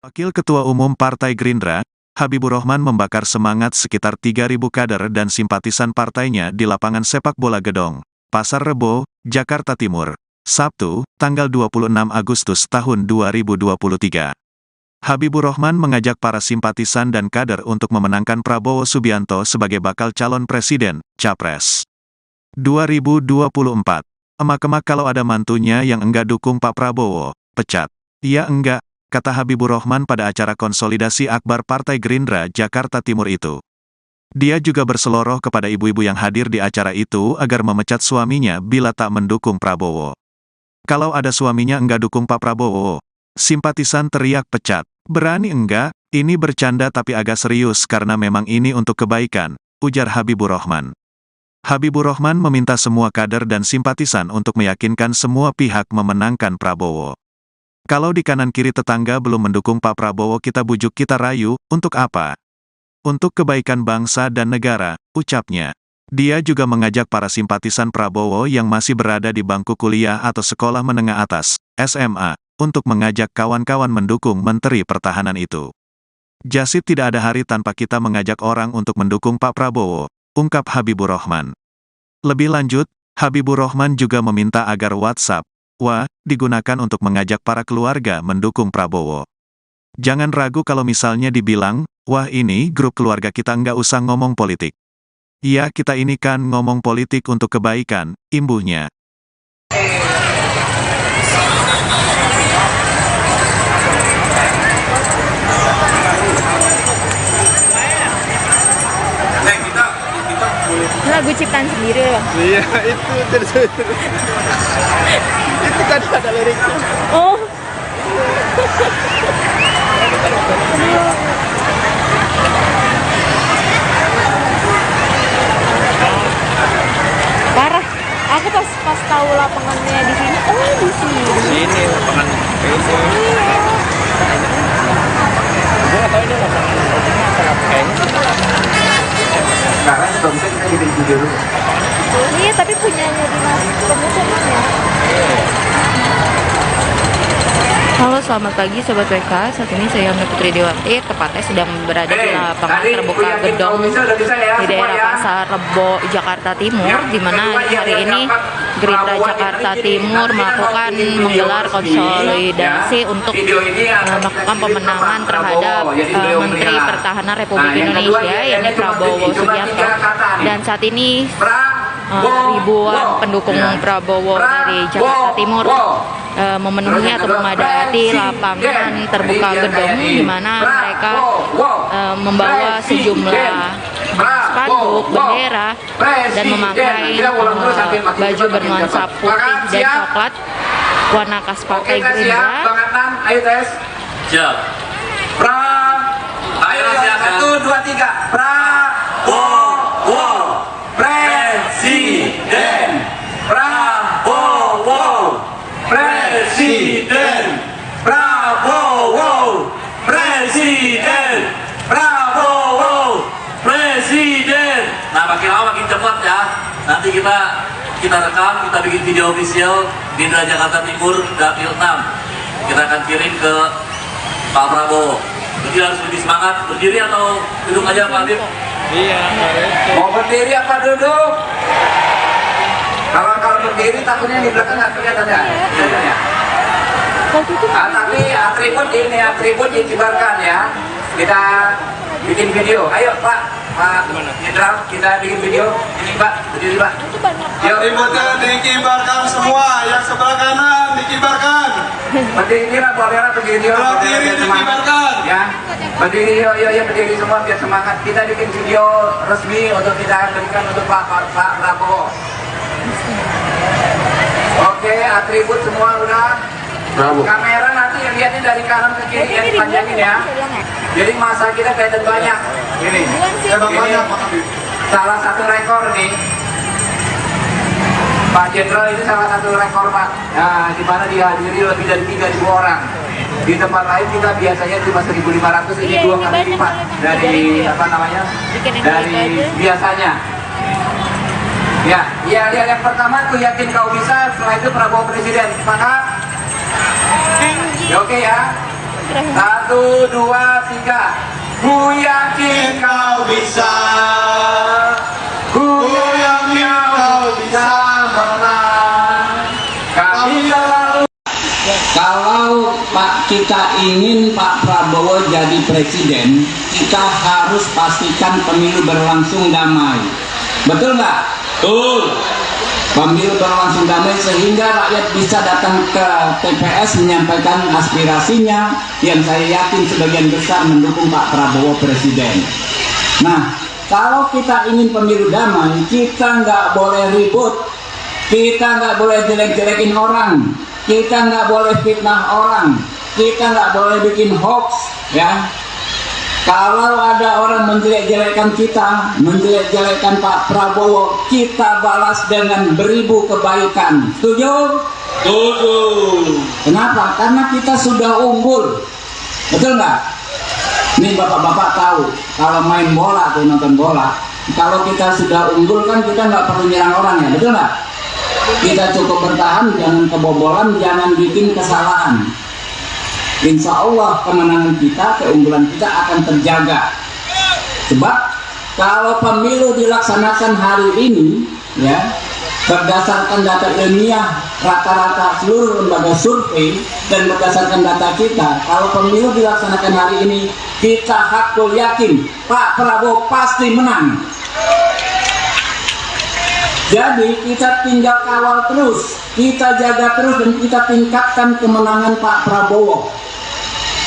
Wakil Ketua Umum Partai Gerindra, Habibur Rahman membakar semangat sekitar 3.000 kader dan simpatisan partainya di lapangan sepak bola Gedong, Pasar Rebo, Jakarta Timur, Sabtu, tanggal 26 Agustus tahun 2023. Habibur Rahman mengajak para simpatisan dan kader untuk memenangkan Prabowo Subianto sebagai bakal calon presiden, Capres 2024. Emak-emak kalau ada mantunya yang enggak dukung Pak Prabowo, pecat. Iya enggak, kata Habibur Rahman pada acara konsolidasi akbar Partai Gerindra Jakarta Timur itu. Dia juga berseloroh kepada ibu-ibu yang hadir di acara itu agar memecat suaminya bila tak mendukung Prabowo. Kalau ada suaminya enggak dukung Pak Prabowo, simpatisan teriak pecat. Berani enggak? Ini bercanda tapi agak serius karena memang ini untuk kebaikan, ujar Habibur Rahman. Habibur Rahman meminta semua kader dan simpatisan untuk meyakinkan semua pihak memenangkan Prabowo. Kalau di kanan kiri tetangga belum mendukung Pak Prabowo kita bujuk kita rayu, untuk apa? Untuk kebaikan bangsa dan negara, ucapnya. Dia juga mengajak para simpatisan Prabowo yang masih berada di bangku kuliah atau sekolah menengah atas, SMA, untuk mengajak kawan-kawan mendukung Menteri Pertahanan itu. Jasib tidak ada hari tanpa kita mengajak orang untuk mendukung Pak Prabowo, ungkap Habibur Rahman. Lebih lanjut, Habibur Rahman juga meminta agar WhatsApp digunakan untuk mengajak para keluarga mendukung Prabowo. Jangan ragu kalau misalnya dibilang, wah ini grup keluarga kita nggak usah ngomong politik. Iya kita ini kan ngomong politik untuk kebaikan, imbuhnya. Lagu ciptaan sendiri loh. Iya, itu terus. Itu tadi ada liriknya. Oh. Parah. Aku pas tahu lapangannya di sini. Oh, di sini. Di sini lapangan itu. Gue nggak tahu ini lapangan kayaknya. Sekarang kalau bisa kita bikin video dulu. Iya, tapi punyanya dinas pemukiman ya. Halo, selamat pagi Sobat WK. Saat ini saya Yona Putri Dewati, tepatnya sedang berada di lapangan terbuka Gedong di daerah Pasar Rebo, Jakarta Timur, di mana hari ini Gerindra Jakarta Timur menggelar konsolidasi untuk melakukan pemenangan terhadap Menteri Pertahanan Republik Indonesia, yakni Prabowo Subianto. Dan saat ini ribuan pendukung Prabowo dari Jakarta Timur memenuhi atau memadati lapangan terbuka Gedong, di mana mereka membawa sejumlah spanduk, bendera, dan memakai baju bernuansa putih dan coklat warna khas Partai Gerindra. Ayo tes. Siap. Ayo 1, 2, 3. Prabowo Presiden. Prabowo Presiden. Prabowo Presiden. Prabowo Presiden. Nah, makin lama makin cepat ya. Nanti kita rekam, kita bikin video official Gerindra Jakarta Timur Dapil 6. Kita akan kirim ke Pak Prabowo. Jadi harus lebih semangat. Berdiri atau duduk aja Pak Habib? Iya. Mau berdiri apa duduk? Kalau berdiri takutnya di belakang nggak kelihatan ya? Tapi atribut dikibarkan ya. Kita bikin video. Ayo Pak Jenderal, kita bikin video. Ini Pak, berdiri Pak. Atributnya dikibarkan semua, yang sebelah kanan dikibarkan. Berdiri lah, buat merah berdiri. Sebelah kiri dikibarkan. Ya, berdiri, ya berdiri semua biar semangat. Kita bikin video resmi untuk kita berikan untuk Pak Prabowo. Oke, atribut semua udah. Bravo. Kamera nanti yang lihatnya dari kanan ke kiri ya, dipanjangin ya. Jadi masa kita kelihatan banyak. Ini salah satu rekor nih. Pak Jenderal ini salah satu rekor Pak. Nah, di mana dihadiri lebih dari 3.000 orang. Di tempat lain kita biasanya cuma 1.500, ini 2 kali lipat dari dari biasanya. Ya, lihat yang pertama tuh yakin kau bisa, setelah itu Prabowo Presiden. Sepakat? Ya, oke ya. terakhir. 1, 2, 3. Ku yakin kau bisa. Ku yakin kau bisa menang. Kami selalu. Kalau kita ingin Pak Prabowo jadi presiden, kita harus pastikan pemilu berlangsung damai. Betul nggak? Betul. Pemilu berlangsung damai sehingga rakyat bisa datang ke TPS menyampaikan aspirasinya yang saya yakin sebagian besar mendukung Pak Prabowo presiden. Nah, kalau kita ingin pemilu damai, kita nggak boleh ribut, kita nggak boleh jelek-jelekin orang, kita nggak boleh fitnah orang, kita nggak boleh bikin hoax, ya. Kalau ada orang menjelek-jelekan kita, menjelek-jelekan Pak Prabowo, kita balas dengan beribu kebaikan. Setuju? Setuju. Kenapa? Karena kita sudah unggul. Betul nggak? Ini bapak-bapak tahu, kalau main bola atau nonton bola, kalau kita sudah unggul kan kita nggak perlu nyerang orang, ya, betul nggak? Kita cukup bertahan, jangan kebobolan, jangan bikin kesalahan. Insya Allah kemenangan kita, keunggulan kita akan terjaga. Sebab kalau pemilu dilaksanakan hari ini, ya, berdasarkan data ilmiah rata-rata seluruh lembaga survei dan berdasarkan data kita, kalau pemilu dilaksanakan hari ini, kita hakul yakin Pak Prabowo pasti menang. Jadi kita tinggal kawal terus, kita jaga terus dan kita tingkatkan kemenangan Pak Prabowo.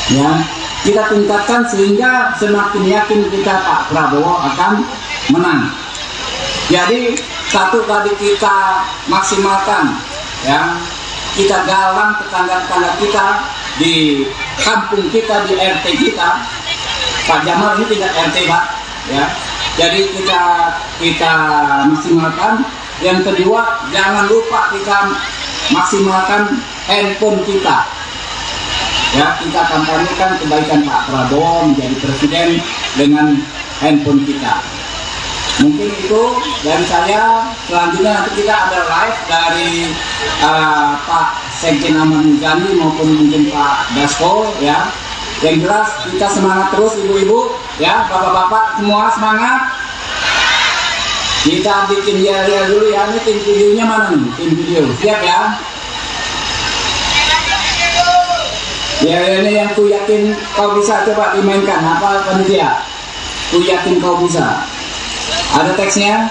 Ya, kita tingkatkan sehingga semakin yakin kita Pak Prabowo akan menang. Jadi satu tadi kita maksimalkan, ya, kita galang tetangga-tetangga kita di kampung kita, di RT kita. Pak Jamal ini tidak RT, Pak, ya. Jadi kita maksimalkan. Yang kedua, jangan lupa kita maksimalkan handphone kita. Ya, kita kampanyekan kebaikan Pak Prabowo menjadi presiden dengan handphone kita. Mungkin itu dari saya. Selanjutnya nanti kita ada live dari Pak Sekjen Ahmad Muzani maupun mungkin Pak Dasko, ya. Yang jelas kita semangat terus ibu-ibu, ya, bapak-bapak semua semangat. Kita bikin dia dulu, ya. Ini tim videonya mana nih? Tim video siap, ya. Ya, ini yang ku yakin kau bisa, coba dimainkan. Apa panitia? Ku yakin kau bisa. Ada teksnya?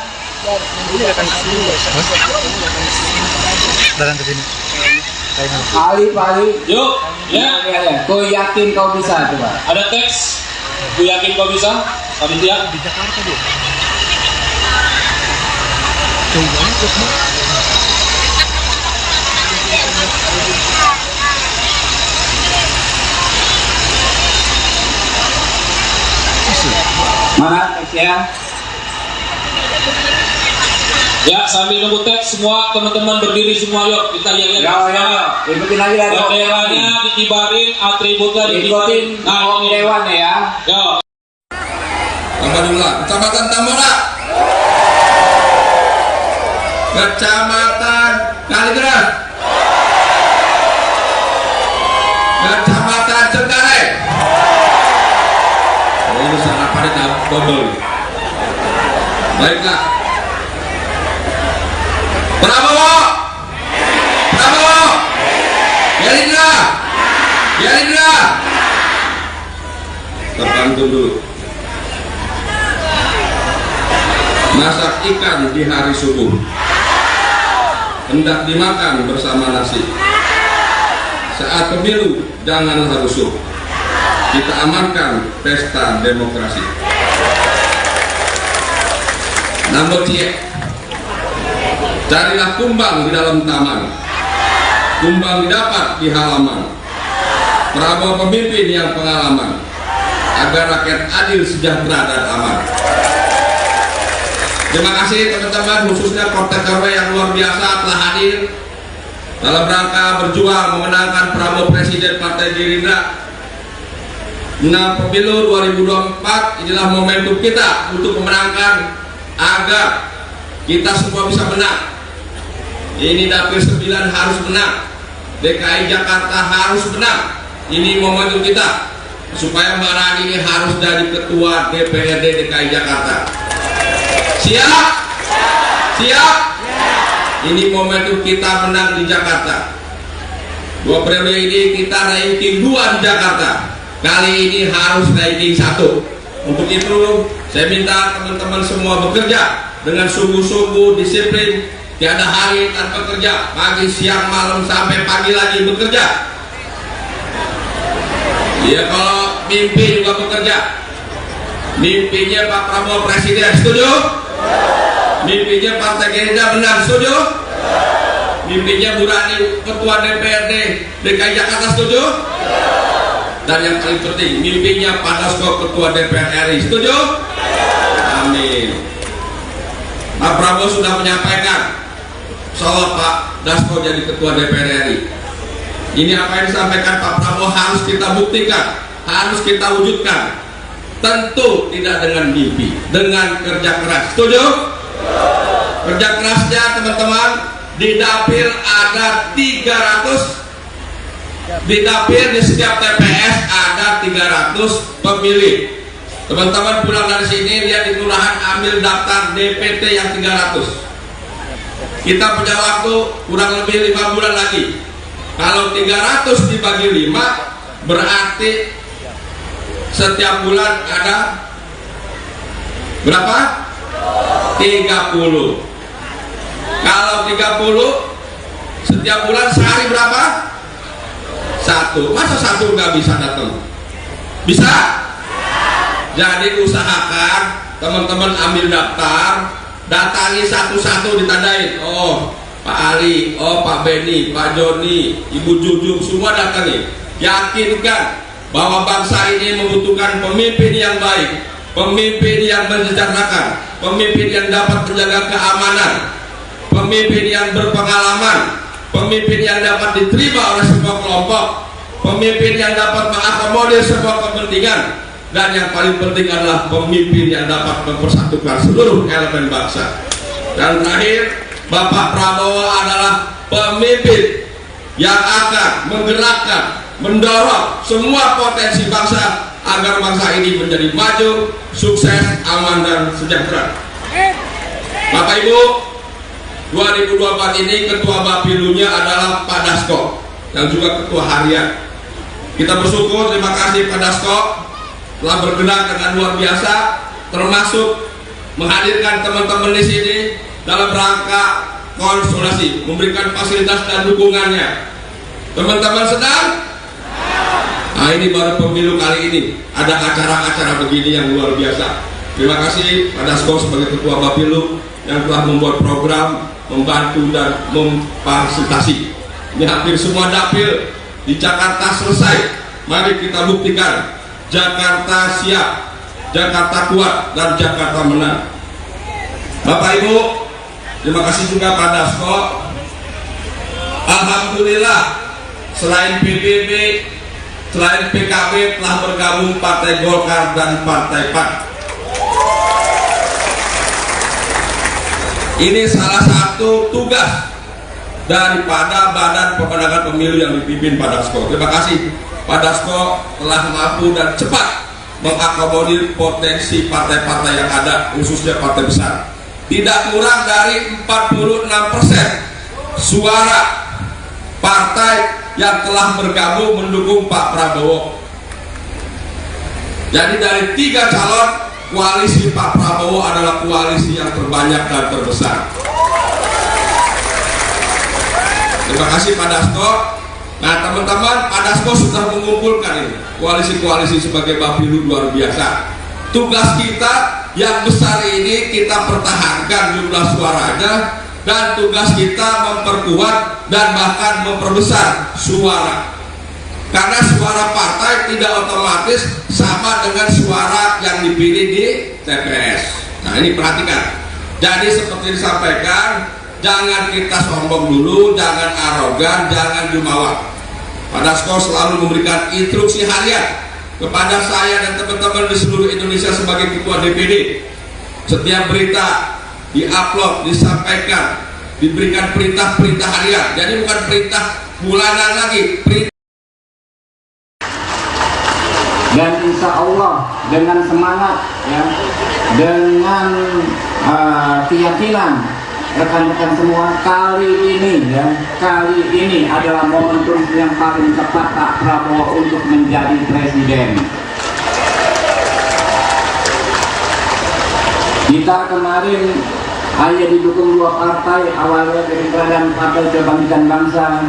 Ali, Pak Ali. Yuk, ya. Ya. Ku yakin kau bisa, coba. Ada teks. Ku yakin kau bisa. Panitia. Di Jakarta dia. Mana teksnya? Ya, sambil nunggu teks semua teman-teman berdiri semua, yuk kita lihat. Ya. Ikutin lagi dari benderanya dikibarin, atributnya ikutin Nah, ini dewan ya. Yuk. Alhamdulillah, Kecamatan Tambora, Kecamatan Kalideres, Kecamatan Cengkareng. Oh, ini salah pada double. Baiklah. Prabowo, Prabowo, Gerindra, Gerindra. Terbantu dulu. Masak ikan di hari subuh, hendak dimakan bersama nasi. Saat pemilu jangan harusuh, kita amankan pesta demokrasi. Nomor tiga, carilah kumbang di dalam taman, kumbang didapat di halaman. Prabowo pemimpin yang pengalaman, agar rakyat adil, sejahtera dan aman. Terima kasih teman-teman, khususnya Partai KW yang luar biasa telah hadir dalam rangka berjuang memenangkan Prabowo Presiden Partai Gerindra. Nah, pemilu 2024 inilah momentum kita untuk memenangkan agar kita semua bisa menang. Ini Dapil 9 harus menang, DKI Jakarta harus menang, ini momentum kita supaya Mbak Rani ini harus jadi ketua DPRD DKI Jakarta. Siap? Siap? Ini momentum kita menang di Jakarta. 2 periode ini kita ranking 2 di Jakarta. Kali ini harus ranking 1. Untuk itu saya minta teman-teman semua bekerja dengan sungguh-sungguh, disiplin, tiada hari tanpa kerja, pagi, siang, malam, sampai pagi lagi bekerja. Ya, kalau mimpi juga bekerja. Mimpinya Pak Prabowo Presiden, setuju? Mimpinya Partai Gerindra benar, setuju? Mimpinya Bu Rani Ketua DPRD DKI Jakarta, setuju? Dan yang paling penting, mimpinya Pak Dasko Ketua DPR RI, setuju? Amin. Pak Prabowo sudah menyampaikan soal Pak Dasko jadi Ketua DPR RI. Ini apa yang disampaikan Pak Prabowo harus kita buktikan, harus kita wujudkan. Tentu tidak dengan mimpi, dengan kerja keras. Setuju? Kerja kerasnya teman-teman, di dapil ada 300, di dapil di setiap TPS ada 300 pemilih. Teman-teman pulang dari sini lihat di kelurahan, ambil daftar DPT yang 300. Kita punya waktu kurang lebih 5 bulan lagi. Kalau 300 dibagi 5 berarti setiap bulan ada berapa? 30. Kalau 30 setiap bulan sehari berapa? 1. Masa 1 nggak bisa datang? Bisa? Jadi usahakan teman-teman ambil daftar, datangi satu-satu, ditandain. Oh, Pak Ali, oh Pak Beni, Pak Joni, Ibu Jujung, semua datangi. Yakinkan bahwa bangsa ini membutuhkan pemimpin yang baik, pemimpin yang mensejahterakan, pemimpin yang dapat menjaga keamanan, pemimpin yang berpengalaman, pemimpin yang dapat diterima oleh semua kelompok, pemimpin yang dapat mengakomodir semua kepentingan, dan yang paling penting adalah pemimpin yang dapat mempersatukan seluruh elemen bangsa. Dan terakhir, Bapak Prabowo adalah pemimpin yang akan menggerakkan, mendorong semua potensi bangsa agar bangsa ini menjadi maju, sukses, aman, dan sejahtera. Bapak Ibu, 2024 ini ketua Bapilunya adalah Pak Dasko yang juga ketua harian. Kita bersyukur, terima kasih Pak Dasko telah bergerak dengan luar biasa, termasuk menghadirkan teman-teman di sini dalam rangka konsolidasi, memberikan fasilitas dan dukungannya. Teman-teman sedang? Nah, ini baru pemilu kali ini ada acara-acara begini yang luar biasa. Terima kasih Pak Dasko sebagai ketua Bapilu yang telah membuat program, membantu dan memfasilitasi. Ini hampir semua dapil di Jakarta selesai. Mari kita buktikan Jakarta siap, Jakarta kuat, dan Jakarta menang. Bapak Ibu, terima kasih juga Pak Dasko. Alhamdulillah, selain PBB, selain PKB telah bergabung Partai Golkar dan Partai PAN. Ini salah satu tugas daripada Badan Pemenangan Pemilu yang dipimpin Pak Dasko. Terima kasih Pak Dasko telah mampu dan cepat mengakomodir potensi partai-partai yang ada, khususnya partai besar. Tidak kurang dari 46% suara partai yang telah bergabung mendukung Pak Prabowo. Jadi dari 3 calon, koalisi Pak Prabowo adalah koalisi yang terbanyak dan terbesar. Terima kasih Pak Dasko. Nah teman-teman, Pak Dasko sudah mengumpulkan ini koalisi-koalisi sebagai Bapilu luar biasa. Tugas kita yang besar ini kita pertahankan jumlah suaranya, dan tugas kita memperkuat dan bahkan memperbesar suara. Karena suara partai tidak otomatis sama dengan suara yang dipilih di TPS. Nah ini perhatikan. Jadi seperti disampaikan, jangan kita sombong dulu, jangan arogan, jangan jumawa. Pak Dasko selalu memberikan instruksi harian kepada saya dan teman-teman di seluruh Indonesia sebagai ketua DPD. Setiap berita diupload, disampaikan, diberikan perintah-perintah harian. Jadi bukan perintah bulanan lagi, perintah insya Allah dengan semangat ya, dengan keyakinan rekan-rekan semua, kali ini adalah momentum yang paling tepat Pak Prabowo untuk menjadi presiden. Kita kemarin hanya didukung dua partai, awalnya Gerindra dan Partai Kebangkitan Bangsa,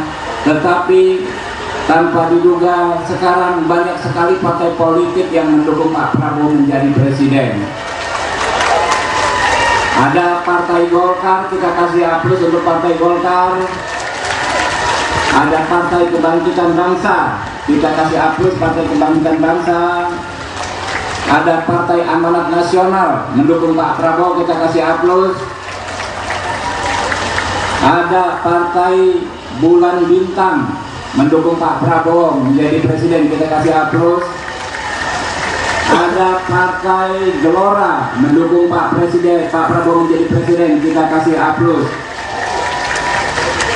tetapi tanpa diduga sekarang banyak sekali partai politik yang mendukung Pak Prabowo menjadi presiden. Ada Partai Golkar, kita kasih aplaus untuk Partai Golkar. Ada Partai Kebangkitan Bangsa, kita kasih aplaus Partai Kebangkitan Bangsa. Ada Partai Amanat Nasional mendukung Pak Prabowo, kita kasih aplaus. Ada Partai Bulan Bintang mendukung Pak Prabowo menjadi presiden, kita kasih aplaus. Ada Partai Gelora mendukung Pak Prabowo menjadi presiden, kita kasih aplaus.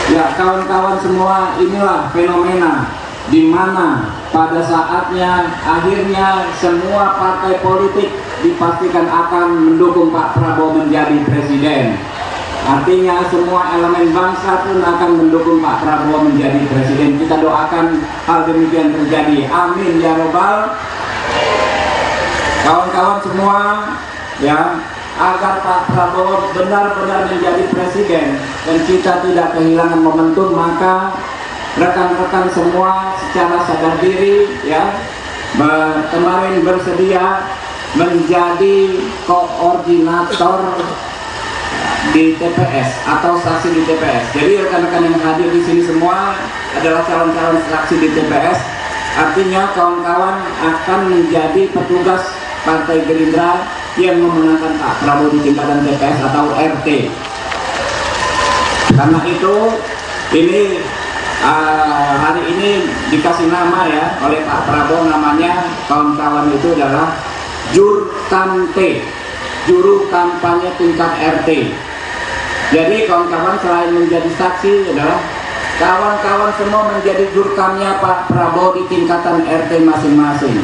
Ya kawan-kawan semua, inilah fenomena di mana pada saatnya akhirnya semua partai politik dipastikan akan mendukung Pak Prabowo menjadi presiden. Artinya semua elemen bangsa pun akan mendukung Pak Prabowo menjadi presiden. Kita doakan hal demikian terjadi. Amin ya robbal. Kawan-kawan semua ya, agar Pak Prabowo benar-benar menjadi presiden dan kita tidak kehilangan momentum, maka rekan-rekan semua secara sadar diri ya kemarin bersedia menjadi koordinator di TPS atau saksi di TPS. Jadi rekan-rekan yang hadir di sini semua adalah calon-calon saksi di TPS. Artinya kawan-kawan akan menjadi petugas Partai Gerindra yang memenangkan Pak Prabowo di tingkatan TPS atau RT. Karena itu ini hari ini dikasih nama ya oleh Pak Prabowo, namanya kawan-kawan itu adalah Jurkamte, juru kampanye tingkat RT. Jadi kawan-kawan selain menjadi saksi adalah kawan-kawan semua menjadi jurkamnya Pak Prabowo di tingkatan RT masing-masing.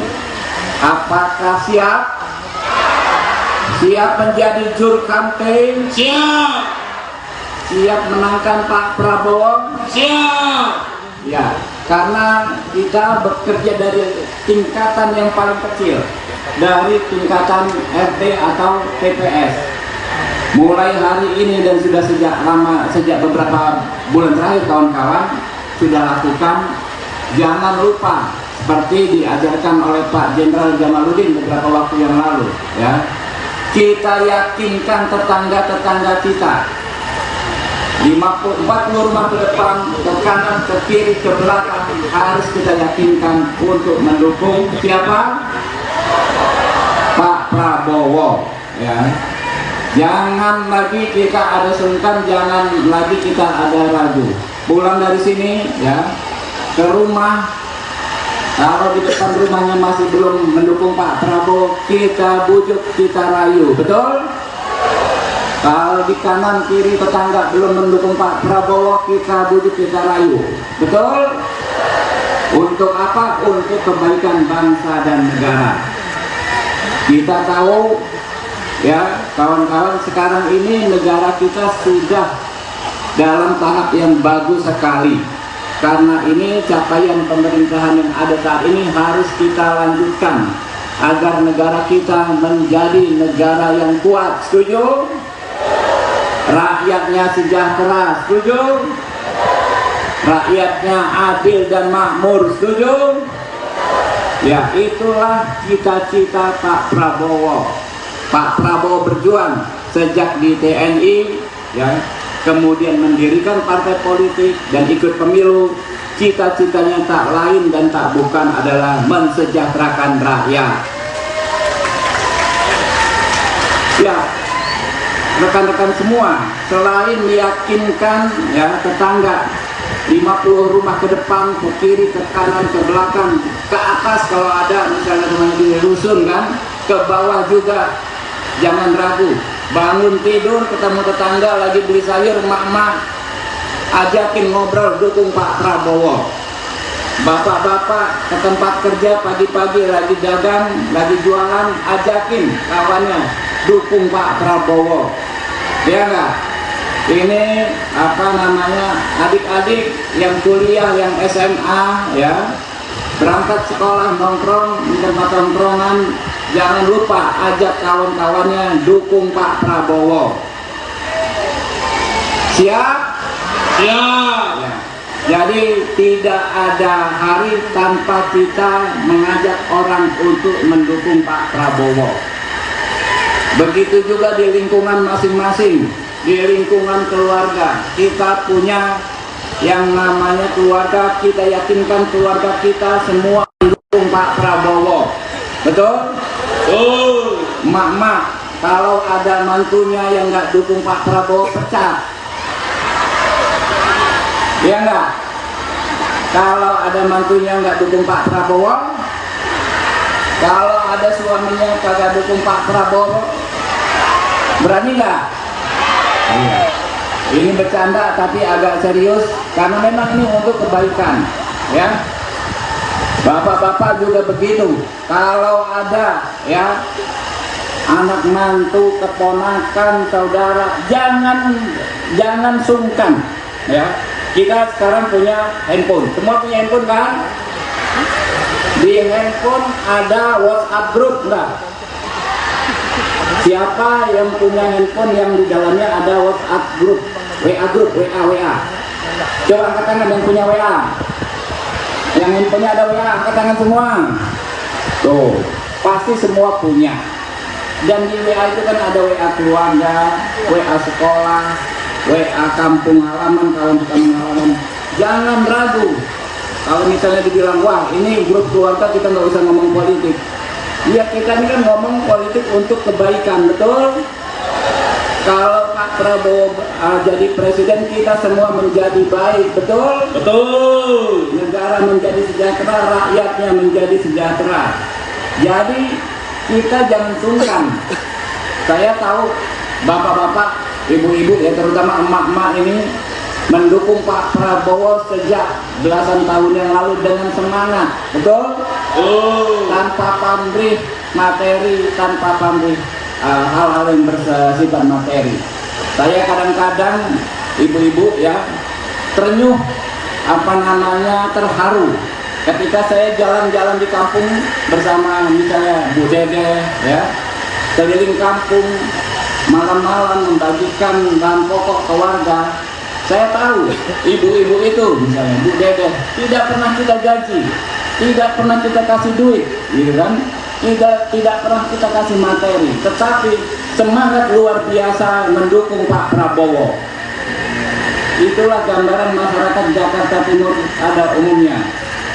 Apakah siap? Siap menjadi jurkamte? Siap. Siap menangkan Pak Prabowo? Siap. Ya, karena kita bekerja dari tingkatan yang paling kecil, dari tingkatan RT atau TPS. Mulai hari ini dan sudah sejak beberapa bulan terakhir kawan-kawan sudah lakukan, jangan lupa seperti diajarkan oleh Pak Jenderal Jamaluddin beberapa waktu yang lalu ya. Kita yakinkan tetangga-tetangga kita 40 rumah ke depan, ke kanan, ke kiri, ke belakang harus kita yakinkan untuk mendukung siapa? Pak Prabowo ya. Jangan lagi kita ada sungkan, jangan lagi kita ada ragu. Pulang dari sini ya ke rumah, kalau di depan rumahnya masih belum mendukung Pak Prabowo, kita bujuk, kita rayu, betul? Kalau di kanan kiri tetangga belum mendukung Pak Prabowo, kita bujuk, kita rayu, betul? Untuk apa? Untuk kebaikan bangsa dan negara. Kita tahu ya kawan-kawan, sekarang ini negara kita sudah dalam tahap yang bagus sekali. Karena ini capaian pemerintahan yang ada saat ini harus kita lanjutkan agar negara kita menjadi negara yang kuat. Setuju? Rakyatnya sejahtera. Setuju? Rakyatnya adil dan makmur. Setuju? Ya, itulah cita-cita Pak Prabowo. Pak Prabowo berjuang sejak di TNI ya, kemudian mendirikan partai politik dan ikut pemilu. Cita-citanya tak lain dan tak bukan adalah mensejahterakan rakyat. Ya, rekan-rekan semua, selain meyakinkan ya tetangga 50 rumah ke depan, ke kiri, ke kanan, ke belakang, ke atas kalau ada misalnya rumahnya di rusun kan, ke bawah juga jangan ragu. Bangun tidur ketemu tetangga lagi beli sayur, emak-emak ajakin ngobrol, dukung Pak Prabowo. Bapak-bapak ke tempat kerja pagi-pagi lagi dagang, lagi jualan, ajakin kawannya dukung Pak Prabowo. Ya enggak? Ini apa namanya, adik-adik yang kuliah, yang SMA ya, berangkat sekolah nongkrong di tempat nongkrongan, jangan lupa ajak kawan-kawannya dukung Pak Prabowo. Siap? Siap. Ya. Jadi tidak ada hari tanpa kita mengajak orang untuk mendukung Pak Prabowo. Begitu juga di lingkungan masing-masing, di lingkungan keluarga. Kita punya yang namanya keluarga, kita yakinkan keluarga kita semua mendukung Pak Prabowo. Betul? Mak-mak, kalau ada mantunya yang nggak dukung Pak Prabowo, pecat. Ya enggak? Kalau ada mantunya nggak dukung Pak Prabowo, kalau ada suaminya kagak dukung Pak Prabowo, berani nggak? Iya. Ini bercanda tapi agak serius karena memang ini untuk kebaikan, ya. Bapak-bapak juga begitu. Kalau ada ya anak mantu, keponakan, saudara, jangan sungkan, ya. Kita sekarang punya handphone, semua punya handphone kan? Di handphone ada WhatsApp group enggak? Siapa yang punya handphone yang di dalamnya ada WhatsApp group, WA group, WA? Coba angkat tangan yang punya WA. Yang handphonenya ada WA, angkat tangan semua. Tuh, pasti semua punya. Dan di WA itu kan ada WA keluarga, WA sekolah, WA kampung halaman, kawan-kawan halaman. Jangan ragu. Kalau misalnya dibilang, wah ini grup keluarga kita nggak usah ngomong politik. Ya kita ini kan ngomong politik untuk kebaikan, betul? Kalau Pak Prabowo jadi presiden, kita semua menjadi baik, betul? Betul. Negara menjadi sejahtera, rakyatnya menjadi sejahtera. Jadi kita jangan sungkan. Saya tahu bapak-bapak, ibu-ibu ya, terutama emak-emak ini mendukung Pak Prabowo sejak belasan tahun yang lalu dengan semangat, betul? Tanpa pamrih materi, tanpa pamrih hal-hal yang bersifat materi. Saya kadang-kadang ibu-ibu ya ternyuh, terharu ketika saya jalan-jalan di kampung bersama misalnya Bu Dede ya, keliling kampung malam-malam membagikan bahan pokok ke warga. Saya tahu ibu-ibu itu misalnya Bu Dede tidak pernah kita gaji, tidak pernah kita kasih duit, gitu kan? Tidak pernah kita kasih materi, tetapi semangat luar biasa mendukung Pak Prabowo. Itulah gambaran masyarakat Jakarta Timur pada umumnya.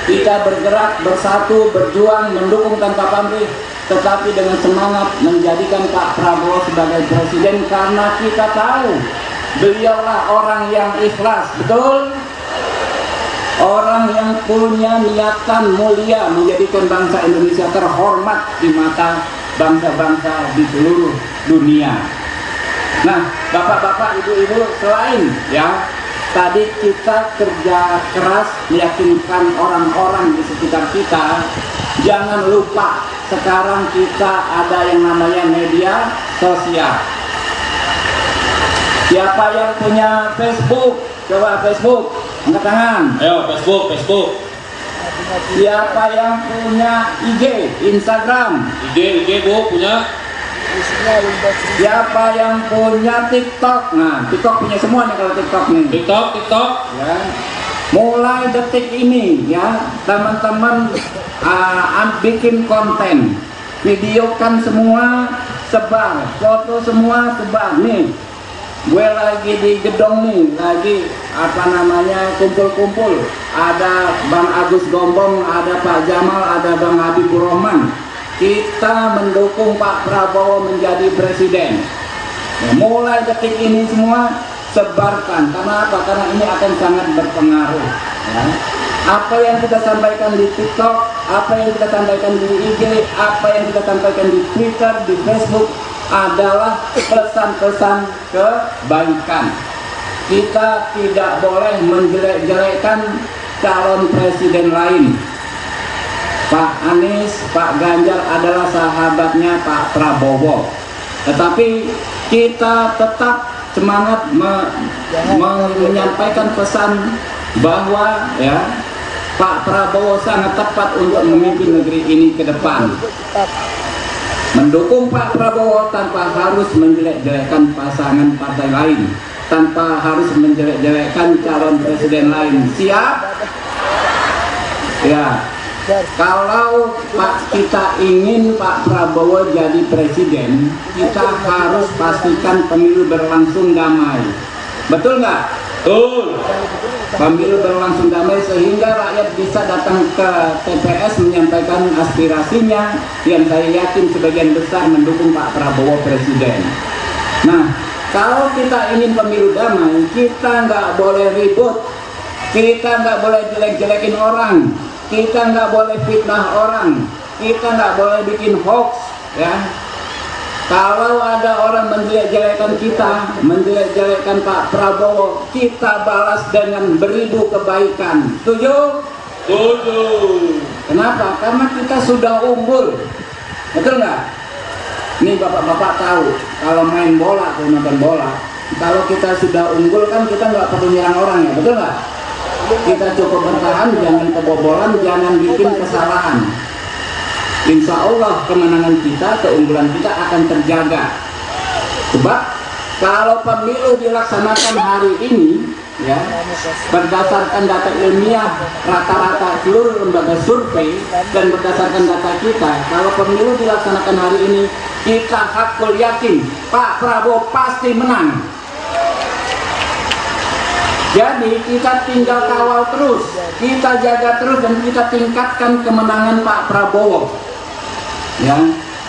Kita bergerak bersatu, berjuang, mendukung tanpa pamrih, tetapi dengan semangat menjadikan Pak Prabowo sebagai presiden karena kita tahu beliaulah orang yang ikhlas, betul? Orang yang punya niatan mulia menjadikan bangsa Indonesia terhormat di mata bangsa-bangsa di seluruh dunia. Nah, bapak-bapak, ibu-ibu, selain ya tadi kita kerja keras meyakinkan orang-orang di sekitar kita, jangan lupa sekarang kita ada yang namanya media sosial. Siapa yang punya Facebook? Coba Facebook, angkat tangan. Ayo Facebook. Siapa yang punya IG, Instagram? IG Bu punya. Siapa yang punya TikTok? Nah, TikTok punya semua nih kalau TikTok nih. TikTok. Ya. Mulai detik ini ya, teman-teman bikin konten, videokan semua, sebar, foto semua sebar nih. Gue lagi di gedong nih, lagi kumpul-kumpul. Ada Bang Agus Gombong, ada Pak Jamal, ada Bang Habibur Rahman. Kita mendukung Pak Prabowo menjadi presiden. Ya, mulai detik ini semua sebarkan. Karena apa? Karena ini akan sangat berpengaruh. Ya. Apa yang kita sampaikan di TikTok, apa yang kita sampaikan di IG, apa yang kita sampaikan di Twitter, di Facebook adalah pesan-pesan kebaikan. Kita tidak boleh menjelek-jelekkan calon presiden lain. Pak Anies, Pak Ganjar adalah sahabatnya Pak Prabowo. Tetapi kita tetap semangat menyampaikan pesan bahwa ya Pak Prabowo sangat tepat untuk memimpin negeri ini ke depan. Mendukung Pak Prabowo tanpa harus menjelek-jelekkan pasangan partai lain, tanpa harus menjelek-jelekkan calon presiden lain. Siap? Ya. Kalau kita ingin Pak Prabowo jadi presiden, kita harus pastikan pemilu berlangsung damai. Betul nggak? Betul. Pemilu berlangsung damai sehingga rakyat bisa datang ke TPS menyampaikan aspirasinya, yang saya yakin sebagian besar mendukung Pak Prabowo presiden. Nah, kalau kita ingin pemilu damai, kita nggak boleh ribut, kita nggak boleh jelek-jelekin orang, kita nggak boleh fitnah orang, kita nggak boleh bikin hoax, ya. Kalau ada orang menjelek-jelekan kita, menjelek-jelekan Pak Prabowo, kita balas dengan beribu kebaikan. Setuju? Setuju. Kenapa? Karena kita sudah unggul. Betul nggak? Nih bapak-bapak tahu, kalau main bola, kalau nonton bola, kalau kita sudah unggul kan kita nggak perlu nyerang orang, ya, betul nggak? Kita cukup bertahan, jangan kebobolan, jangan bikin kesalahan. Insya Allah kemenangan kita, keunggulan kita akan terjaga. Sebab kalau pemilu dilaksanakan hari ini, ya, berdasarkan data ilmiah rata-rata seluruh lembaga survei dan berdasarkan data kita, kalau pemilu dilaksanakan hari ini, kita hakul yakin Pak Prabowo pasti menang. Jadi kita tinggal kawal terus, kita jaga terus, dan kita tingkatkan kemenangan Pak Prabowo. Ya,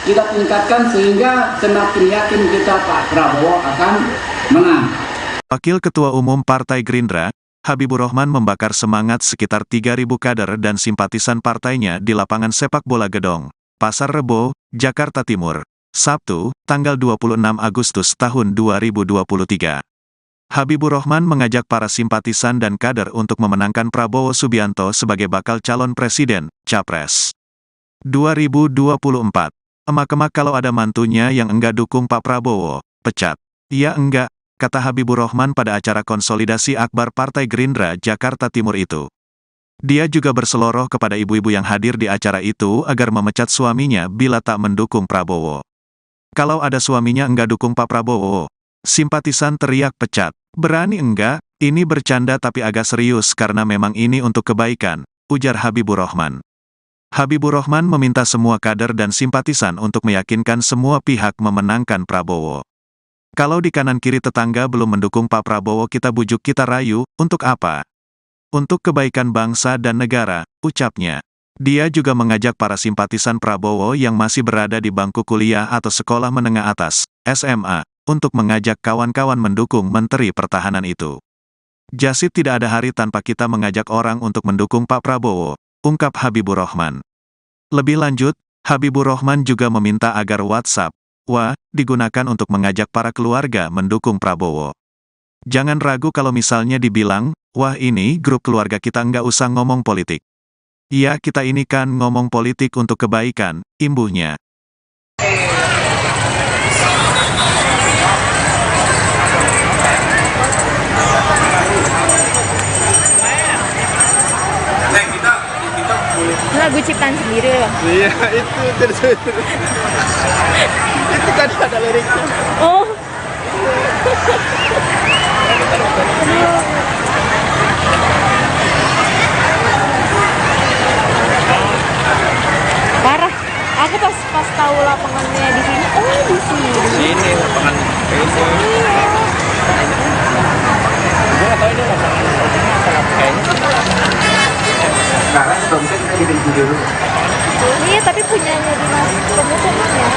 kita tingkatkan sehingga semakin yakin kita Pak Prabowo akan menang. Wakil Ketua Umum Partai Gerindra, Habibur Rahman membakar semangat sekitar 3.000 kader dan simpatisan partainya di lapangan sepak bola Gedong, Pasar Rebo, Jakarta Timur, Sabtu, tanggal 26 Agustus tahun 2023. Habibur Rahman mengajak para simpatisan dan kader untuk memenangkan Prabowo Subianto sebagai bakal calon presiden, Capres 2024. Emak-emak kalau ada mantunya yang enggak dukung Pak Prabowo, pecat. Iya enggak, kata Habibur Rahman pada acara konsolidasi akbar Partai Gerindra Jakarta Timur itu. Dia juga berseloroh kepada ibu-ibu yang hadir di acara itu agar memecat suaminya bila tak mendukung Prabowo. Kalau ada suaminya enggak dukung Pak Prabowo, simpatisan teriak pecat. Berani enggak? Ini bercanda tapi agak serius karena memang ini untuk kebaikan, ujar Habibur Rahman. Habibur Rahman meminta semua kader dan simpatisan untuk meyakinkan semua pihak memenangkan Prabowo. Kalau di kanan kiri tetangga belum mendukung Pak Prabowo, kita bujuk, kita rayu, untuk apa? Untuk kebaikan bangsa dan negara, ucapnya. Dia juga mengajak para simpatisan Prabowo yang masih berada di bangku kuliah atau sekolah menengah atas, SMA, untuk mengajak kawan-kawan mendukung Menteri Pertahanan itu. Jasib tidak ada hari tanpa kita mengajak orang untuk mendukung Pak Prabowo, ungkap Habibur Rahman. Lebih lanjut, Habibur Rahman juga meminta agar WhatsApp, digunakan untuk mengajak para keluarga mendukung Prabowo. Jangan ragu kalau misalnya dibilang, ini grup keluarga kita nggak usah ngomong politik. Iya, kita ini kan ngomong politik untuk kebaikan, imbuhnya. Lagu ciptaan sendiri loh. Iya, itu terus. Itu kan ada liriknya. Oh. Parah. Aku pas tahu lapangannya di sini. Oh, di sini. Sini lapangan ini. Gue nggak tahu ini lapangan kayaknya. Sekarang kalau bisa kita bikin video dulu. Iya, tapi punyanya Dinas Pemuda ya.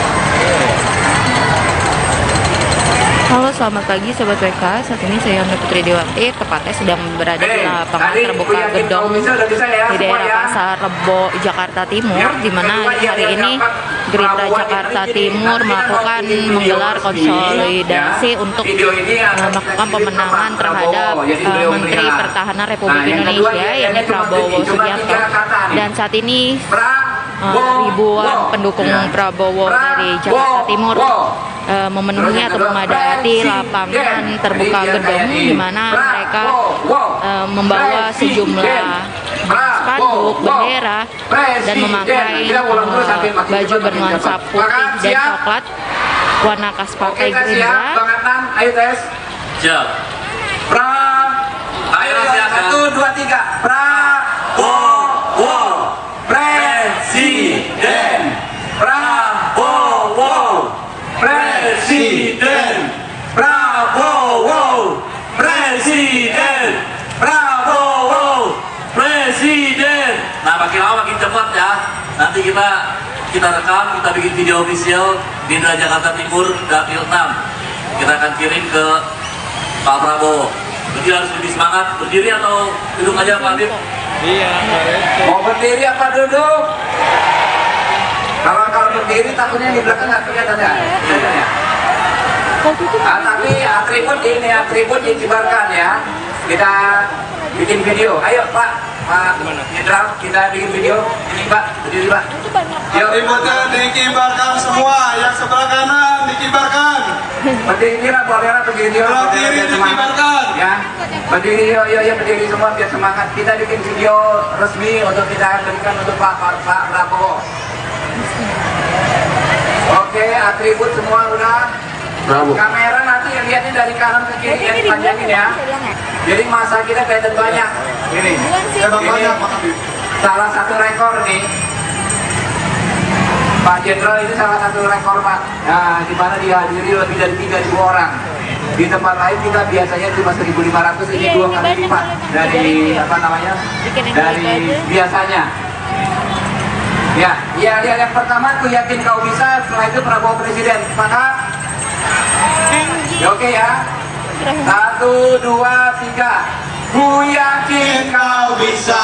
Halo, selamat pagi Sobat WK. Saat ini saya Yonda Putri Dewati, tepatnya sedang berada di lapangan terbuka gedong di daerah Pasar Rebo, Jakarta Timur, di mana hari ini Gerindra Jakarta Timur menggelar konsolidasi untuk melakukan pemenangan terhadap Menteri Pertahanan Republik Indonesia, yakni Prabowo Subianto. Dan saat ini ribuan pendukung Prabowo dari Jakarta Timur memenuhi atau memadati lapangan terbuka gedong, di mana mereka membawa sejumlah spanduk, bendera, dan memakai baju bernuansa putih dan coklat warna khas Partai Gerindra. Ayo tes. Siap. Ayo silakan. 1, 2, 3. Prabowo Presiden. Prabowo Presiden. Prabowo Presiden. Prabowo Presiden. Nah, makin lama makin cepat ya. Nanti kita rekam, kita bikin video official Gerindra Jakarta Timur Dapil 6. Kita akan kirim ke Pak Prabowo. Jadi harus lebih semangat. Berdiri atau duduk aja Pak Habib? Mau berdiri apa duduk? Kalau berdiri takutnya di belakang nggak kelihatan ya. Tapi atribut dikibarkan ya. Kita bikin video. Ayo Pak Jenderal, kita bikin video. Ini Pak, berdiri Pak. Yuk. Atributnya dikibarkan semua, yang sebelah kanan dikibarkan. Berdiri lah, boleh berdiri. Sebelah kiri dikibarkan. Ya, berdiri yuk berdiri semua biar semangat. Kita bikin video resmi untuk kita berikan untuk Pak Prabowo. Oke, atribut semua udah. Bravo. Kamera nanti yang lihatnya dari kanan ke kiri yang dipanjangin ya. Jadi masa kita kelihatan banyak. Ini. Ini salah satu rekor nih. Pak Jenderal ini salah satu rekor Pak. Nah, di mana dihadiri lebih dari 3.000 orang. Di tempat lain kita biasanya cuma 1.500, ini 2 kali lipat dari dari biasanya. Ya, yang pertama aku yakin kau bisa, setelah itu Prabowo Presiden. Sepakat? Ya, oke ya. 1, 2, 3. Ku yakin kau bisa.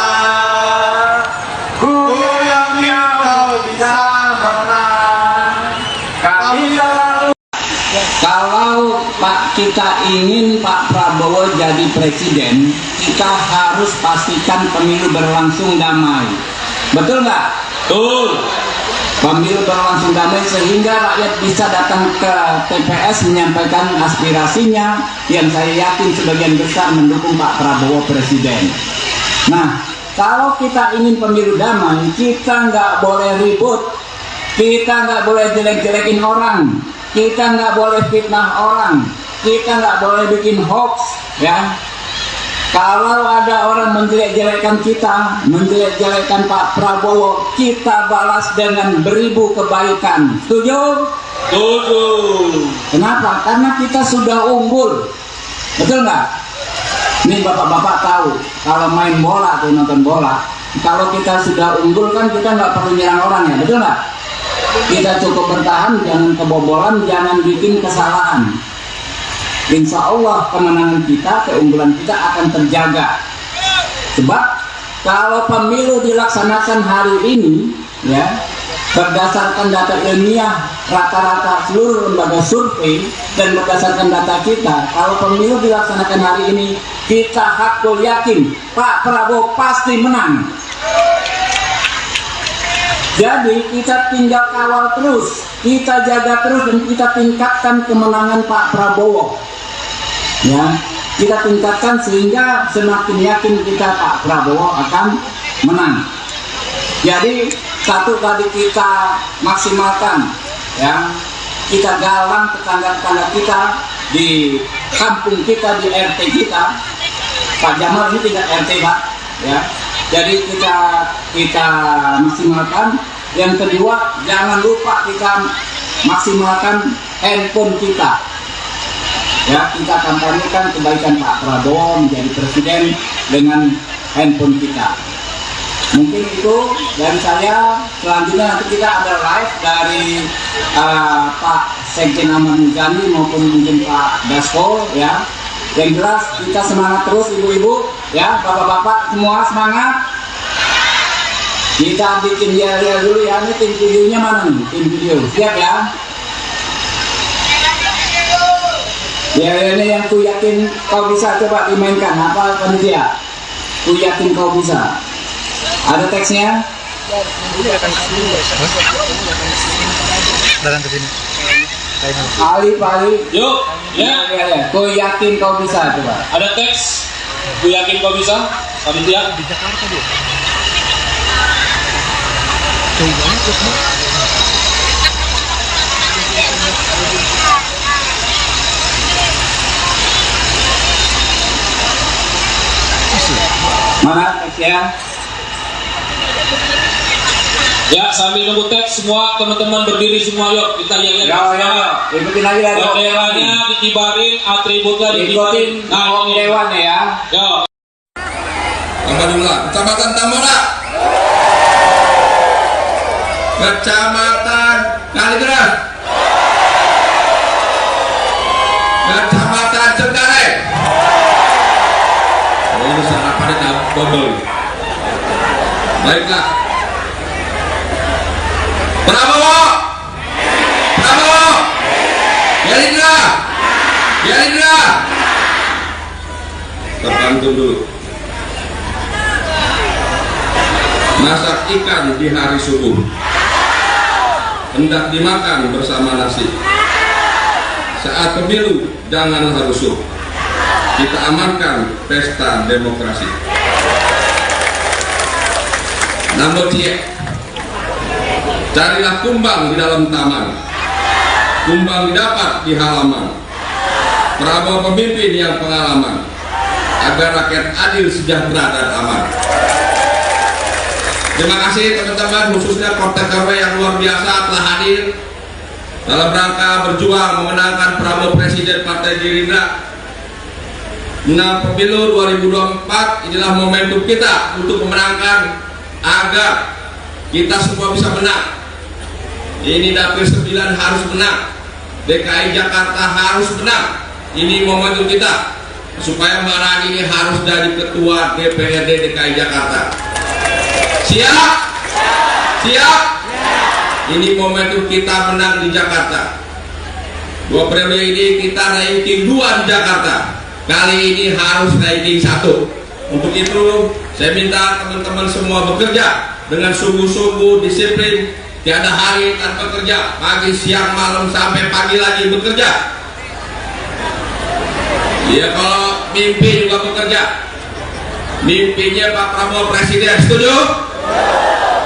Ku yakin kau bisa menang. Kami selalu. Kalau kita ingin Pak Prabowo jadi presiden, kita harus pastikan pemilu berlangsung damai. Betul nggak? Betul. Pemilu berlangsung damai sehingga rakyat bisa datang ke TPS menyampaikan aspirasinya, yang saya yakin sebagian besar mendukung Pak Prabowo Presiden. Nah, kalau kita ingin pemilu damai, kita nggak boleh ribut, kita nggak boleh jelek-jelekin orang, kita nggak boleh fitnah orang, kita nggak boleh bikin hoax, ya. Kalau ada orang menjelek-jelekan kita, menjelek-jelekan Pak Prabowo, kita balas dengan beribu kebaikan. Setuju? Setuju. Kenapa? Karena kita sudah unggul. Betul nggak? Nih bapak-bapak tahu, kalau main bola atau nonton bola, kalau kita sudah unggul kan kita nggak perlu nyerang orang ya, betul nggak? Kita cukup bertahan, jangan kebobolan, jangan bikin kesalahan. Insya Allah kemenangan kita, keunggulan kita akan terjaga. Sebab kalau pemilu dilaksanakan hari ini, ya, berdasarkan data ilmiah rata-rata seluruh lembaga survei dan berdasarkan data kita, kalau pemilu dilaksanakan hari ini, kita hakul yakin Pak Prabowo pasti menang. Jadi kita tinggal kawal terus, kita jaga terus, dan kita tingkatkan kemenangan Pak Prabowo. Ya, kita tingkatkan sehingga semakin yakin kita Pak Prabowo akan menang. Jadi satu tadi kita maksimalkan, ya, kita galang tetangga-tetangga kita di kampung kita, di RT kita. Pak Jamal ini tidak RT Pak, ya. Jadi kita maksimalkan. Yang kedua, jangan lupa kita maksimalkan handphone kita. Ya, kita kampanyekan kebaikan Pak Prabowo menjadi presiden dengan handphone kita. Mungkin itu dari saya. Selanjutnya nanti kita ada live dari Pak Sekjen Ahmad Muzani maupun mungkin Pak Dasko ya. Yang jelas kita semangat terus ibu-ibu ya, bapak-bapak semua semangat. Kita bikin dia dulu ya. Ini tim videonya mana nih? Tim video siap ya. Ya ini yang ku yakin kau bisa, coba dimainkan apa panitia. Ku yakin kau bisa. Ada teksnya? Datang ke sini. Ali, Pak Ali. Yuk, ya. Ya. Ku yakin kau bisa, coba. Ada teks. Gue yakin kau bisa. Panitia. Di Jakarta dia. Mana teksnya? Ya, sambil nunggu teks semua teman-teman berdiri semua, yuk kita lihat Ya. Ikutin lagi ya. benderanya dikibarin, atributnya Ikutin dikibarin. Om Dewan ya. Yuk. Alhamdulillah, Kecamatan Tambora, Kecamatan Kalideres, Kecamatan Cengkareng. Oh, ini sarapannya double. Baiklah. Prabowo, Prabowo, Gerindra, Gerindra. Terbantu dulu. Masak ikan di hari subuh, hendak dimakan bersama nasi. Saat pemilu janganlah rusuh, kita amankan pesta demokrasi. Nomor 3, carilah kumbang di dalam taman, kumbang didapat di halaman. Prabowo pemimpin yang pengalaman, agar rakyat adil, sejahtera, dan aman. Terima kasih teman-teman, khususnya Kota KW yang luar biasa telah hadir dalam rangka berjuang memenangkan Prabowo Presiden Partai Gerindra. Menang pemilu 2024 inilah momentum kita untuk memenangkan agar kita semua bisa menang. Ini dapil 9 harus menang, DKI Jakarta harus menang. Ini momentum kita supaya Mbak Rani ini harus jadi ketua DPRD DKI Jakarta. Siap? Siap? Ini momentum kita menang di Jakarta. 2 periode ini kita ranking 2 di Jakarta. Kali ini harus ranking 1. Untuk itu saya minta teman-teman semua bekerja dengan sungguh-sungguh, disiplin. Tiada hari tanpa kerja, pagi, siang, malam, sampai pagi lagi bekerja. Ya, kalau mimpi juga bekerja. Mimpinya Pak Prabowo Presiden, setuju?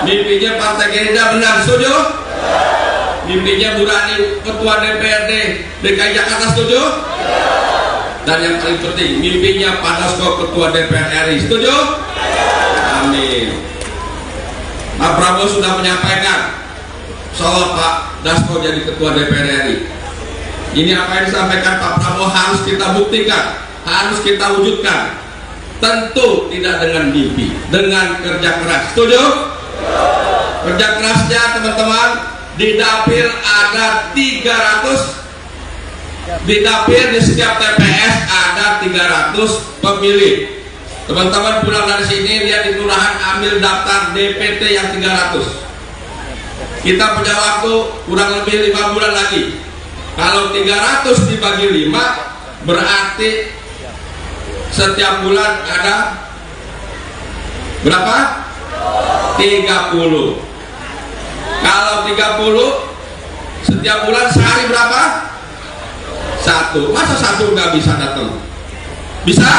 Mimpinya Partai Gerindra menang, setuju? Mimpinya Bu Rani Ketua DPRD DKI Jakarta, setuju? Dan yang paling penting, mimpinya Pak Dasko Ketua DPR RI, setuju? Amin. Pak Prabowo sudah menyampaikan soal Pak Dasko jadi Ketua DPR RI. Ini apa yang disampaikan Pak Prabowo harus kita buktikan, harus kita wujudkan. Tentu tidak dengan mimpi, dengan kerja keras. Setuju? Kerja kerasnya teman-teman, di dapil ada 300, di dapil di setiap TPS ada 300 pemilih. Teman-teman pulang dari sini, lihat di kelurahan, ambil daftar DPT yang 300. Kita punya waktu kurang lebih 5 bulan lagi. Kalau 300 dibagi 5 berarti setiap bulan ada berapa? 30. Kalau 30 setiap bulan sehari berapa? 1. Masa 1 nggak bisa datang? Bisa?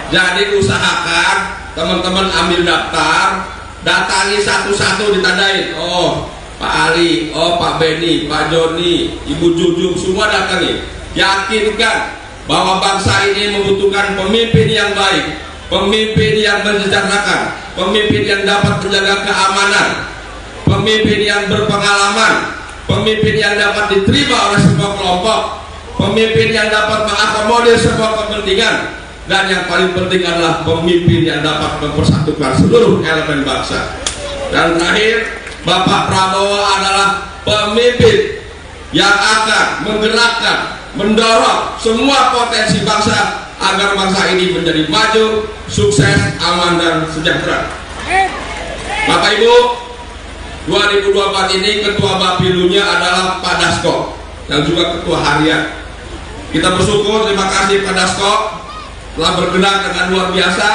Jadi usahakan teman-teman ambil daftar, datangi satu-satu, ditandain. Oh, Pak Ali, oh Pak Beni, Pak Joni, Ibu Jujung, semua datangi. Yakinkan bahwa bangsa ini membutuhkan pemimpin yang baik, pemimpin yang mensejahterakan, pemimpin yang dapat menjaga keamanan, pemimpin yang berpengalaman, pemimpin yang dapat diterima oleh semua kelompok, pemimpin yang dapat mengakomodir semua kepentingan, dan yang paling penting adalah pemimpin yang dapat mempersatukan seluruh elemen bangsa. Dan terakhir, Bapak Prabowo adalah pemimpin yang akan menggerakkan, mendorong semua potensi bangsa agar bangsa ini menjadi maju, sukses, aman, dan sejahtera. Bapak Ibu, 2024 ini Ketua Bapilunya adalah Pak Dasko yang juga Ketua Harian. Kita bersyukur, terima kasih Pak Dasko telah bergerak dengan luar biasa,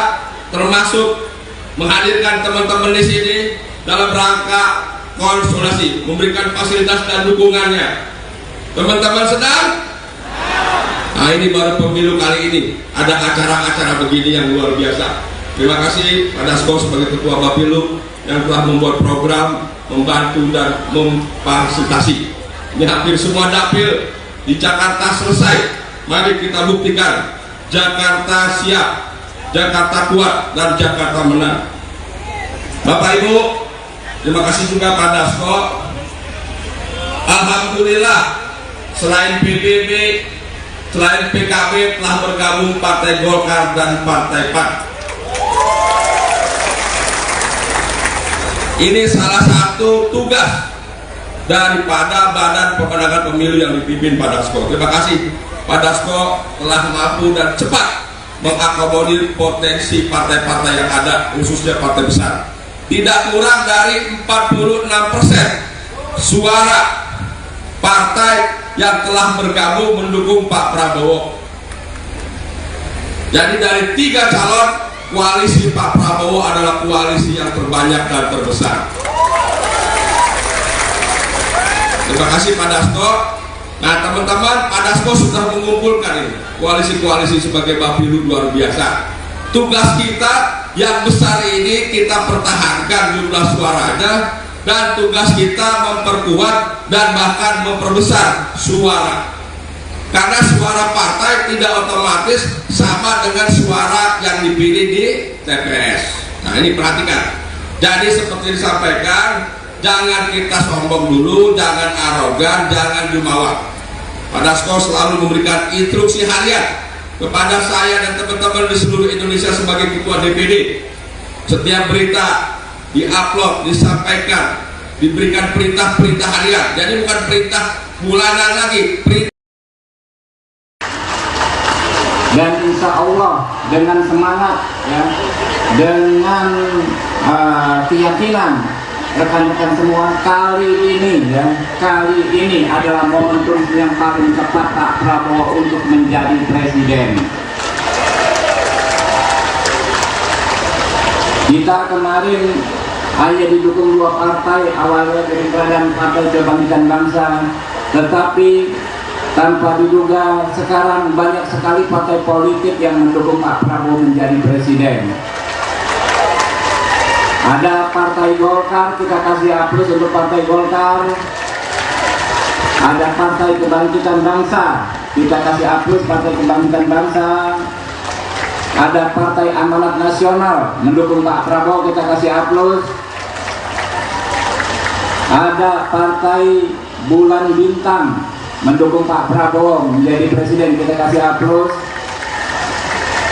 termasuk menghadirkan teman-teman di sini dalam rangka konsolidasi, memberikan fasilitas dan dukungannya. Teman-teman sedang? Nah, ini baru pemilu kali ini ada acara-acara begini yang luar biasa. Terima kasih Pak Dasko sebagai Ketua Bapilu yang telah membuat program, membantu dan memfasilitasi. Ini hampir semua dapil di Jakarta selesai. Mari kita buktikan Jakarta siap, Jakarta kuat, dan Jakarta menang. Bapak Ibu, terima kasih juga Pak Dasko. Alhamdulillah, selain PBB, selain PKB telah bergabung Partai Golkar dan Partai PAN. Ini salah satu tugas daripada Badan Pemenangan Pemilu yang dipimpin Pak Dasko. Terima kasih Pak Dasko telah mampu dan cepat mengakomodir potensi partai-partai yang ada, khususnya partai besar. Tidak kurang dari 46% suara partai yang telah bergabung mendukung Pak Prabowo. Jadi dari 3 calon, koalisi Pak Prabowo adalah koalisi yang terbanyak dan terbesar. Terima kasih Pak Dasko. Nah teman-teman, Pak Dasko sudah mengumpulkan ini koalisi-koalisi sebagai Bapilu luar biasa. Tugas kita yang besar ini kita pertahankan jumlah suaranya, dan tugas kita memperkuat dan bahkan memperbesar suara. Karena suara partai tidak otomatis sama dengan suara yang dipilih di TPS. Nah ini perhatikan. Jadi seperti disampaikan, jangan kita sombong dulu, jangan arogan, jangan jumawa. Pak Dasko selalu memberikan instruksi harian kepada saya dan teman-teman di seluruh Indonesia sebagai Ketua DPD. Setiap berita diupload, disampaikan, diberikan perintah-perintah harian. Jadi bukan perintah bulanan lagi, perintah. Dan insya Allah dengan semangat ya, dengan keyakinan rekan-rekan semua, kali ini adalah momentum yang paling tepat Pak Prabowo untuk menjadi presiden. Kita kemarin hanya didukung 2 partai, awalnya Gerindra dan Partai Kebangkitan Bangsa, tetapi tanpa diduga sekarang banyak sekali partai politik yang mendukung Pak Prabowo menjadi presiden. Ada Partai Golkar, kita kasih aplaus untuk Partai Golkar. Ada Partai Kebangkitan Bangsa, kita kasih aplaus Partai Kebangkitan Bangsa. Ada Partai Amanat Nasional mendukung Pak Prabowo, kita kasih aplaus. Ada Partai Bulan Bintang mendukung Pak Prabowo menjadi presiden, kita kasih aplaus.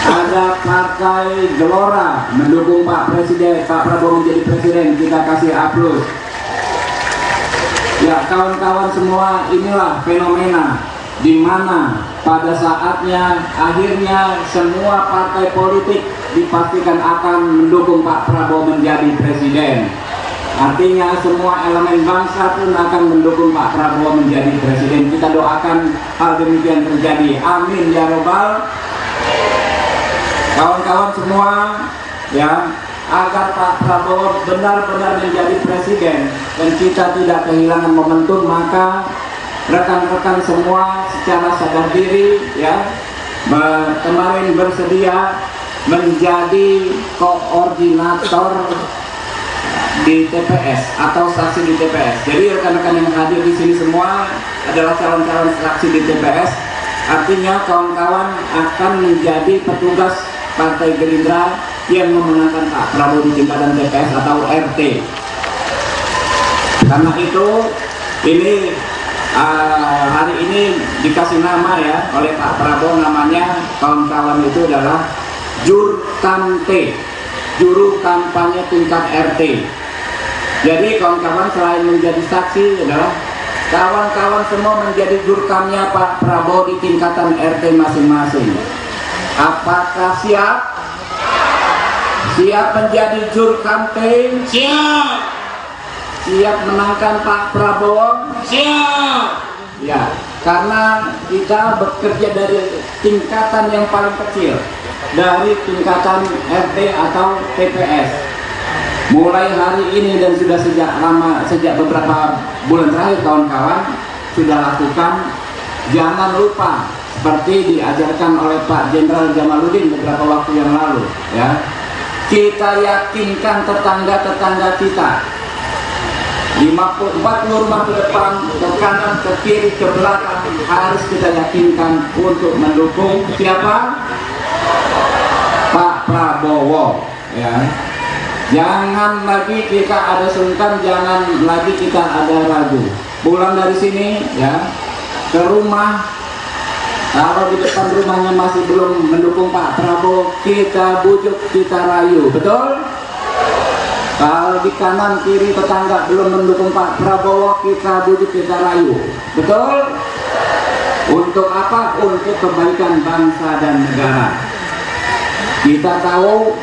Ada Partai Gelora mendukung Pak Prabowo menjadi presiden, kita kasih aplaus. Ya kawan-kawan semua, inilah fenomena di mana pada saatnya akhirnya semua partai politik dipastikan akan mendukung Pak Prabowo menjadi presiden. Artinya semua elemen bangsa pun akan mendukung Pak Prabowo menjadi presiden. Kita doakan hal demikian terjadi. Amin ya robbal. Kawan-kawan semua ya, agar Pak Prabowo benar-benar menjadi presiden dan kita tidak kehilangan momentum, maka rekan-rekan semua secara sadar diri ya kemarin bersedia menjadi koordinator di TPS atau saksi di TPS. Jadi rekan-rekan yang hadir di sini semua adalah calon-calon saksi di TPS. Artinya kawan-kawan akan menjadi petugas Partai Gerindra yang memenangkan Pak Prabowo di tingkatan TPS atau RT. Karena itu ini hari ini dikasih nama ya oleh Pak Prabowo, namanya kawan-kawan itu adalah Jurkante, juru kampanye tingkat RT. Jadi kawan-kawan selain menjadi saksi adalah kawan-kawan semua menjadi jurkamnya Pak Prabowo di tingkatan RT masing-masing. Apakah siap? Siap menjadi jurkam tim? Siap. Siap menangkan Pak Prabowo? Siap. Ya, karena kita bekerja dari tingkatan yang paling kecil, dari tingkatan RT atau TPS. Mulai hari ini dan sudah sejak beberapa bulan terakhir kawan-kawan sudah lakukan, jangan lupa seperti diajarkan oleh Pak Jenderal Jamaluddin beberapa waktu yang lalu, ya. Kita yakinkan tetangga-tetangga kita 40 rumah ke depan, ke kanan, ke kiri, ke belakang harus kita yakinkan untuk mendukung siapa? Pak Prabowo, ya. Jangan lagi kita ada sungkan, jangan lagi kita ada ragu. Pulang dari sini, ya, ke rumah, kalau di depan rumahnya masih belum mendukung Pak Prabowo, kita bujuk, kita rayu, betul? Kalau di kanan kiri tetangga belum mendukung Pak Prabowo, kita bujuk, kita rayu, betul? Untuk apa? Untuk kebaikan bangsa dan negara. Kita tahu,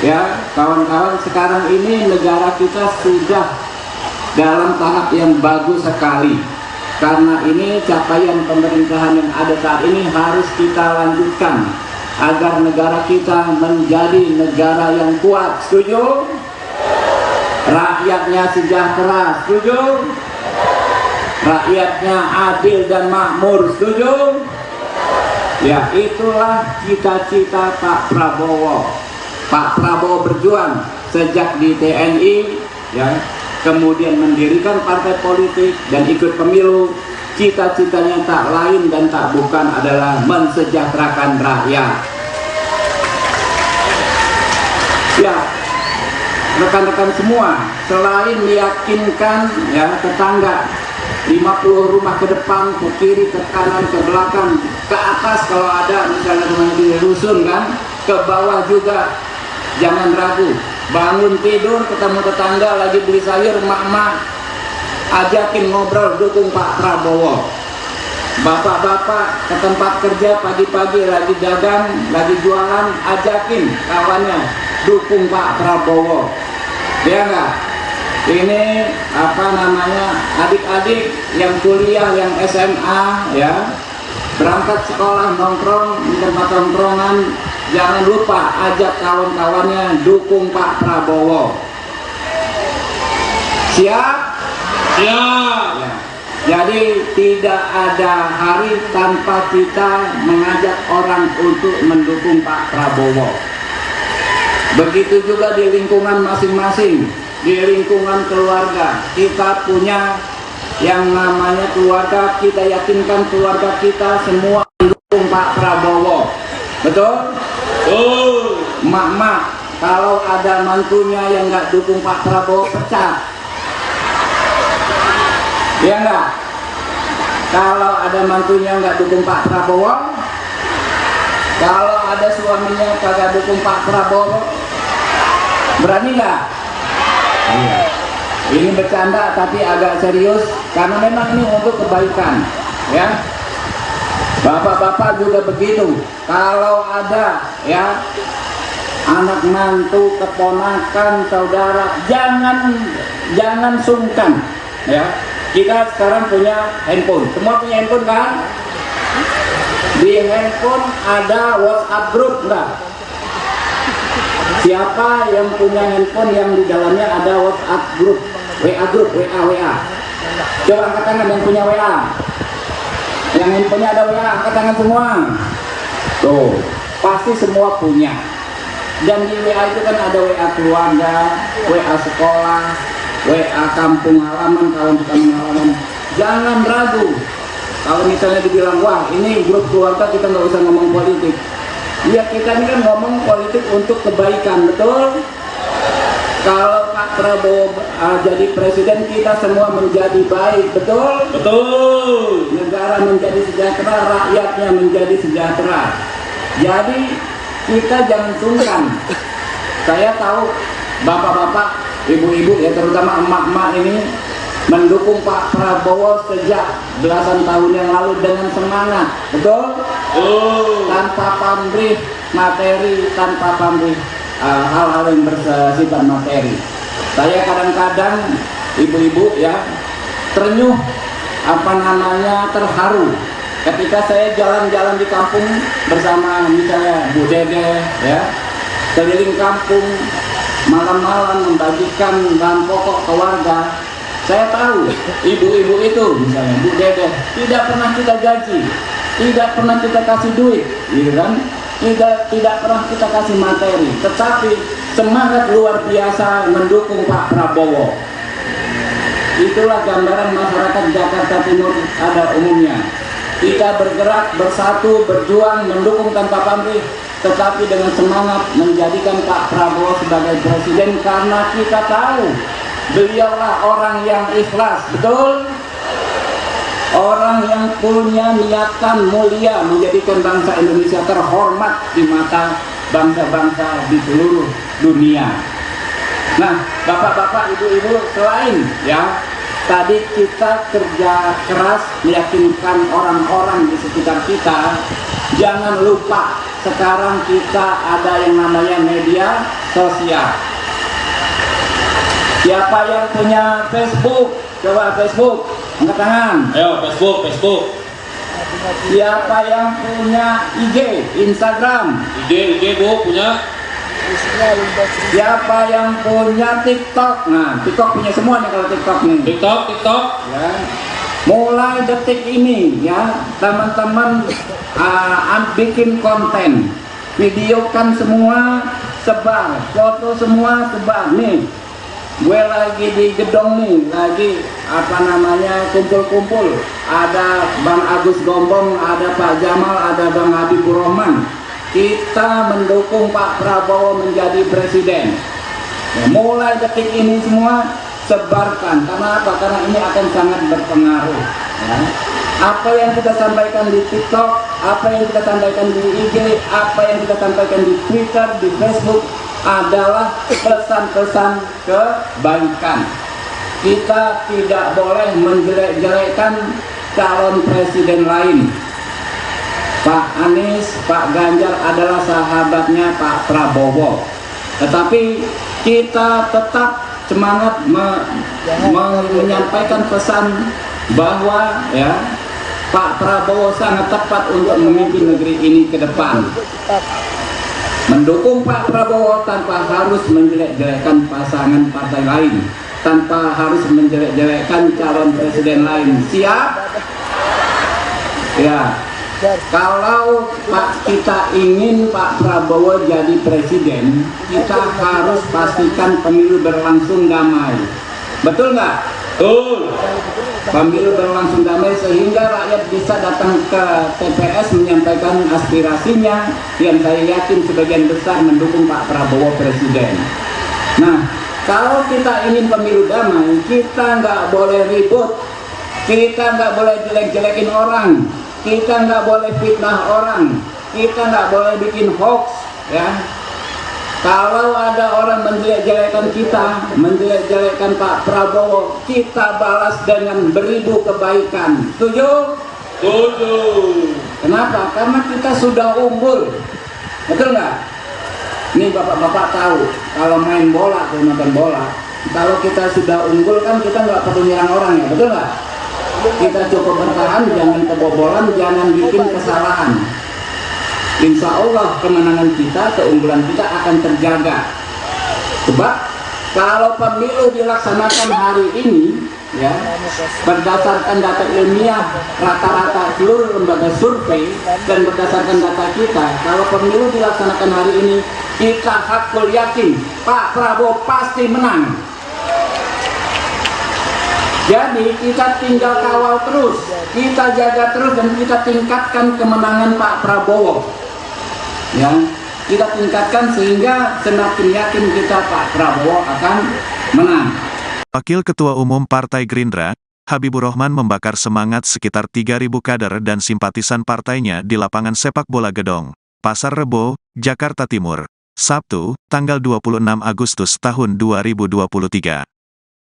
ya kawan-kawan, sekarang ini negara kita sudah dalam tahap yang bagus sekali. Karena ini capaian pemerintahan yang ada saat ini harus kita lanjutkan agar negara kita menjadi negara yang kuat. Setuju? Rakyatnya sejahtera. Setuju? Rakyatnya adil dan makmur. Setuju? Ya, itulah cita-cita Pak Prabowo. Pak Prabowo berjuang sejak di TNI, ya, kemudian mendirikan partai politik dan ikut pemilu. Cita-citanya tak lain dan tak bukan adalah mensejahterakan rakyat. Ya, rekan-rekan semua, selain meyakinkan, ya, tetangga 50 rumah ke depan, ke kiri, ke kanan, ke belakang, ke atas kalau ada misalnya rumahnya di rusun, kan, ke bawah juga. Jangan ragu, bangun tidur ketemu tetangga lagi beli sayur, emak-emak ajakin ngobrol, dukung Pak Prabowo. Bapak-bapak ke tempat kerja pagi-pagi lagi dagang, lagi jualan, ajakin kawannya dukung Pak Prabowo. Ya enggak? Ini apa namanya, adik-adik yang kuliah, yang SMA, ya, berangkat sekolah nongkrong di tempat nongkrongan, jangan lupa ajak kawan-kawannya dukung Pak Prabowo. Siap? Siap. Ya. Jadi tidak ada hari tanpa kita mengajak orang untuk mendukung Pak Prabowo. Begitu juga di lingkungan masing-masing, di lingkungan keluarga. Kita punya yang namanya keluarga, kita yakinkan keluarga kita semua mendukung Pak Prabowo. Betul? Mak-mak, kalau ada mantunya yang nggak dukung Pak Prabowo, pecat. Ya enggak? Kalau ada mantunya nggak dukung Pak Prabowo, kalau ada suaminya kagak dukung Pak Prabowo, berani nggak? Iya. Ini bercanda tapi agak serius karena memang ini untuk kebaikan, ya. Bapak-bapak juga begitu. Kalau ada, ya, anak mantu, keponakan, saudara, jangan sungkan, ya. Kita sekarang punya handphone, semua punya handphone, kan? Di handphone ada WhatsApp group, enggak? Siapa yang punya handphone yang di dalamnya ada WhatsApp group, WA group, WA? Coba angkat tangan yang punya WA. Yang handphonenya ada WA, angkat tangan semua. Tuh, pasti semua punya. Dan di WA itu kan ada WA keluarga, WA sekolah, WA kampung halaman, kawan-kawan halaman. Jangan ragu. Kalau misalnya dibilang, wah ini grup keluarga, kita nggak usah ngomong politik. Ya, kita ini kan ngomong politik untuk kebaikan, betul? Kalau Pak Prabowo jadi presiden, kita semua menjadi baik, betul? Betul. Negara menjadi sejahtera, rakyatnya menjadi sejahtera. Jadi kita jangan sungkan. Saya tahu bapak-bapak, ibu-ibu, ya terutama emak-emak ini mendukung Pak Prabowo sejak belasan tahun yang lalu dengan semangat, betul? Tanpa pamrih materi, tanpa pamrih hal-hal yang bersifat materi. Saya kadang-kadang ibu-ibu ya ternyuh, terharu ketika saya jalan-jalan di kampung bersama misalnya Bu Dede ya, keliling kampung malam-malam membagikan bahan pokok ke warga. Saya tahu ibu-ibu itu misalnya Bu Dede tidak pernah kita gaji, tidak pernah kita kasih duit, gitu kan? Tidak pernah kita kasih materi, tetapi semangat luar biasa mendukung Pak Prabowo. Itulah gambaran masyarakat Jakarta Timur pada umumnya. Kita bergerak, bersatu, berjuang, mendukung tanpa pamrih, tetapi dengan semangat menjadikan Pak Prabowo sebagai presiden karena kita tahu beliaulah orang yang ikhlas, betul? Orang yang punya niatan mulia menjadikan bangsa Indonesia terhormat di mata bangsa-bangsa di seluruh dunia. Nah, bapak-bapak, ibu-ibu, selain ya tadi kita kerja keras meyakinkan orang-orang di sekitar kita, jangan lupa sekarang kita ada yang namanya media sosial. Siapa yang punya Facebook? Coba Facebook, angkat tangan. Ayo, Facebook. Siapa yang punya IG, Instagram? IG Bu punya. Siapa yang punya TikTok? Nah, TikTok punya semua nih kalau TikTok nih. TikTok. Ya. Mulai detik ini ya, teman-teman bikin konten, videokan semua, sebar, foto semua sebar. Nih, gue lagi di gedong nih, lagi kumpul-kumpul. Ada Bang Agus Gombong, ada Pak Jamal, ada Bang Habibur Rahman. Kita mendukung Pak Prabowo menjadi presiden. Ya, mulai detik ini semua sebarkan. Karena apa? Karena ini akan sangat berpengaruh. Ya. Apa yang kita sampaikan di TikTok, apa yang kita sampaikan di IG, apa yang kita sampaikan di Twitter, di Facebook adalah pesan-pesan kebaikan. Kita tidak boleh menjelek-jelekkan calon presiden lain. Pak Anies, Pak Ganjar adalah sahabatnya Pak Prabowo. Tetapi kita tetap semangat menyampaikan pesan bahwa ya Pak Prabowo sangat tepat untuk memimpin negeri ini ke depan. Mendukung Pak Prabowo tanpa harus menjelek-jelekkan pasangan partai lain, tanpa harus menjelek-jelekkan calon presiden lain. Siap? Ya. Kalau kita ingin Pak Prabowo jadi presiden, kita harus pastikan pemilu berlangsung damai. Betul nggak? Betul. Pemilu berlangsung damai sehingga rakyat bisa datang ke TPS menyampaikan aspirasinya, yang saya yakin sebagian besar mendukung Pak Prabowo presiden. Nah, kalau kita ingin pemilu damai, kita nggak boleh ribut, kita nggak boleh jelek-jelekin orang, kita nggak boleh fitnah orang, kita nggak boleh bikin hoax, ya. Kalau ada orang menjelek-jelekan kita, menjelek-jelekan Pak Prabowo, kita balas dengan beribu kebaikan. Setuju? Setuju. Kenapa? Karena kita sudah unggul. Betul nggak? Nih bapak-bapak tahu, kalau main bola, kalau nonton bola, kalau kita sudah unggul kan kita nggak perlu nyerang orang ya, betul nggak? Kita cukup bertahan, jangan kebobolan, jangan bikin kesalahan. Insya Allah kemenangan kita, keunggulan kita akan terjaga. Sebab kalau pemilu dilaksanakan hari ini, ya, berdasarkan data ilmiah rata-rata seluruh lembaga survei dan berdasarkan data kita, kalau pemilu dilaksanakan hari ini, kita hakul yakin Pak Prabowo pasti menang. Jadi kita tinggal kawal terus, kita jaga terus, dan kita tingkatkan kemenangan Pak Prabowo. Ya, kita tingkatkan sehingga semakin yakin kita Pak Prabowo akan menang. Wakil Ketua Umum Partai Gerindra, Habibur Rahman membakar semangat sekitar 3.000 kader dan simpatisan partainya di lapangan sepak bola Gedong, Pasar Rebo, Jakarta Timur, Sabtu, tanggal 26 Agustus tahun 2023.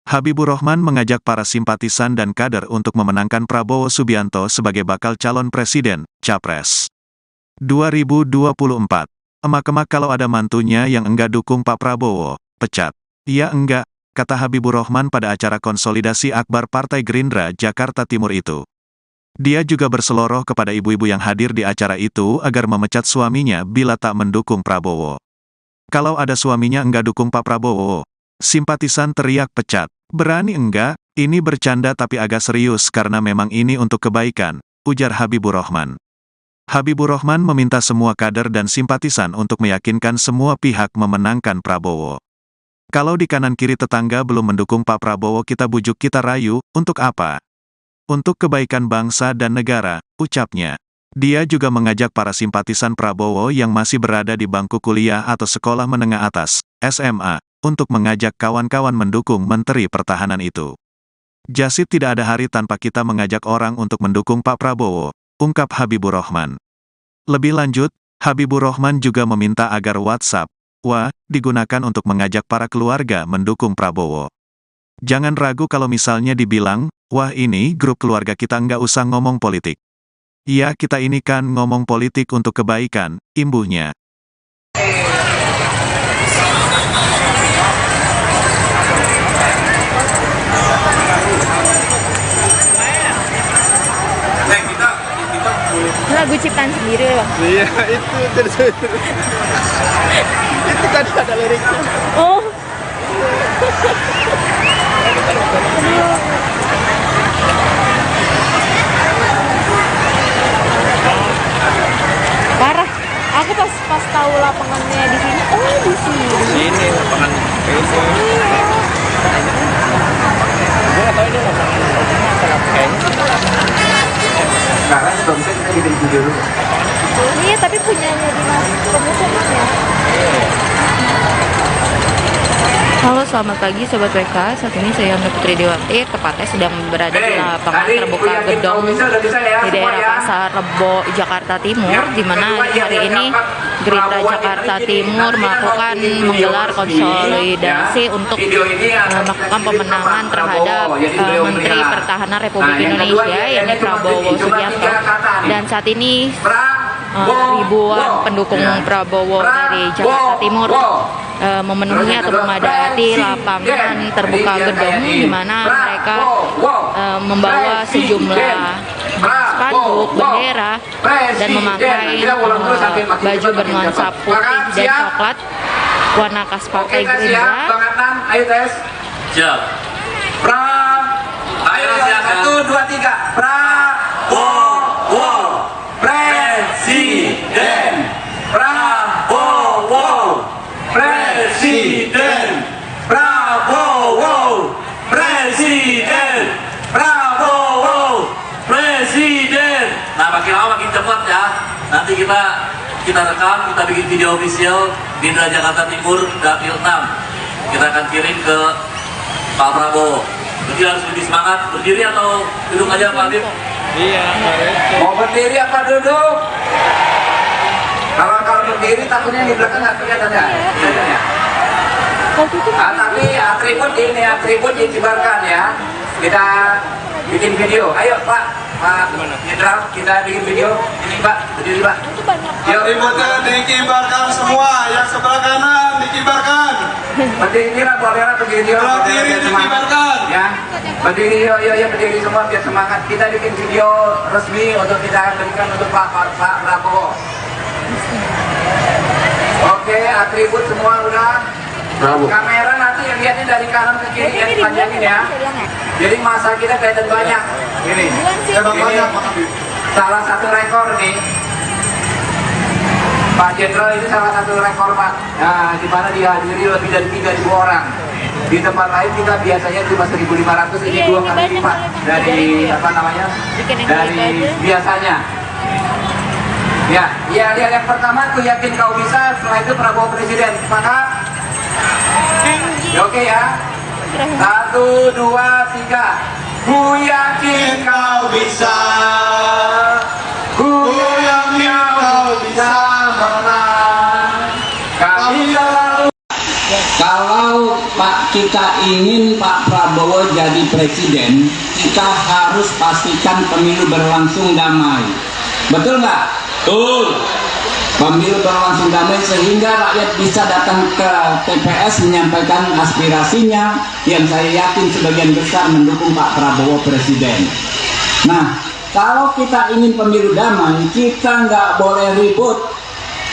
Habibur Rahman mengajak para simpatisan dan kader untuk memenangkan Prabowo Subianto sebagai bakal calon presiden, Capres 2024. Emak-emak kalau ada mantunya yang enggak dukung Pak Prabowo, pecat. Iya enggak, kata Habibur Rahman pada acara konsolidasi akbar Partai Gerindra Jakarta Timur itu. Dia juga berseloroh kepada ibu-ibu yang hadir di acara itu agar memecat suaminya bila tak mendukung Prabowo. Kalau ada suaminya enggak dukung Pak Prabowo, simpatisan teriak pecat. Berani enggak? Ini bercanda tapi agak serius karena memang ini untuk kebaikan, ujar Habibur Rahman. Habibur Rahman meminta semua kader dan simpatisan untuk meyakinkan semua pihak memenangkan Prabowo. Kalau di kanan kiri tetangga belum mendukung Pak Prabowo kita bujuk kita rayu, untuk apa? Untuk kebaikan bangsa dan negara, ucapnya. Dia juga mengajak para simpatisan Prabowo yang masih berada di bangku kuliah atau sekolah menengah atas, SMA, untuk mengajak kawan-kawan mendukung Menteri Pertahanan itu. Jasib tidak ada hari tanpa kita mengajak orang untuk mendukung Pak Prabowo, ungkap Habibur Rahman. Lebih lanjut, Habibur Rahman juga meminta agar WhatsApp, digunakan untuk mengajak para keluarga mendukung Prabowo. Jangan ragu kalau misalnya dibilang, ini grup keluarga kita nggak usah ngomong politik. Iya kita ini kan ngomong politik untuk kebaikan, imbuhnya. Lagu ciptaan sendiri Bang. Iya, itu terus. Itu kan ada liriknya. Oh. Parah. Aku pas tahu lapangannya di sini. Oh, di sini. Sini lapangan itu. Gue nggak tahu ini lapangan kayaknya. Sekarang kalau bisa kita bikin video dulu. Iya, tapi punyanya Dinas Pemuda ya. Halo, selamat pagi Sobat WK. Saat ini saya Yanda Putri Dewati, tepatnya sedang berada di lapangan terbuka gedong di daerah Pasar Rebo, Jakarta Timur, di mana hari ini Gerindra Jakarta Timur melakukan menggelar konsolidasi untuk melakukan pemenangan terhadap Menteri Pertahanan Republik Indonesia, yakni Prabowo Subianto. Dan saat ini ribuan pendukung Prabowo dari Jakarta Timur memenuhi atau memadati lapangan terbuka gedong, di mana mereka membawa sejumlah spanduk, bendera, dan memakai baju bernuansa putih dan coklat warna khas Partai Gerindra. Ayo tes. Siap. Ayo silakan. 1, 2, 3. Prabowo Presiden. Prabowo Presiden Prabowo Presiden Prabowo Presiden. Nah, makin lama makin cepat ya. Nanti kita rekam, kita bikin video official Gerindra Jakarta Timur Dapil 6. Kita akan kirim ke Pak Prabowo. Jadi harus lebih semangat. Berdiri atau duduk aja Pak Habib? Iya, Mau berdiri apa duduk? Kalau berdiri takutnya di belakang nggak kelihatan ya? Kelihatan ya? Tapi atribut dikibarkan ya. Kita bikin video. Ayo Pak Jenderal, kita bikin video. Ini Pak, berdiri Pak. Yuk, Atributnya dikibarkan semua, yang sebelah kanan dikibarkan. berdiri lah, bolehlah berdiri. Sebelah kiri dikibarkan. Ya, berdiri yuk berdiri semua biar semangat. Kita bikin video resmi untuk kita berikan untuk Pak Prabowo. Oke, atribut semua udah. Bravo. Kamera nanti yang lihatnya dari kanan ke kiri ya, dipanjangin ya. Jadi masa kita kelihatan banyak. Ini salah satu rekor nih. Pak Jenderal ini salah satu rekor Pak. Nah, di mana dihadiri lebih dari 3.000 orang. Di tempat lain kita biasanya cuma 1.500, ini 2 kali lipat dari dari biasanya. Ya, yang pertama aku yakin kau bisa, setelah itu Prabowo Presiden. Sepakat? Ya, oke ya. 1, 2, 3. Ku yakin kau bisa. Ku yakin kau bisa menang. Kami selalu. Kalau Pak kita ingin Pak Prabowo jadi presiden, kita harus pastikan pemilu berlangsung damai. Betul nggak? Betul. Pemilu berlangsung damai sehingga rakyat bisa datang ke TPS menyampaikan aspirasinya, yang saya yakin sebagian besar mendukung Pak Prabowo presiden. Nah, kalau kita ingin pemilu damai, kita nggak boleh ribut,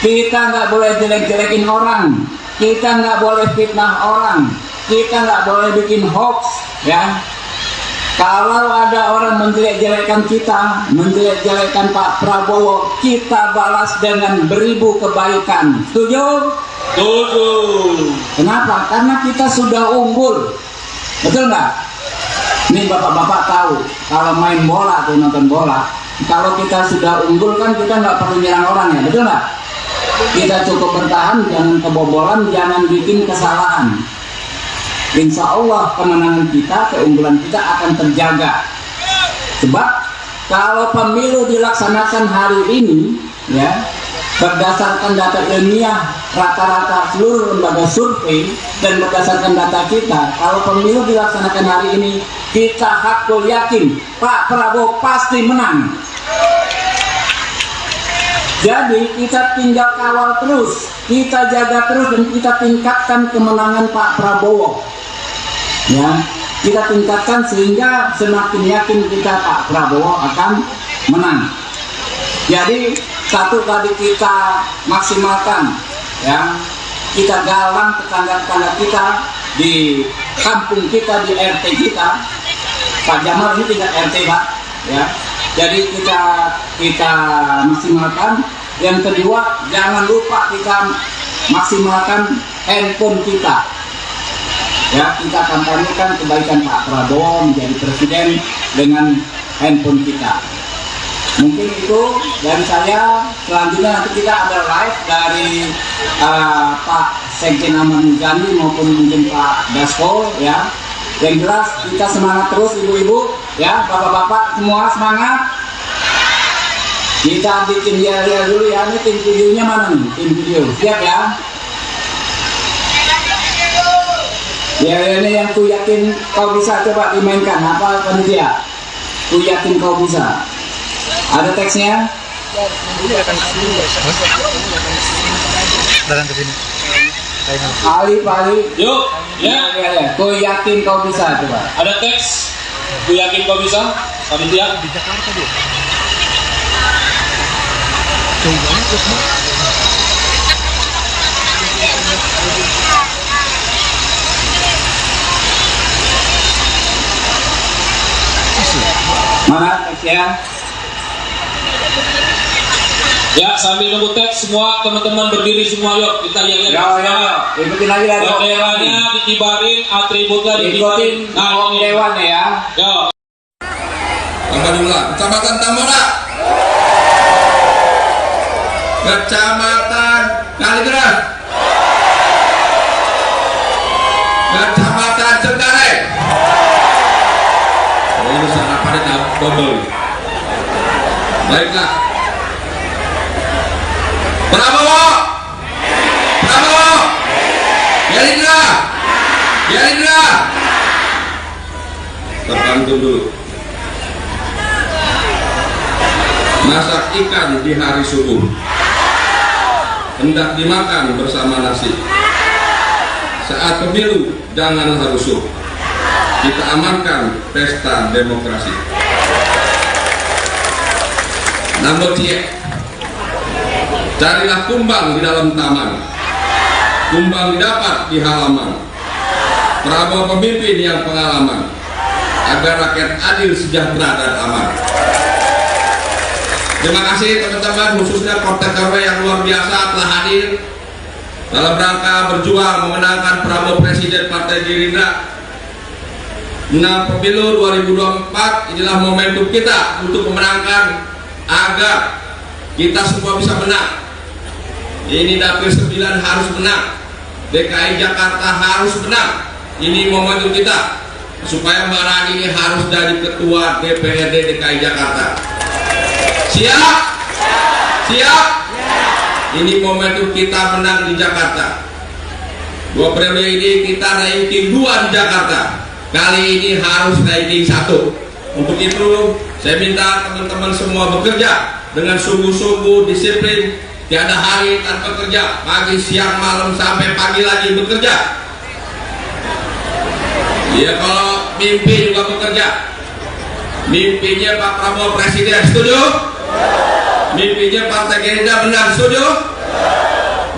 kita nggak boleh jelek-jelekin orang, kita nggak boleh fitnah orang, kita nggak boleh bikin hoax, ya. Kalau ada orang menjelek-jelekan kita, menjelek-jelekan Pak Prabowo, kita balas dengan beribu kebaikan. Setuju? Setuju. Kenapa? Karena kita sudah unggul. Betul nggak? Nih bapak-bapak tahu, kalau main bola atau nonton bola, kalau kita sudah unggul kan kita nggak perlu nyerang orang, ya, betul nggak? Kita cukup bertahan, jangan kebobolan, jangan bikin kesalahan. Insya Allah kemenangan kita, keunggulan kita akan terjaga. Sebab kalau pemilu dilaksanakan hari ini, ya, berdasarkan data ilmiah rata-rata seluruh lembaga survei dan berdasarkan data kita, kalau pemilu dilaksanakan hari ini, kita hakul yakin Pak Prabowo pasti menang. Jadi kita tinggal kawal terus, kita jaga terus, dan kita tingkatkan kemenangan Pak Prabowo. Ya, kita tingkatkan sehingga semakin yakin kita Pak Prabowo akan menang. Jadi satu tadi kita maksimalkan, ya, kita galang tetangga-tetangga kita di kampung kita, di RT kita. Pak Jamal ini tingkat RT, Pak, ya. Jadi kita maksimalkan. Yang kedua, jangan lupa kita maksimalkan handphone kita. Ya, kita kampanyekan kebaikan Pak Prabowo menjadi presiden dengan handphone kita. Mungkin itu dari saya. Selanjutnya nanti kita ada live dari Pak Sekjen Ahmad Muzani maupun mungkin Pak Dasko, ya. Yang jelas kita semangat terus ibu-ibu, ya, bapak-bapak semua semangat. Kita bikin dia dulu, ya. Ini tim videonya mana nih? Tim video siap, ya. Ya, ini yang ku yakin kau bisa, coba dimainkan. Apa panitia? Ku yakin kau bisa. Ada teksnya? Datang ke sini. Ali, Pak Ali. Yuk, ya. Ya. Ku yakin kau bisa, coba. Ada teks. Ku yakin kau bisa. Panitia. Di Jakarta dia. Mana teksnya? Ya, sambil nunggu teks semua teman-teman berdiri semua, yuk kita lihat. Ya. Ikutin lagi. Benderanya dikibarin, atributnya Ikutin dikibarin. Nah, Om Dewan, ya. Yuk. Tambah jumlah. Kecamatan Tambora. Kecamatan Kalideres. Kecamatan Cengkareng. Oh, ini sangat padat double. Baiklah. Prabowo. Prabowo. Gerindra. Gerindra. Terbantu dulu. Masak ikan di hari subuh, hendak dimakan bersama nasi. Saat pemilu janganlah rusuh, kita amankan pesta demokrasi. Nomor tiga, carilah kumbang di dalam taman, kumbang didapat di halaman. Prabowo pemimpin yang pengalaman, agar rakyat adil, sejahtera, dan aman. Terima kasih teman-teman, khususnya Partai KW yang luar biasa telah hadir dalam rangka berjuang memenangkan Prabowo Presiden Partai Gerindra. Menang pemilu 2024 inilah momentum kita untuk memenangkan agar kita semua bisa menang. Ini Dapil 9 harus menang, DKI Jakarta harus menang. Ini momentum kita supaya Mbak Rani ini harus jadi ketua DPRD DKI Jakarta. Siap? Siap? Ini momentum kita menang di Jakarta. 2 periode ini kita ranking 2 di Jakarta. Kali ini harus ranking 1. Untuk itu saya minta teman-teman semua bekerja dengan sungguh-sungguh, disiplin, tiada hari tanpa kerja, pagi, siang, malam, sampai pagi lagi bekerja. Ya, kalau mimpi juga bekerja. Mimpinya Pak Prabowo Presiden, setuju? Mimpinya Partai Gerindra benar, setuju?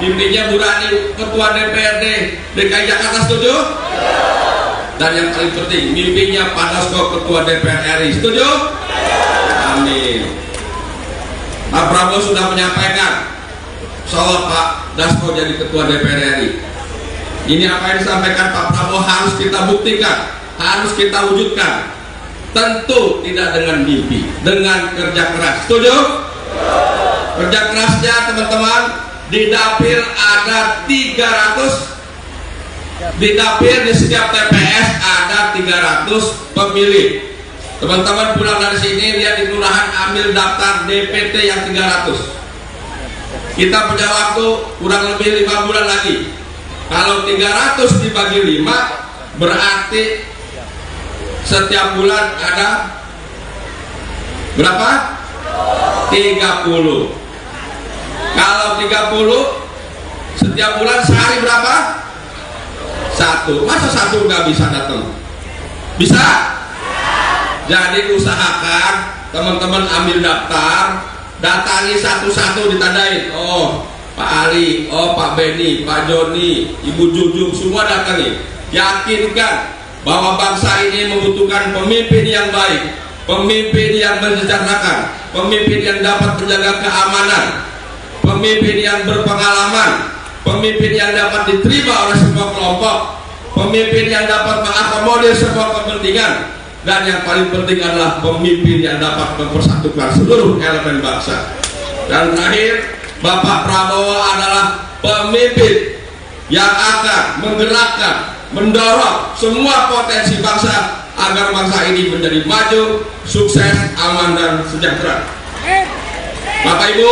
Mimpinya Bu Rani Ketua DPRD DKI Jakarta, setuju? Dan yang paling penting, mimpinya Pak Dasko Ketua DPR RI, setuju? Amin. Pak Prabowo sudah menyampaikan soal Pak Dasko jadi Ketua DPR RI. Ini apa yang disampaikan Pak Prabowo harus kita buktikan, harus kita wujudkan. Tentu tidak dengan mimpi, dengan kerja keras. Setuju? Kerja kerasnya teman-teman, di dapil ada 300, di dapil di setiap TPS ada 300 pemilih. Teman-teman pulang dari sini, lihat di kelurahan, ambil daftar DPT yang 300. Kita punya waktu kurang lebih 5 bulan lagi. Kalau 300 dibagi 5, berarti setiap bulan ada berapa? 30. Kalau 30 setiap bulan sehari berapa? 1. Masa 1 nggak bisa datang? Bisa? Jadi usahakan teman-teman ambil daftar, datangi satu-satu, ditandain. Oh, Pak Ali, oh Pak Beni, Pak Joni, Ibu Jujung, semua datangi. Yakinkan bahwa bangsa ini membutuhkan pemimpin yang baik, pemimpin yang mensejahterakan, pemimpin yang dapat menjaga keamanan, pemimpin yang berpengalaman, pemimpin yang dapat diterima oleh semua kelompok, pemimpin yang dapat mengakomodir semua kepentingan, dan yang paling penting adalah pemimpin yang dapat mempersatukan seluruh elemen bangsa. Dan terakhir, Bapak Prabowo adalah pemimpin yang akan menggerakkan, mendorong semua potensi bangsa agar bangsa ini menjadi maju, sukses, aman, dan sejahtera. Bapak Ibu,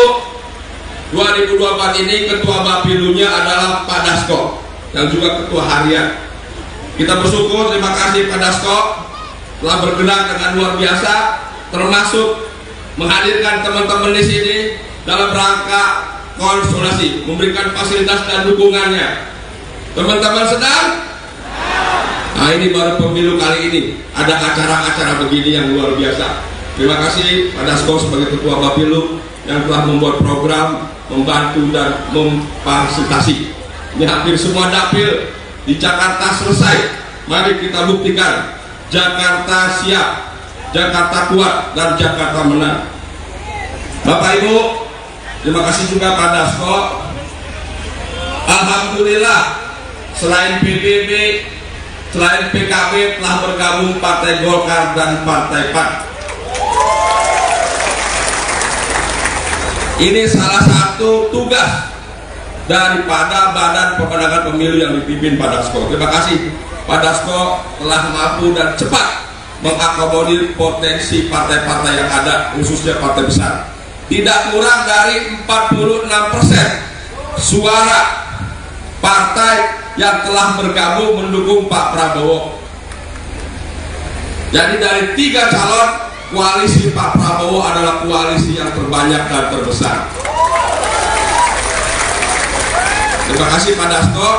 2024 ini Ketua Bapilunya adalah Pak Dasko yang juga Ketua Harian. Kita bersyukur, terima kasih Pak Dasko telah bergerak dengan luar biasa, termasuk menghadirkan teman-teman di sini dalam rangka konsultasi, memberikan fasilitas dan dukungannya. Teman-teman sedang? Nah, ini baru pemilu kali ini ada acara-acara begini yang luar biasa. Terima kasih Pak Dasko sebagai Ketua Bapilu yang telah membuat program, membantu dan memfasilitasi. Ini hampir semua dapil di Jakarta selesai. Mari kita buktikan Jakarta siap, Jakarta kuat, dan Jakarta menang. Bapak Ibu, terima kasih juga Pak Dasko. Alhamdulillah, selain PBB, selain PKB telah bergabung Partai Golkar dan Partai PAN. Ini salah satu tugas daripada Badan Pemenangan Pemilu yang dipimpin Pak Dasko. Terima kasih Pak Dasko telah mampu dan cepat mengakomodir potensi partai-partai yang ada, khususnya partai besar. Tidak kurang dari 46% suara partai yang telah bergabung mendukung Pak Prabowo. Jadi dari 3 calon, koalisi Pak Prabowo adalah koalisi yang terbanyak dan terbesar. Terima kasih Pak Dasko.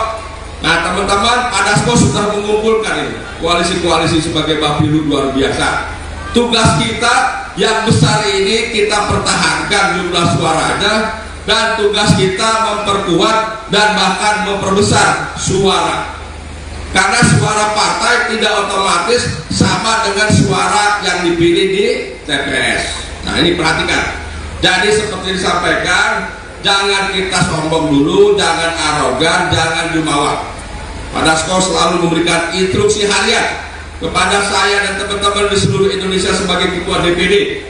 Nah teman-teman, Pak Dasko sudah mengumpulkan ini koalisi-koalisi sebagai Bapilu luar biasa. Tugas kita yang besar ini kita pertahankan jumlah suaranya, dan tugas kita memperkuat dan bahkan memperbesar suara. Karena suara partai tidak otomatis sama dengan suara yang dipilih di TPS. Nah ini perhatikan. Jadi seperti disampaikan, jangan kita sombong dulu, jangan arogan, jangan jumawa. Pak Dasko selalu memberikan instruksi harian kepada saya dan teman-teman di seluruh Indonesia sebagai Ketua DPD.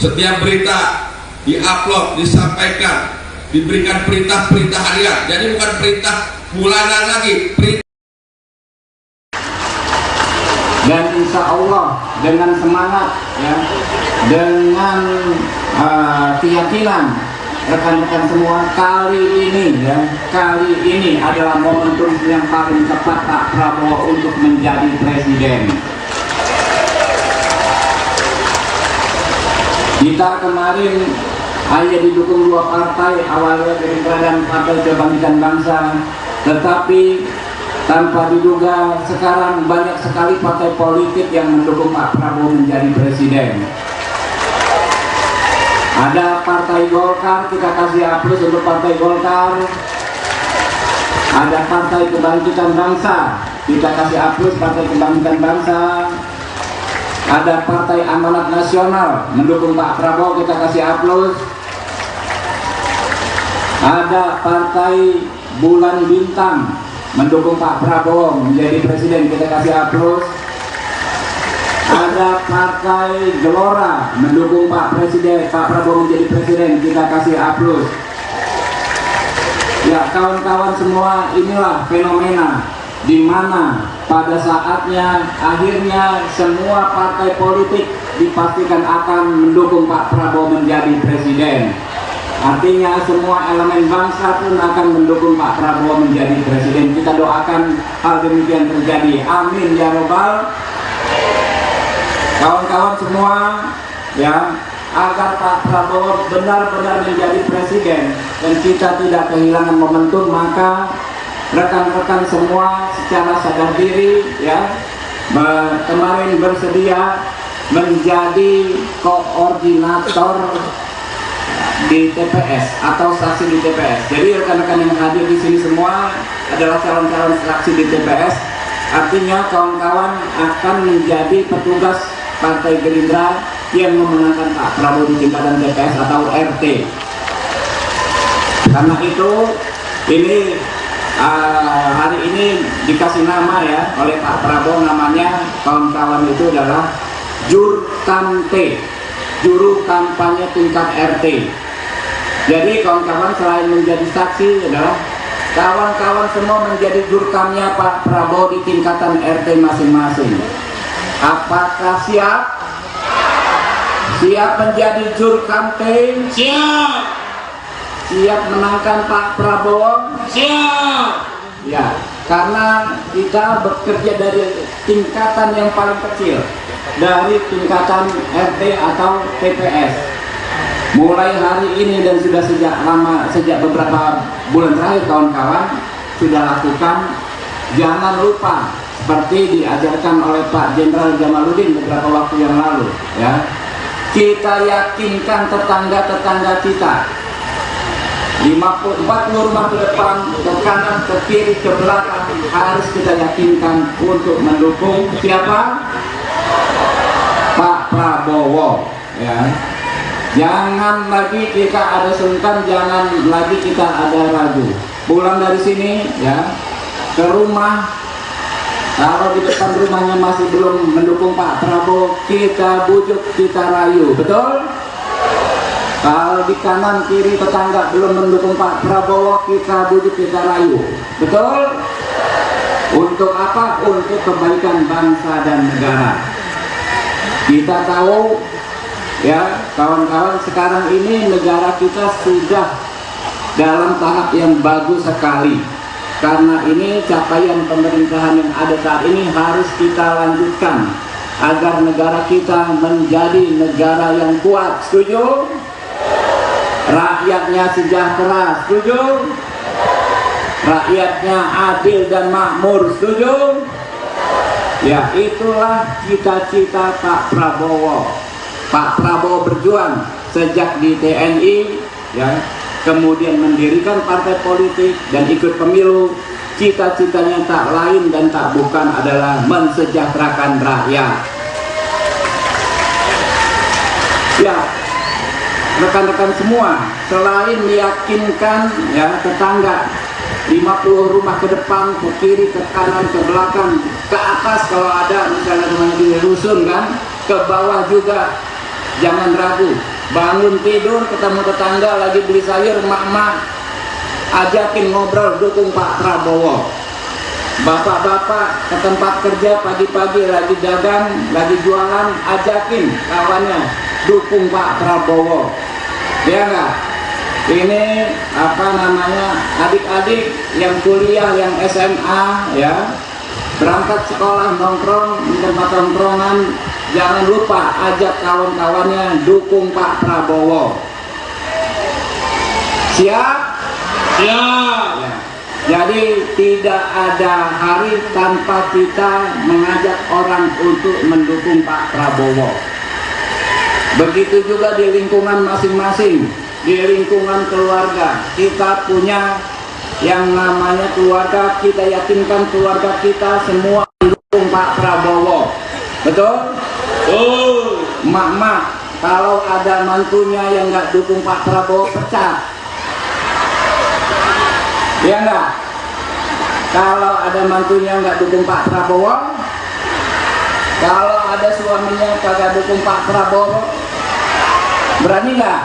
Setiap berita diupload, disampaikan, diberikan perintah-perintah harian. Jadi bukan perintah bulanan lagi, perintah. Dan insya Allah dengan semangat, ya, dengan keyakinan rekan-rekan semua, kali ini adalah momentum yang paling tepat Pak Prabowo untuk menjadi presiden. Kita kemarin hanya didukung dua partai, awalnya Gerindra dan Partai Kebangkitan Bangsa, tetapi tanpa diduga sekarang banyak sekali partai politik yang mendukung Pak Prabowo menjadi presiden. Ada Partai Golkar, kita kasih aplaus untuk Partai Golkar. Ada Partai Kebangkitan Bangsa, kita kasih aplaus Partai Kebangkitan Bangsa. Ada Partai Amanat Nasional mendukung Pak Prabowo, kita kasih aplaus. Ada Partai Bulan Bintang mendukung Pak Prabowo menjadi presiden, kita kasih aplaus. Ada Partai Gelora mendukung Pak Prabowo menjadi presiden, kita kasih aplaus. Ya kawan-kawan semua, inilah fenomena di mana pada saatnya akhirnya semua partai politik dipastikan akan mendukung Pak Prabowo menjadi presiden. Artinya semua elemen bangsa pun akan mendukung Pak Prabowo menjadi presiden. Kita doakan hal demikian terjadi. Amin ya robbal. Kawan-kawan semua, ya, agar Pak Prabowo benar-benar menjadi presiden dan kita tidak kehilangan momentum, maka rekan-rekan semua secara sadar diri, ya, kemarin bersedia menjadi koordinator di TPS atau saksi di TPS. Jadi rekan-rekan yang hadir di sini semua adalah calon-calon saksi di TPS. Artinya kawan-kawan akan menjadi petugas Partai Gerindra yang memenangkan Pak Prabowo di tingkatan TPS atau RT. Karena itu ini hari ini dikasih nama ya oleh Pak Prabowo, namanya kawan-kawan itu adalah Jurkamte, juru kampanye tingkat RT. Jadi kawan-kawan selain menjadi saksi adalah kawan-kawan semua menjadi jurkamnya Pak Prabowo di tingkatan RT masing-masing. Apakah siap? Siap menjadi jurkamte? Siap. Siap menangkan Pak Prabowo? Siap. Ya, karena kita bekerja dari tingkatan yang paling kecil, dari tingkatan RT atau TPS. Mulai hari ini dan sudah sejak beberapa bulan terakhir kawan-kawan sudah lakukan, jangan lupa seperti diajarkan oleh Pak Jenderal Jamaluddin beberapa waktu yang lalu, ya. Kita yakinkan tetangga-tetangga kita 40 rumah ke depan, ke kanan, ke kiri, ke belakang, harus kita yakinkan untuk mendukung siapa? Pak Prabowo, ya. Jangan lagi kita ada sungkan, jangan lagi kita ada ragu. Pulang dari sini, ya, ke rumah. Kalau di depan rumahnya masih belum mendukung Pak Prabowo, kita bujuk, kita rayu, betul? Kalau di kanan kiri tetangga belum mendukung Pak Prabowo, kita bujuk, kita rayu, betul? Untuk apa? Untuk kebaikan bangsa dan negara. Kita tahu, ya kawan-kawan, sekarang ini negara kita sudah dalam tahap yang bagus sekali. Karena ini capaian pemerintahan yang ada saat ini harus kita lanjutkan agar negara kita menjadi negara yang kuat. Setuju? Rakyatnya sejahtera. Setuju? Rakyatnya adil dan makmur. Setuju? Ya, itulah cita-cita Pak Prabowo. Pak Prabowo berjuang sejak di TNI, ya, kemudian mendirikan partai politik dan ikut pemilu. Cita-citanya tak lain dan tak bukan adalah mensejahterakan rakyat. Ya, rekan-rekan semua, selain meyakinkan, ya, tetangga 50 rumah ke depan, ke kiri, ke kanan, ke belakang, ke atas kalau ada misalnya rumahnya di rusun kan, ke bawah juga. Jangan ragu, bangun tidur ketemu tetangga lagi beli sayur, emak-emak ajakin ngobrol, dukung Pak Prabowo. Bapak-bapak ke tempat kerja pagi-pagi lagi dagang, lagi jualan, ajakin kawannya dukung Pak Prabowo. Ya enggak? ini apa namanya, adik-adik yang kuliah, yang SMA ya, berangkat sekolah nongkrong di tempat nongkrongan, jangan lupa ajak kawan-kawannya dukung Pak Prabowo. Siap? Siap. Ya. Jadi tidak ada hari tanpa kita mengajak orang untuk mendukung Pak Prabowo. Begitu juga di lingkungan masing-masing, di lingkungan keluarga. Kita punya yang namanya keluarga, kita yakinkan keluarga kita semua mendukung Pak Prabowo. Betul? Mak-mak, kalau ada mantunya yang nggak dukung Pak Prabowo, pecat. Ya enggak? Kalau ada mantunya nggak dukung Pak Prabowo, kalau ada suaminya kagak dukung Pak Prabowo, berani nggak?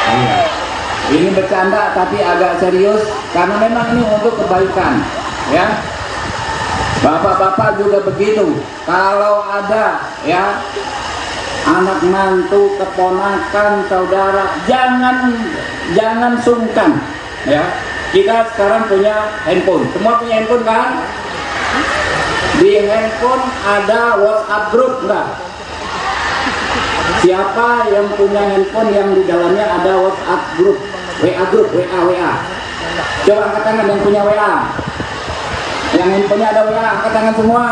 Iya. Ini bercanda tapi agak serius karena memang ini untuk kebaikan, ya. Bapak-bapak juga begitu. Kalau ada ya anak mantu, keponakan, saudara, jangan sungkan, ya. Kita sekarang punya handphone, semua punya handphone kan? Di handphone ada WhatsApp group enggak? Siapa yang punya handphone yang di dalamnya ada WhatsApp group, WA group, WA? Coba angkat tangan yang punya WA. Yang handphonenya ada WA, angkat tangan semua.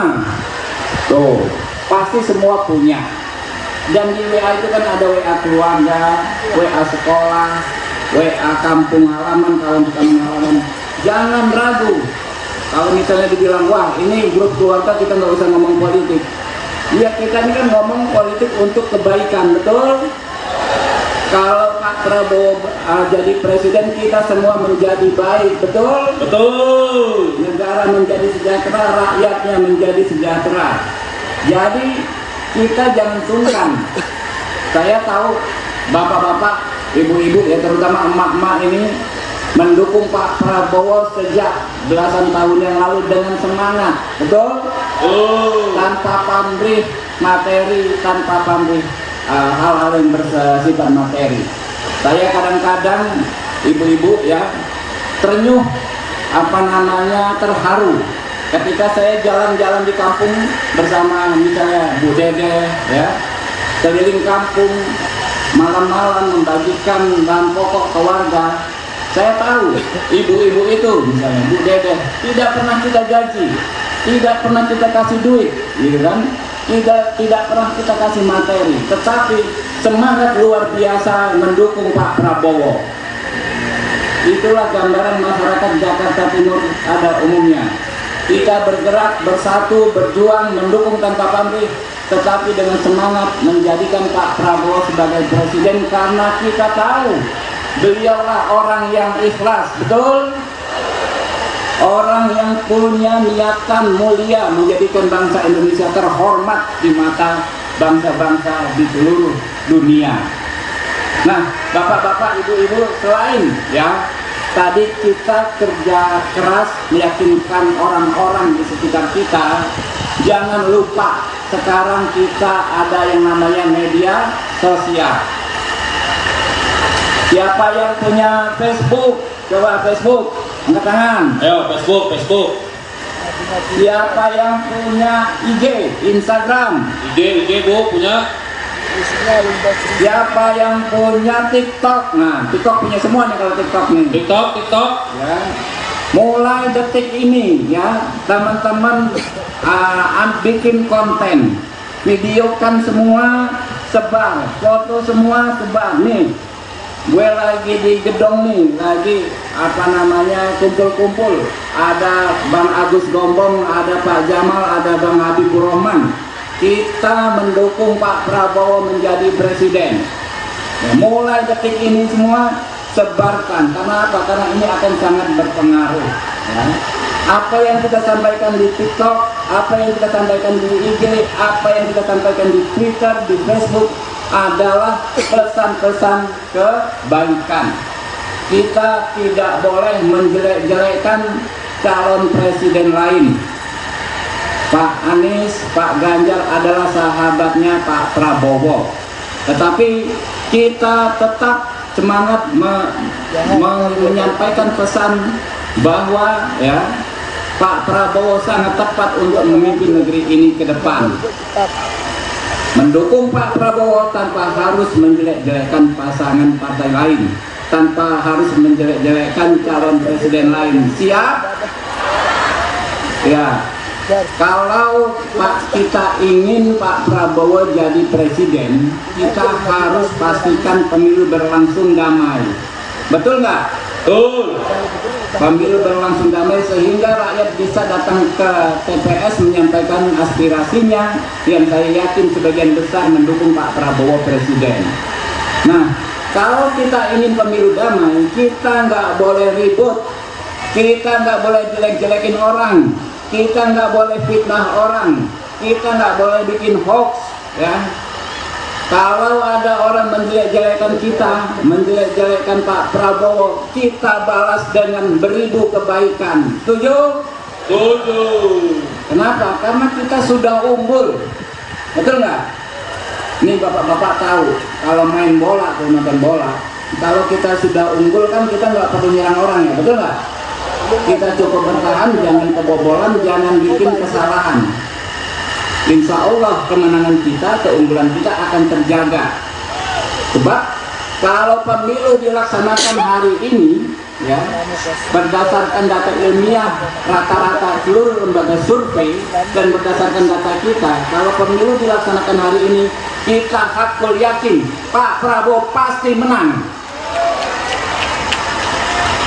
Tuh, pasti semua punya. Dan di WA itu kan ada WA keluarga, WA sekolah, WA kampung halaman, kawan halaman. Jangan ragu. Kalau misalnya dibilang, wah ini grup keluarga kita nggak usah ngomong politik. Ya kita ini kan ngomong politik untuk kebaikan, betul? Kalau Pak Prabowo jadi presiden, kita semua menjadi baik, betul? Betul. Negara menjadi sejahtera, rakyatnya menjadi sejahtera. Jadi kita jangan sungkan. Saya tahu bapak-bapak, ibu-ibu ya, terutama emak-emak ini mendukung Pak Prabowo sejak belasan tahun yang lalu dengan semangat, betul? Tanpa pamrih materi, tanpa pamrih hal-hal yang bersifat materi. Saya kadang-kadang ibu-ibu ya ternyuh, terharu ketika saya jalan-jalan di kampung bersama misalnya Bu Dede ya, keliling kampung malam-malam membagikan bahan pokok ke warga. Saya tahu ibu-ibu itu misalnya Bu Dede tidak pernah kita gaji, tidak pernah kita kasih duit, gitu kan? Tidak pernah kita kasih materi, tetapi semangat luar biasa mendukung Pak Prabowo. Itulah gambaran masyarakat Jakarta Timur pada umumnya. Kita bergerak bersatu, berjuang, mendukung tanpa pamrih, tetapi dengan semangat menjadikan Pak Prabowo sebagai presiden karena kita tahu beliaulah orang yang ikhlas, betul? Orang yang punya niatan mulia menjadikan bangsa Indonesia terhormat di mata bangsa-bangsa di seluruh dunia. Nah, bapak-bapak, ibu-ibu, selain ya tadi kita kerja keras meyakinkan orang-orang di sekitar kita, jangan lupa sekarang kita ada yang namanya media sosial. Siapa yang punya Facebook? Coba Facebook, angkat tangan. Ayo Facebook. Siapa yang punya IG, Instagram? IG Bu punya. Siapa yang punya TikTok? Nah, TikTok punya semua nih kalau TikTok nih. TikTok. Ya. Mulai detik ini ya, teman-teman bikin konten, videokan semua, sebar, foto semua sebar. Nih, gue lagi di gedong nih, lagi kumpul-kumpul. Ada Bang Agus Gombong, ada Pak Jamal, ada Bang Habibur Rahman. Kita mendukung Pak Prabowo menjadi presiden. Ya, mulai detik ini semua sebarkan. Karena apa? Karena ini akan sangat berpengaruh. Ya. Apa yang kita sampaikan di TikTok, apa yang kita sampaikan di IG, apa yang kita sampaikan di Twitter, di Facebook adalah pesan-pesan kebaikan. Kita tidak boleh menjelek-jelekkan calon presiden lain. Pak Anies, Pak Ganjar adalah sahabatnya Pak Prabowo. Tetapi kita tetap semangat menyampaikan pesan bahwa ya Pak Prabowo sangat tepat untuk memimpin negeri ini ke depan. Mendukung Pak Prabowo tanpa harus menjelek-jelekkan pasangan partai lain, tanpa harus menjelek-jelekkan calon presiden lain. Siap? Ya. Kalau kita ingin Pak Prabowo jadi presiden, kita harus pastikan pemilu berlangsung damai. Betul nggak? Betul. Pemilu berlangsung damai sehingga rakyat bisa datang ke TPS menyampaikan aspirasinya, yang saya yakin sebagian besar mendukung Pak Prabowo presiden. Nah, kalau kita ingin pemilu damai, kita nggak boleh ribut, kita nggak boleh jelek-jelekin orang, kita nggak boleh fitnah orang, kita nggak boleh bikin hoax, ya. Kalau ada orang menjelek-jelekan kita, menjelek-jelekan Pak Prabowo, kita balas dengan beribu kebaikan. Setuju? Setuju. Kenapa? Karena kita sudah unggul. Betul nggak? Ini bapak-bapak tahu, kalau main bola, kalau nonton bola, kalau kita sudah unggul kan kita nggak perlu nyerang orang, ya, betul nggak? Kita cukup bertahan, jangan kebobolan, jangan bikin kesalahan. Insya Allah kemenangan kita, keunggulan kita akan terjaga. Sebab kalau pemilu dilaksanakan hari ini, ya, berdasarkan data ilmiah rata-rata seluruh lembaga survei dan berdasarkan data kita, kalau pemilu dilaksanakan hari ini, kita hakul yakin Pak Prabowo pasti menang.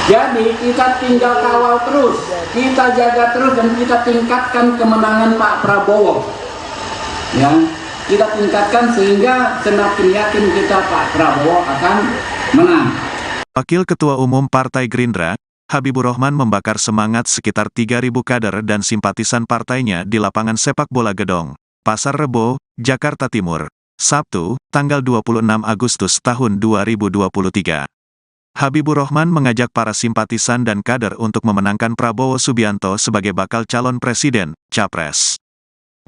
Jadi kita tinggal kawal terus, kita jaga terus, dan kita tingkatkan kemenangan Pak Prabowo. Ya, kita tingkatkan sehingga semakin yakin kita Pak Prabowo akan menang. Wakil Ketua Umum Partai Gerindra, Habibur Rahman membakar semangat sekitar 3.000 kader dan simpatisan partainya di lapangan sepak bola Gedong, Pasar Rebo, Jakarta Timur, Sabtu, tanggal 26 Agustus tahun 2023. Habibur Rahman mengajak para simpatisan dan kader untuk memenangkan Prabowo Subianto sebagai bakal calon presiden, Capres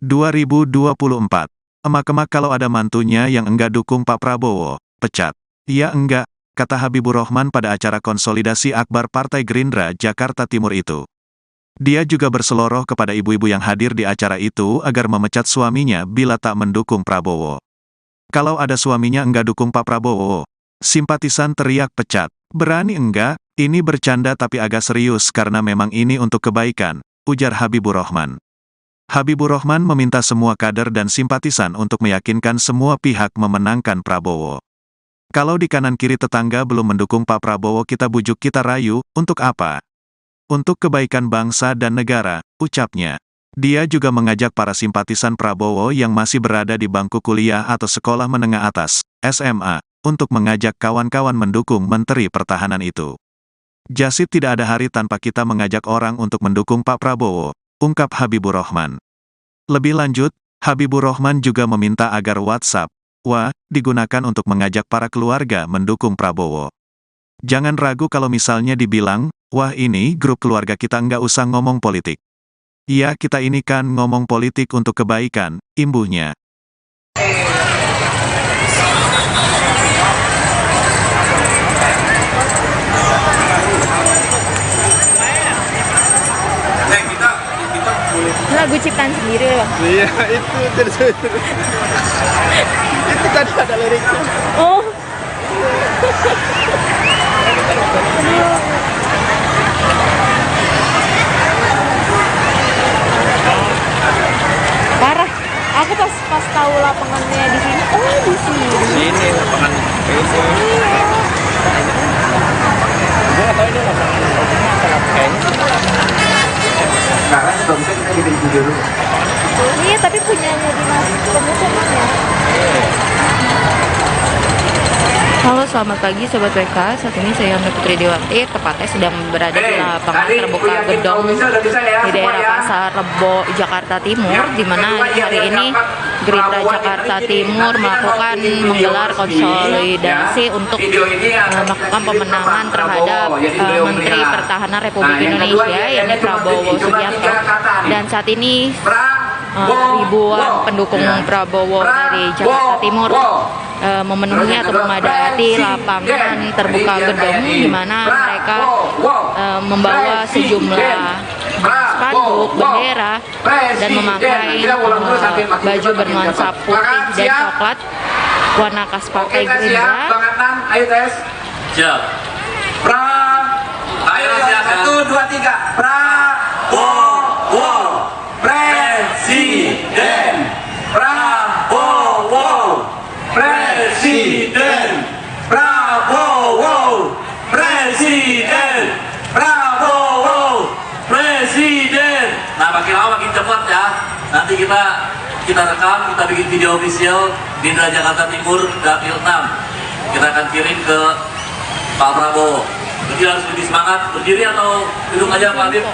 2024. Emak-emak kalau ada mantunya yang enggak dukung Pak Prabowo, pecat. Iya enggak, kata Habibur Rahman pada acara konsolidasi akbar Partai Gerindra Jakarta Timur itu. Dia juga berseloroh kepada ibu-ibu yang hadir di acara itu agar memecat suaminya bila tak mendukung Prabowo. Kalau ada suaminya enggak dukung Pak Prabowo, simpatisan teriak pecat. Berani enggak? Ini bercanda tapi agak serius karena memang ini untuk kebaikan, ujar Habibur Rahman. Habibur Rahman meminta semua kader dan simpatisan untuk meyakinkan semua pihak memenangkan Prabowo. Kalau di kanan kiri tetangga belum mendukung Pak Prabowo, kita bujuk, kita rayu, untuk apa? Untuk kebaikan bangsa dan negara, ucapnya. Dia juga mengajak para simpatisan Prabowo yang masih berada di bangku kuliah atau sekolah menengah atas, SMA, untuk mengajak kawan-kawan mendukung Menteri Pertahanan itu. Jasib tidak ada hari tanpa kita mengajak orang untuk mendukung Pak Prabowo, ungkap Habibur Rahman. Lebih lanjut, Habibur Rahman juga meminta agar WhatsApp, digunakan untuk mengajak para keluarga mendukung Prabowo. Jangan ragu kalau misalnya dibilang, ini grup keluarga kita nggak usah ngomong politik. Iya, kita ini kan ngomong politik untuk kebaikan, imbuhnya. Lagu ciptaan sendiri, Bang. Iya, itu terus. Itu tadi ada liriknya. Oh. Parah. Aku pas tahu lapangannya di sini. Oh, di sini. Sini lapangan itu. Gue nggak tahu ini lapangan kayaknya. Sekarang kalau bisa kita bikin video dulu. Iya, tapi punyanya Dinas Pemukiman ya. Halo, selamat pagi Sobat WK. Saat ini saya Yanda Putri Dewati, tepatnya sedang berada di lapangan terbuka Gedong di daerah Pasar Rebo, Jakarta Timur, di mana hari ini Gerindra Jakarta Timur melakukan menggelar konsolidasi untuk melakukan pemenangan terhadap Menteri Pertahanan Republik Indonesia, yakni Prabowo Subianto. Dan saat ini ribuan pendukung Prabowo dari Jakarta Timur memenuhi atau memadati lapangan terbuka gedung, di mana mereka membawa sejumlah spanduk, bendera, dan memakai baju bernuansa putih dan coklat warna khas Partai Gerindra. Ayo tes. Siap. Ayo silakan. 1, 2, 3. Prabowo Presiden. Prabowo Presiden. Prabowo Presiden. Prabowo Presiden. Nah, makin lama makin cepat ya. Nanti kita rekam, kita bikin video official Gerindra Jakarta Timur Dapil 6. Kita akan kirim ke Pak Prabowo. Jadi harus lebih semangat. Berdiri atau duduk aja Pak Habib?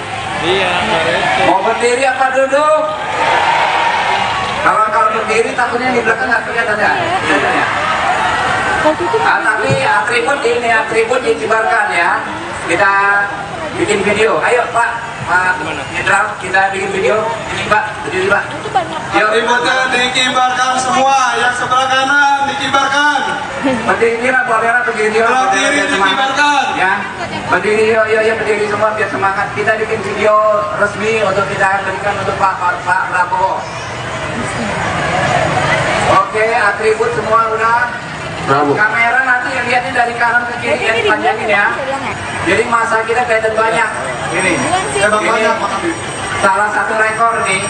Iya, Mau berdiri apa duduk? Kalau berdiri takutnya di belakang nggak kelihatan ya? Kelihatan ya? Tapi atribut dikibarkan ya. Kita bikin video. Ayo Pak Jenderal, kita bikin video. Ini Pak, berdiri Pak. Yuk, Atributnya dikibarkan semua, yang sebelah kanan dikibarkan. berdiri lah, boleh berdiri. Sebelah kiri dikibarkan. Ya, berdiri, yuk berdiri semua biar semangat. Kita bikin video resmi untuk kita berikan untuk Pak Prabowo. Oke, atribut semua udah. Bravo. Kamera nanti yang lihatnya dari kanan ke kiri ya, dipanjangin ya. Jadi masa kita kelihatan banyak. Ini, banyak, ini salah satu rekor nih.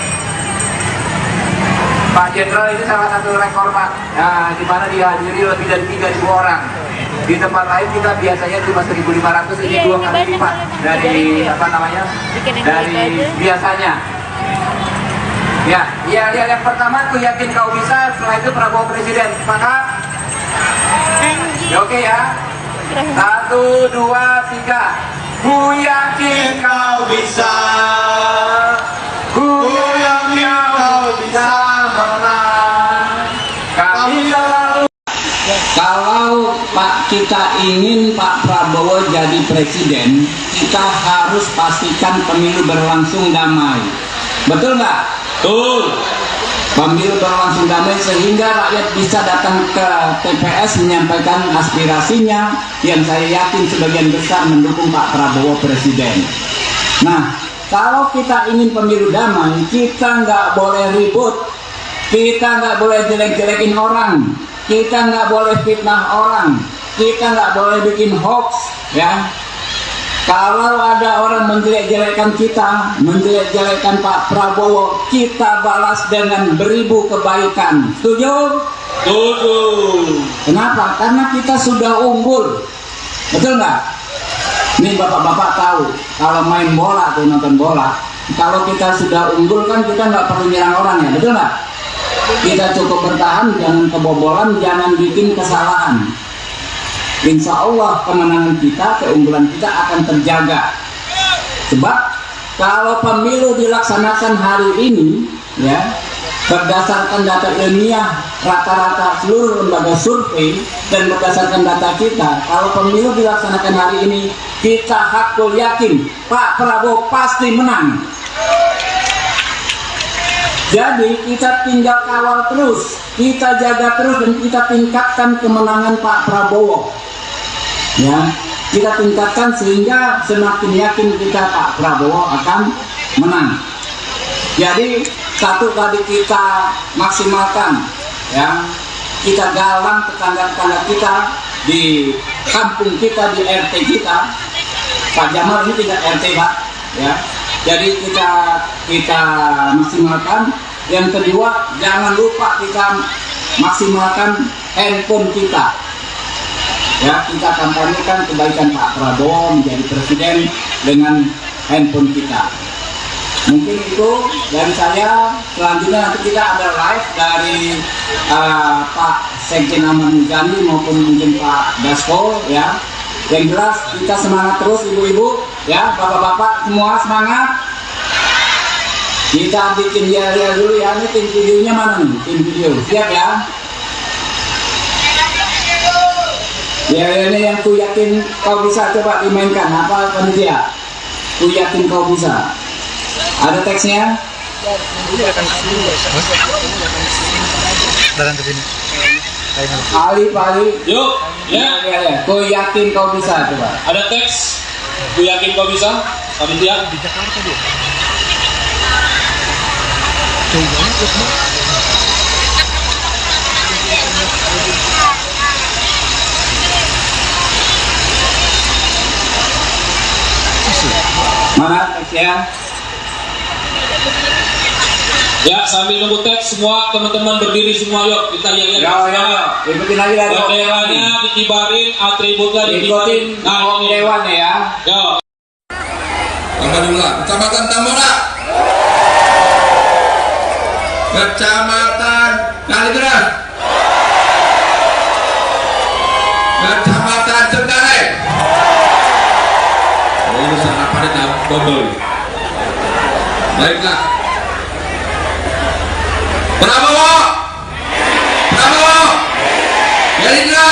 Pak Jenderal ini salah satu rekor Pak. Nah, di mana dihadiri lebih dari 3.000 orang. Di tempat lain kita biasanya cuma 1.500, ini 2 kali lipat dari apa namanya? Dari biasanya. Ya, yang pertama tuh yakin kau bisa, setelah itu Prabowo Presiden. Sepakat? Ya, oke ya. 1, 2, 3. Ku yakin kau bisa. Ku yakin kau bisa menang. Kami selalu. Kalau kita ingin Pak Prabowo jadi presiden, kita harus pastikan pemilu berlangsung damai. Betul nggak? Betul. Pemilu berlangsung damai sehingga rakyat bisa datang ke TPS menyampaikan aspirasinya, yang saya yakin sebagian besar mendukung Pak Prabowo presiden. Nah, kalau kita ingin pemilu damai, kita nggak boleh ribut, kita nggak boleh jelek-jelekin orang, kita nggak boleh fitnah orang, kita nggak boleh bikin hoax, ya. Kalau ada orang menjelek-jelekan kita, menjelek-jelekan Pak Prabowo, kita balas dengan beribu kebaikan. Setuju? Setuju. Kenapa? Karena kita sudah unggul. Betul nggak? Nih bapak-bapak tahu, kalau main bola atau nonton bola, kalau kita sudah unggul kan kita nggak perlu nyerang orang ya, betul nggak? Kita cukup bertahan, jangan kebobolan, jangan bikin kesalahan. Insya Allah kemenangan kita, keunggulan kita akan terjaga. Sebab kalau pemilu dilaksanakan hari ini, ya, berdasarkan data ilmiah rata-rata seluruh lembaga survei dan berdasarkan data kita, kalau pemilu dilaksanakan hari ini, kita hakul yakin Pak Prabowo pasti menang. Jadi kita tinggal kawal terus, kita jaga terus, dan kita tingkatkan kemenangan Pak Prabowo. Ya, kita tingkatkan sehingga semakin yakin kita Pak Prabowo akan menang. Jadi satu tadi kita maksimalkan, ya, kita galang tetangga-tetangga kita di kampung kita, di RT kita. Pak Jamal ini tidak RT Pak, ya. Jadi kita maksimalkan. Yang kedua, jangan lupa kita maksimalkan handphone kita. Ya, kita kampanyekan kebaikan Pak Prabowo menjadi presiden dengan handphone kita. Mungkin itu dari saya. Selanjutnya nanti kita ada live dari Pak Sekjen Ahmad Muzani maupun mungkin Pak Dasko, ya. Yang jelas kita semangat terus ibu-ibu, ya, bapak-bapak semua semangat. Kita bikin dia dulu ya. Ini tim videonya mana nih? Tim video siap ya. Ya, ini yang ku yakin kau bisa, coba dimainkan. Apa panitia? Ku yakin kau bisa. Ada teksnya? Datang ke sini. Ali, Pak Ali. Yuk, ya. Ya. Kau yakin kau bisa, coba. Ada teks. Gue yakin kau bisa. Panitia. Di Jakarta dia. Mana teksnya? Ya, sambil nunggu teks semua teman-teman berdiri semua, yuk kita lihat. Ya. Ikutin lagi dari benderanya dikibarin, atributnya ikutin dikibarin. Om Dewan ya. Yuk. Tambah jumlah. Kecamatan Tambora, Kecamatan Kalideres, Kecamatan Cengkareng. Oh, ini sarapannya double. Baiklah. Prabowo, Gerindra,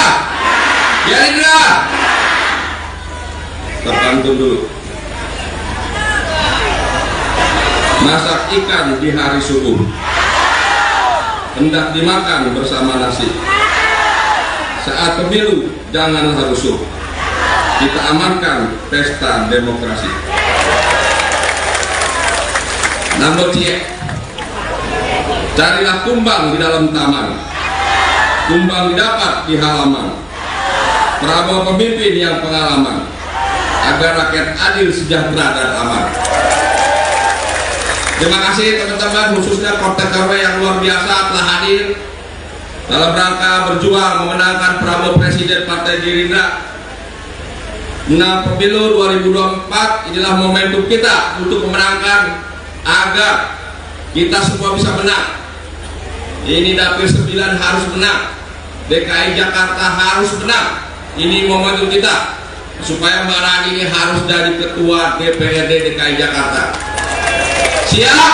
terbantu dulu. Masak ikan di hari subuh, hendak dimakan bersama nasi. Saat pemilu janganlah rusuh, kita amankan pesta demokrasi. Nomor C, carilah kumbang di dalam taman, kumbang didapat di halaman. Prabowo pemimpin yang pengalaman, agar rakyat adil, sejahtera, dan aman. Terima kasih teman-teman, khususnya Kota KW yang luar biasa telah hadir dalam rangka berjuang memenangkan Prabowo Presiden Partai Gerindra. Nah, pemilu 2024 inilah momentum kita untuk memenangkan agar kita semua bisa menang. Ini Dapil 9 harus menang, DKI Jakarta harus menang. Ini momentum kita supaya Mbak Rani ini harus jadi ketua DPRD DKI Jakarta. Siap?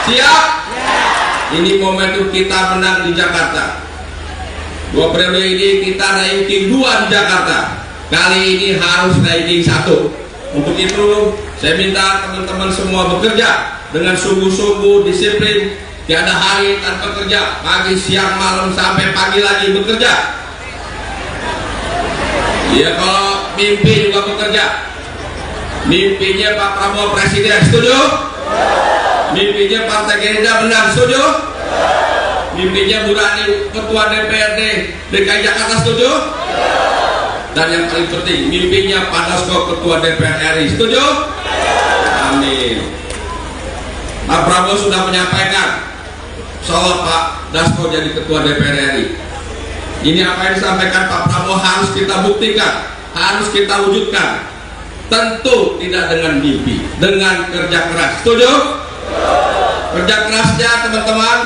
Siap? Ini momentum kita menang di Jakarta. 2 periode ini kita ranking 2 di Jakarta. Kali ini harus ranking 1. Untuk itu saya minta teman-teman semua bekerja dengan sungguh-sungguh, disiplin. Tiada hari tanpa kerja, pagi, siang, malam, sampai pagi lagi bekerja. Ya, kalau mimpi juga bekerja. Mimpinya Pak Prabowo Presiden, setuju? Mimpinya Partai Gerindra menang, setuju? Mimpinya Bu Rani Ketua DPRD DKI Jakarta, setuju? Dan yang paling penting, mimpinya Pak Dasko Ketua DPR RI, setuju? Amin. Pak Prabowo sudah menyampaikan soal Pak Dasko jadi Ketua DPR RI. Ini apa yang disampaikan Pak Prabowo harus kita buktikan, harus kita wujudkan. Tentu tidak dengan mimpi, dengan kerja keras. Setuju? Kerja kerasnya teman-teman,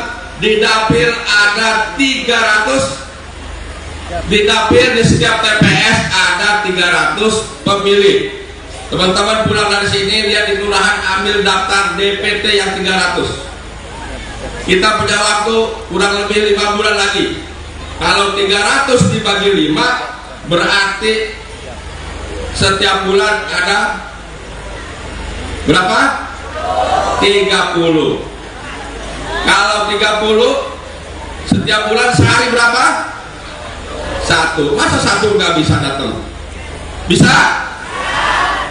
di dapil ada 300, di dapil di setiap TPS ada 300 pemilih. Teman-teman pulang dari sini, lihat di kelurahan, ambil daftar DPT yang 300. Kita punya waktu kurang lebih 5 bulan lagi. Kalau 300 dibagi 5, berarti setiap bulan ada berapa? 30. Kalau 30 setiap bulan sehari berapa? 1. Masa 1 nggak bisa datang? Bisa?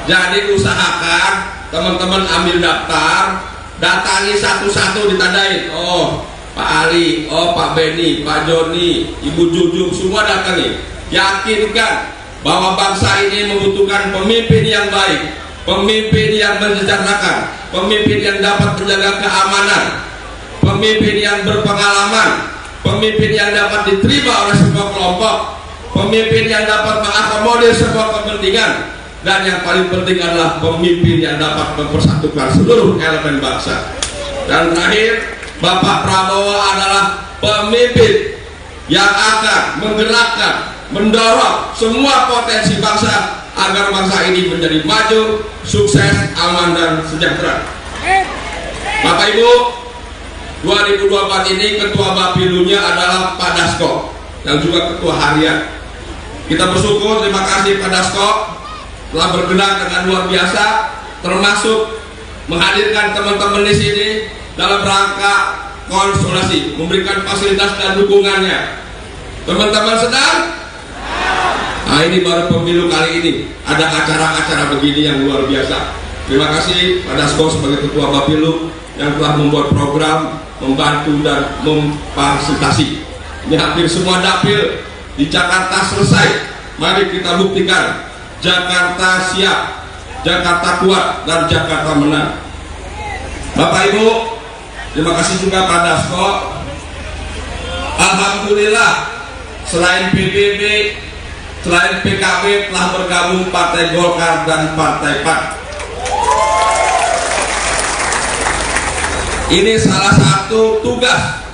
Jadi usahakan teman-teman ambil daftar, datangi satu-satu, ditandain. Oh, Pak Ali, oh Pak Beni, Pak Joni, Ibu Jujung, semua datangi. Yakinkan bahwa bangsa ini membutuhkan pemimpin yang baik, pemimpin yang mensejahterakan, pemimpin yang dapat menjaga keamanan, pemimpin yang berpengalaman, pemimpin yang dapat diterima oleh semua kelompok, pemimpin yang dapat mengakomodir semua kepentingan, dan yang paling penting adalah pemimpin yang dapat mempersatukan seluruh elemen bangsa. Dan terakhir, Bapak Prabowo adalah pemimpin yang akan menggerakkan, mendorong semua potensi bangsa agar bangsa ini menjadi maju, sukses, aman, dan sejahtera. Bapak Ibu, 2024 ini Ketua Bapilunya adalah Pak Dasko yang juga Ketua Harian. Kita bersyukur, terima kasih Pak Dasko telah bergerak dengan luar biasa, termasuk menghadirkan teman-teman di sini dalam rangka konsolidasi, memberikan fasilitas dan dukungannya. Teman-teman sedang? Nah, ini baru pemilu kali ini ada acara-acara begini yang luar biasa. Terima kasih Pak Dasko sebagai Ketua Bapilu yang telah membuat program, membantu dan memfasilitasi. Ini hampir semua dapil di Jakarta selesai. Mari kita buktikan Jakarta siap, Jakarta kuat, dan Jakarta menang. Bapak Ibu, terima kasih juga Pak Dasko. Alhamdulillah, selain PBB, selain PKB telah bergabung Partai Golkar dan Partai PAN. Ini salah satu tugas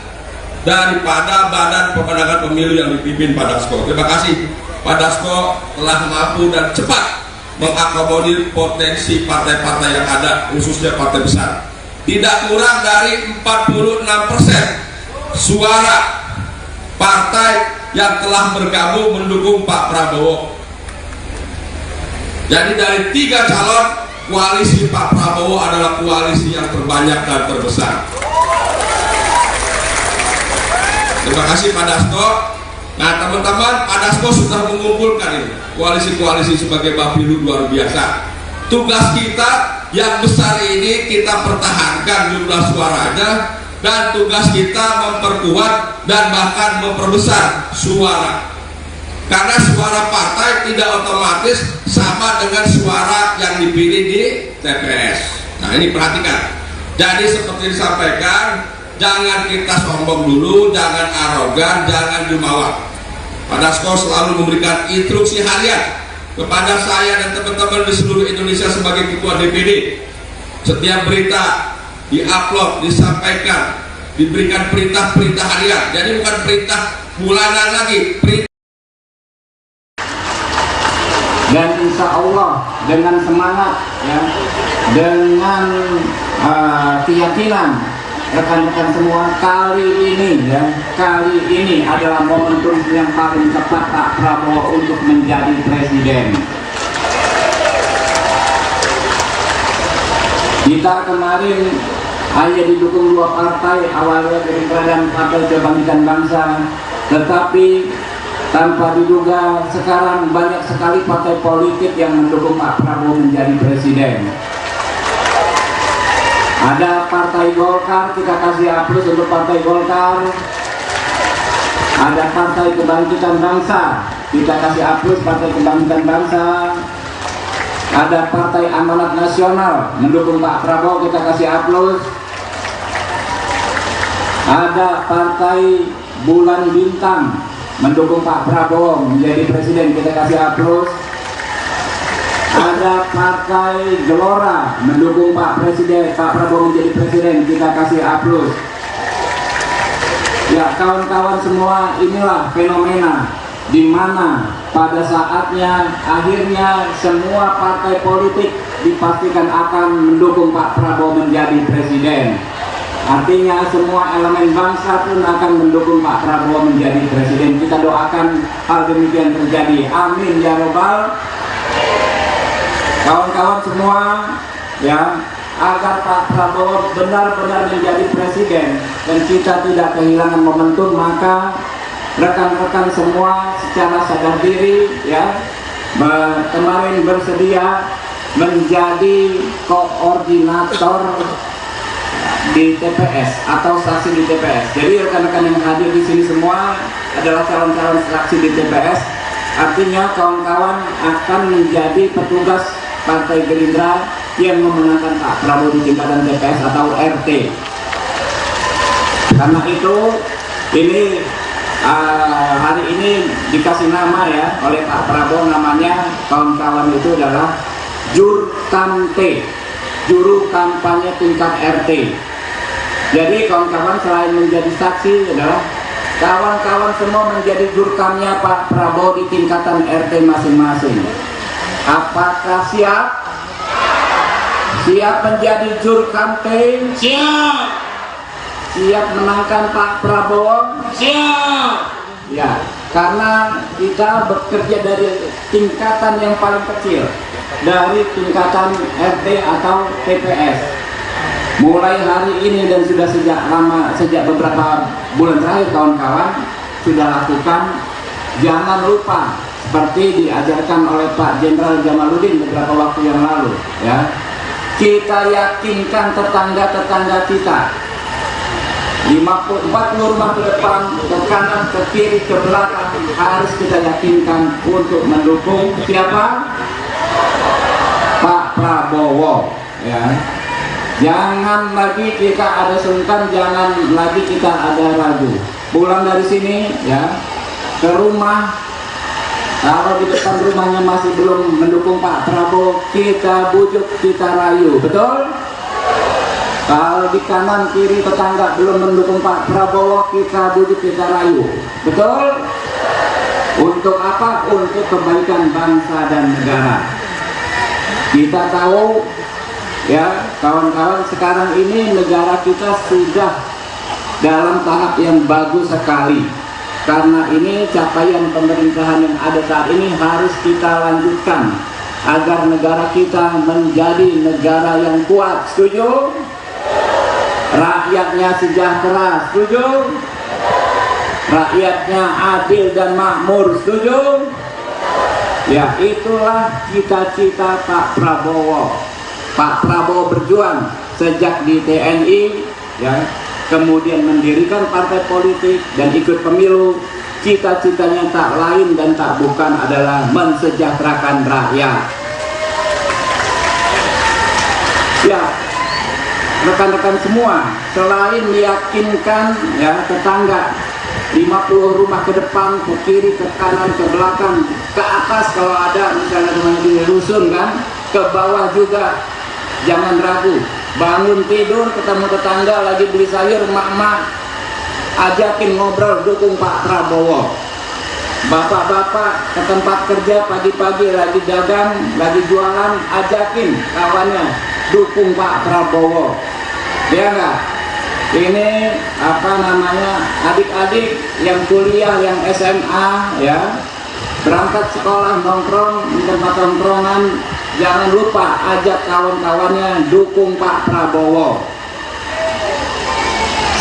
daripada Badan Pemenangan Pemilu yang dipimpin Pak Dasko. Terima kasih Pak Dasko telah mampu dan cepat mengakomodir potensi partai-partai yang ada, khususnya partai besar. Tidak kurang dari 46% suara partai yang telah bergabung mendukung Pak Prabowo. Jadi dari 3 calon, koalisi Pak Prabowo adalah koalisi yang terbanyak dan terbesar. Terima kasih Pak Dasko. Nah teman-teman, Pak Dasko sudah mengumpulkan ini koalisi-koalisi sebagai Bapilu luar biasa. Tugas kita yang besar ini kita pertahankan jumlah suaranya, dan tugas kita memperkuat dan bahkan memperbesar suara. Karena suara partai tidak otomatis sama dengan suara yang dipilih di TPS. Nah ini perhatikan. Jadi seperti disampaikan, jangan kita sombong dulu, jangan arogan, jangan jumawa. Pak Dasko selalu memberikan instruksi harian kepada saya dan teman-teman di seluruh Indonesia sebagai Ketua DPD. Setiap berita diupload, disampaikan, diberikan perintah-perintah harian. Jadi bukan perintah bulanan lagi, perintah. Dan insya Allah dengan semangat ya, dengan keyakinan rekan-rekan semua, kali ini adalah momentum yang paling tepat Pak Prabowo untuk menjadi presiden. Kita kemarin hanya didukung 2 partai, awalnya Gerindra dan Partai Kebangkitan Bangsa, tetapi tanpa diduga sekarang banyak sekali partai politik yang mendukung Pak Prabowo menjadi presiden. Ada Partai Golkar, kita kasih aplaus untuk Partai Golkar. Ada Partai Kebangkitan Bangsa, kita kasih aplaus Partai Kebangkitan Bangsa. Ada Partai Amanat Nasional mendukung Pak Prabowo, kita kasih aplaus. Ada Partai Bulan Bintang mendukung Pak Prabowo menjadi presiden, kita kasih aplaus. Ada Partai Gelora mendukung Pak Prabowo menjadi presiden, kita kasih aplaus. Ya kawan-kawan semua, inilah fenomena di mana pada saatnya akhirnya semua partai politik dipastikan akan mendukung Pak Prabowo menjadi presiden. Artinya semua elemen bangsa pun akan mendukung Pak Prabowo menjadi presiden. Kita doakan hal demikian terjadi. Amin ya robbal. Kawan-kawan semua ya, agar Pak Prabowo benar-benar menjadi presiden dan kita tidak kehilangan momentum, maka rekan-rekan semua secara sadar diri ya kemarin bersedia menjadi koordinator di TPS atau saksi di TPS. Jadi rekan-rekan yang hadir di sini semua adalah calon-calon saksi di TPS. Artinya kawan-kawan akan menjadi petugas Partai Gerindra yang memenangkan Pak Prabowo di tingkatan TPS atau RT. Karena itu ini hari ini dikasih nama ya oleh Pak Prabowo, namanya kawan-kawan itu adalah Jurkamte, juru kampanye tingkat RT. Jadi kawan-kawan selain menjadi saksi adalah kawan-kawan semua menjadi jurkamnya Pak Prabowo di tingkatan RT masing-masing. Apakah siap? Siap menjadi jurkamte? Siap. Siap menangkan Pak Prabowo? Siap. Ya, karena kita bekerja dari tingkatan yang paling kecil, dari tingkatan RT atau TPS. Mulai hari ini dan sudah sejak beberapa bulan terakhir kawan-kawan, sudah lakukan, jangan lupa seperti diajarkan oleh Pak Jenderal Jamaluddin beberapa waktu yang lalu, ya. Kita yakinkan tetangga-tetangga kita. 40 rumah ke depan, ke kanan, ke kiri, ke belakang harus kita yakinkan untuk mendukung siapa? Pak Prabowo, ya. Jangan lagi kita ada sungkan, jangan lagi kita ada ragu. Pulang dari sini, ya, ke rumah, kalau di depan rumahnya masih belum mendukung Pak Prabowo, kita bujuk, kita rayu, betul? Kalau di kanan kiri tetangga belum mendukung Pak Prabowo, kita bujuk, kita rayu, betul? Untuk apa? Untuk kebaikan bangsa dan negara. Kita tahu, ya kawan-kawan, sekarang ini negara kita sudah dalam tahap yang bagus sekali. Karena ini capaian pemerintahan yang ada saat ini harus kita lanjutkan agar negara kita menjadi negara yang kuat. Setuju? Rakyatnya sejahtera. Setuju? Rakyatnya adil dan makmur. Setuju? Ya, itulah cita-cita Pak Prabowo. Pak Prabowo berjuang sejak di TNI, ya, kemudian mendirikan partai politik dan ikut pemilu. Cita-citanya tak lain dan tak bukan adalah mensejahterakan rakyat. Ya, rekan-rekan semua, selain meyakinkan, ya, tetangga 50 rumah ke depan, ke kiri, ke kanan, ke belakang, ke atas kalau ada misalnya rumahnya di rusun, kan, ke bawah juga. Jangan ragu, bangun tidur ketemu tetangga lagi beli sayur, mak-mak, ajakin ngobrol, dukung Pak Prabowo. Bapak-bapak ke tempat kerja pagi-pagi lagi dagang, lagi jualan, ajakin kawannya, dukung Pak Prabowo. Ya enggak? Ini apa namanya, adik-adik yang kuliah, yang SMA, ya, berangkat sekolah nongkrong di tempat nongkrongan, jangan lupa ajak kawan-kawannya dukung Pak Prabowo.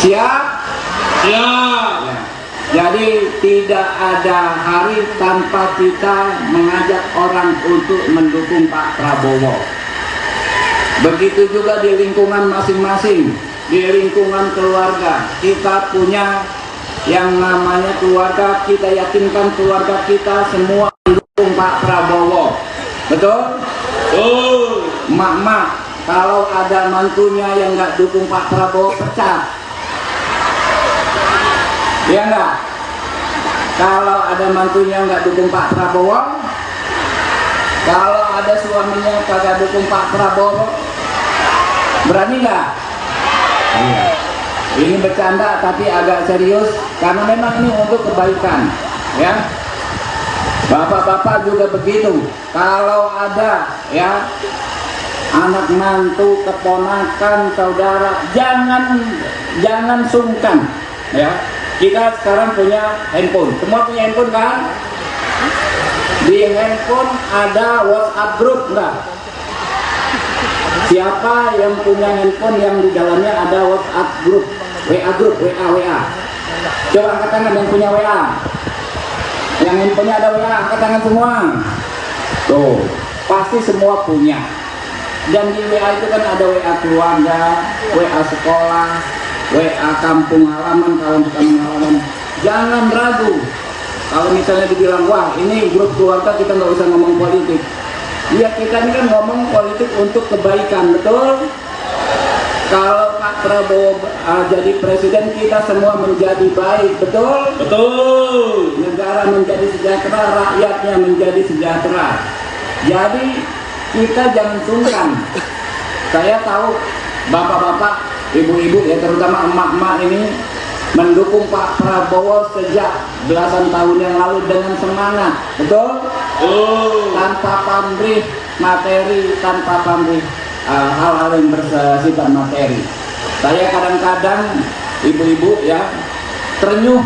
Siap? Siap. Ya. Jadi tidak ada hari tanpa kita mengajak orang untuk mendukung Pak Prabowo. Begitu juga di lingkungan masing-masing, di lingkungan keluarga. Kita punya yang namanya keluarga, kita yakinkan keluarga kita semua mendukung Pak Prabowo. Betul? Mak-mak, kalau ada mantunya yang nggak dukung Pak Prabowo, pecat. Ya enggak? Kalau ada mantunya nggak dukung Pak Prabowo, kalau ada suaminya kagak dukung Pak Prabowo, berani nggak? Iya. Ini bercanda tapi agak serius karena memang ini untuk kebaikan, ya. Bapak-bapak juga begitu. Kalau ada, ya, anak mantu, keponakan, saudara, jangan sungkan, ya. Kita sekarang punya handphone, semua punya handphone, kan? Di handphone ada WhatsApp group, enggak? Siapa yang punya handphone yang di dalamnya ada WhatsApp group, WA group, WA? Coba angkat tangan yang punya WA. Yang handphonenya ada WA, angkat tangan semua. Tuh, pasti semua punya. Dan di WA itu kan ada WA keluarga, WA sekolah, WA kampung halaman, kawan-kawan halaman. Jangan ragu. Kalau misalnya dibilang, wah ini grup keluarga kita nggak usah ngomong politik. Ya kita ini kan ngomong politik untuk kebaikan, betul? Kalau Pak Prabowo jadi presiden, kita semua menjadi baik, betul? Betul. Negara menjadi sejahtera, rakyatnya menjadi sejahtera. Jadi kita jangan sungkan. Saya tahu bapak-bapak, ibu-ibu, ya terutama emak-emak ini mendukung Pak Prabowo sejak belasan tahun yang lalu dengan semangat, betul? Tanpa pamrih materi, tanpa pamrih hal-hal yang bersifat materi. Saya kadang-kadang, ibu-ibu, ya, ternyuh,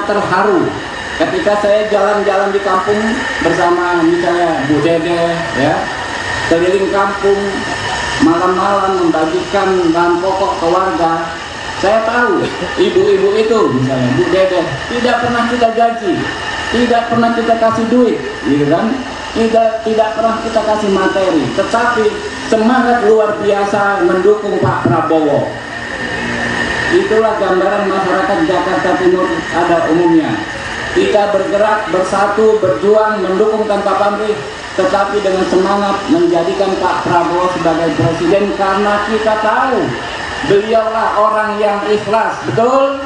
terharu ketika saya jalan-jalan di kampung bersama misalnya Bu Dede, ya, keliling kampung malam-malam membagikan bahan pokok ke warga. Saya tahu ibu-ibu itu misalnya Bu Dede tidak pernah kita gaji, tidak pernah kita kasih duit, gitu kan? Tidak pernah kita kasih materi, tetapi semangat luar biasa mendukung Pak Prabowo. Itulah gambaran masyarakat Jakarta Timur pada umumnya. Kita bergerak, bersatu, berjuang, mendukung tanpa pamrih, tetapi dengan semangat menjadikan Pak Prabowo sebagai presiden karena kita tahu beliaulah orang yang ikhlas, betul?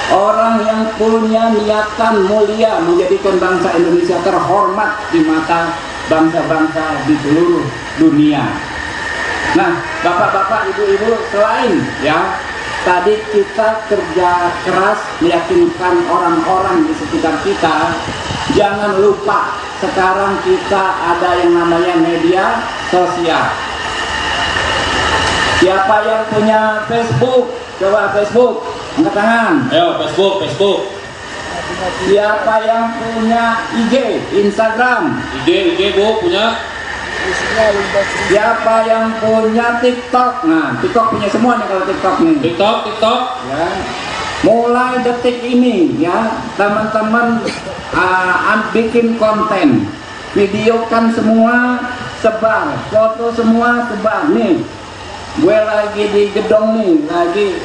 Orang yang punya niatan mulia menjadikan bangsa Indonesia terhormat di mata bangsa-bangsa di seluruh dunia. Nah, bapak-bapak, ibu-ibu, selain ya tadi kita kerja keras meyakinkan orang-orang di sekitar kita, jangan lupa sekarang kita ada yang namanya media sosial. Siapa yang punya Facebook? Coba Facebook, angkat tangan. Ayo, Facebook. Siapa yang punya IG, Instagram? IG Bu punya. Siapa yang punya TikTok? Nah, TikTok punya semua nih kalau TikTok nih. TikTok. Ya. Mulai detik ini ya, teman-teman bikin konten, videokan semua, sebar, foto semua sebar nih. Gue lagi di gedung nih, lagi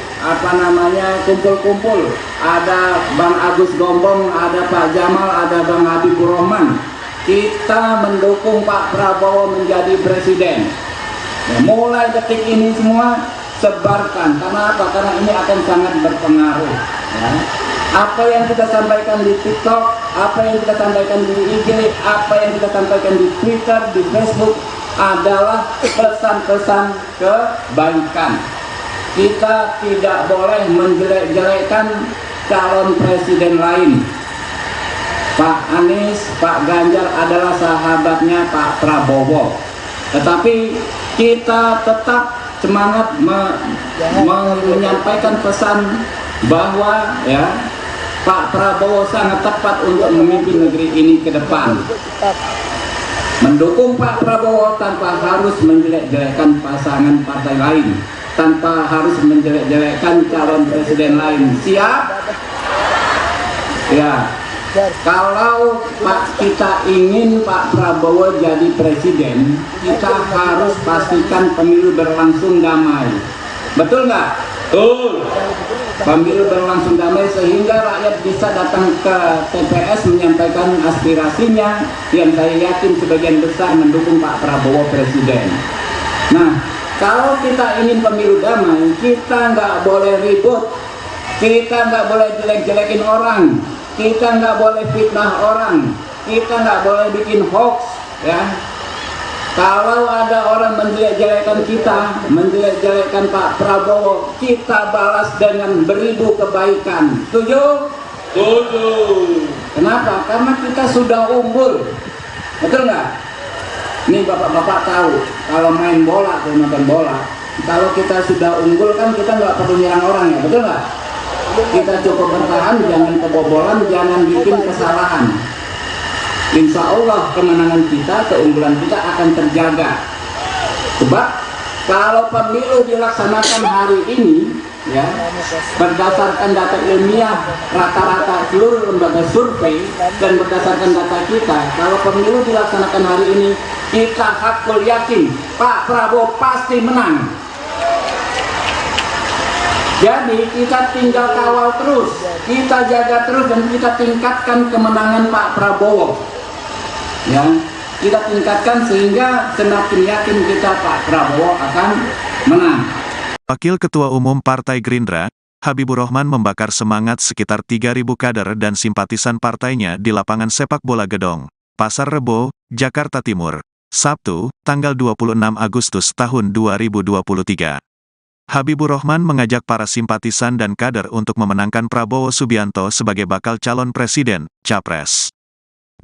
kumpul-kumpul. Ada Bang Agus Gombong, ada Pak Jamal, ada Bang Habibur Rahman. Kita mendukung Pak Prabowo menjadi presiden. Ya, mulai detik ini semua sebarkan. Karena apa? Karena ini akan sangat berpengaruh. Ya. Apa yang kita sampaikan di TikTok, apa yang kita sampaikan di IG, apa yang kita sampaikan di Twitter, di Facebook adalah pesan-pesan kebaikan. Kita tidak boleh menjelek-jelekkan calon presiden lain. Pak Anies, Pak Ganjar adalah sahabatnya Pak Prabowo. Tetapi kita tetap semangat menyampaikan pesan bahwa ya Pak Prabowo sangat tepat untuk memimpin negeri ini ke depan. Mendukung Pak Prabowo tanpa harus menjelek-jelekkan pasangan partai lain, tanpa harus menjelek-jelekkan calon presiden lain. Siap? Ya. Kalau kita ingin Pak Prabowo jadi presiden, kita harus pastikan pemilu berlangsung damai. Betul nggak? Betul. Pemilu berlangsung damai sehingga rakyat bisa datang ke TPS menyampaikan aspirasinya, yang saya yakin sebagian besar mendukung Pak Prabowo presiden. Nah, kalau kita ingin pemilu damai, kita nggak boleh ribut, kita nggak boleh jelek-jelekin orang, kita nggak boleh fitnah orang, kita nggak boleh bikin hoax, ya. Kalau ada orang menjelek-jelekan kita, menjelek-jelekan Pak Prabowo, kita balas dengan beribu kebaikan. Setuju? Setuju. Kenapa? Karena kita sudah unggul. Betul nggak? Nih bapak-bapak tahu, kalau main bola atau nonton bola, kalau kita sudah unggul kan kita nggak perlu nyerang orang, ya, betul nggak? Kita cukup bertahan, jangan kebobolan, jangan bikin kesalahan. Insya Allah kemenangan kita, keunggulan kita akan terjaga. Sebab kalau pemilu dilaksanakan hari ini, ya, berdasarkan data ilmiah rata-rata seluruh lembaga survei dan berdasarkan data kita, kalau pemilu dilaksanakan hari ini, kita hakul yakin Pak Prabowo pasti menang. Jadi kita tinggal kawal terus, kita jaga terus, dan kita tingkatkan kemenangan Pak Prabowo. Ya, kita tingkatkan sehingga semakin yakin kita Pak Prabowo akan menang. Wakil Ketua Umum Partai Gerindra, Habibur Rahman membakar semangat sekitar 3.000 kader dan simpatisan partainya di lapangan sepak bola Gedong, Pasar Rebo, Jakarta Timur, Sabtu, tanggal 26 Agustus tahun 2023. Habibur Rahman mengajak para simpatisan dan kader untuk memenangkan Prabowo Subianto sebagai bakal calon presiden, Capres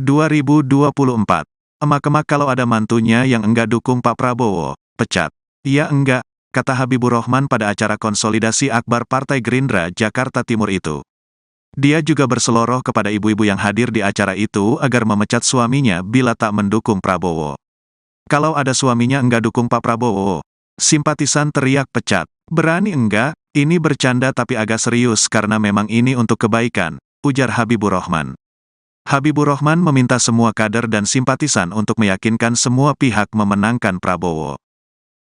2024. Emak-emak kalau ada mantunya yang enggak dukung Pak Prabowo, pecat. Iya enggak, kata Habibur Rahman pada acara konsolidasi akbar Partai Gerindra Jakarta Timur itu. Dia juga berseloroh kepada ibu-ibu yang hadir di acara itu agar memecat suaminya bila tak mendukung Prabowo. Kalau ada suaminya enggak dukung Pak Prabowo, simpatisan teriak pecat. Berani enggak, Ini bercanda tapi agak serius karena memang ini untuk kebaikan, ujar Habibur Rahman. Habibur Rahman meminta semua kader dan simpatisan untuk meyakinkan semua pihak memenangkan Prabowo.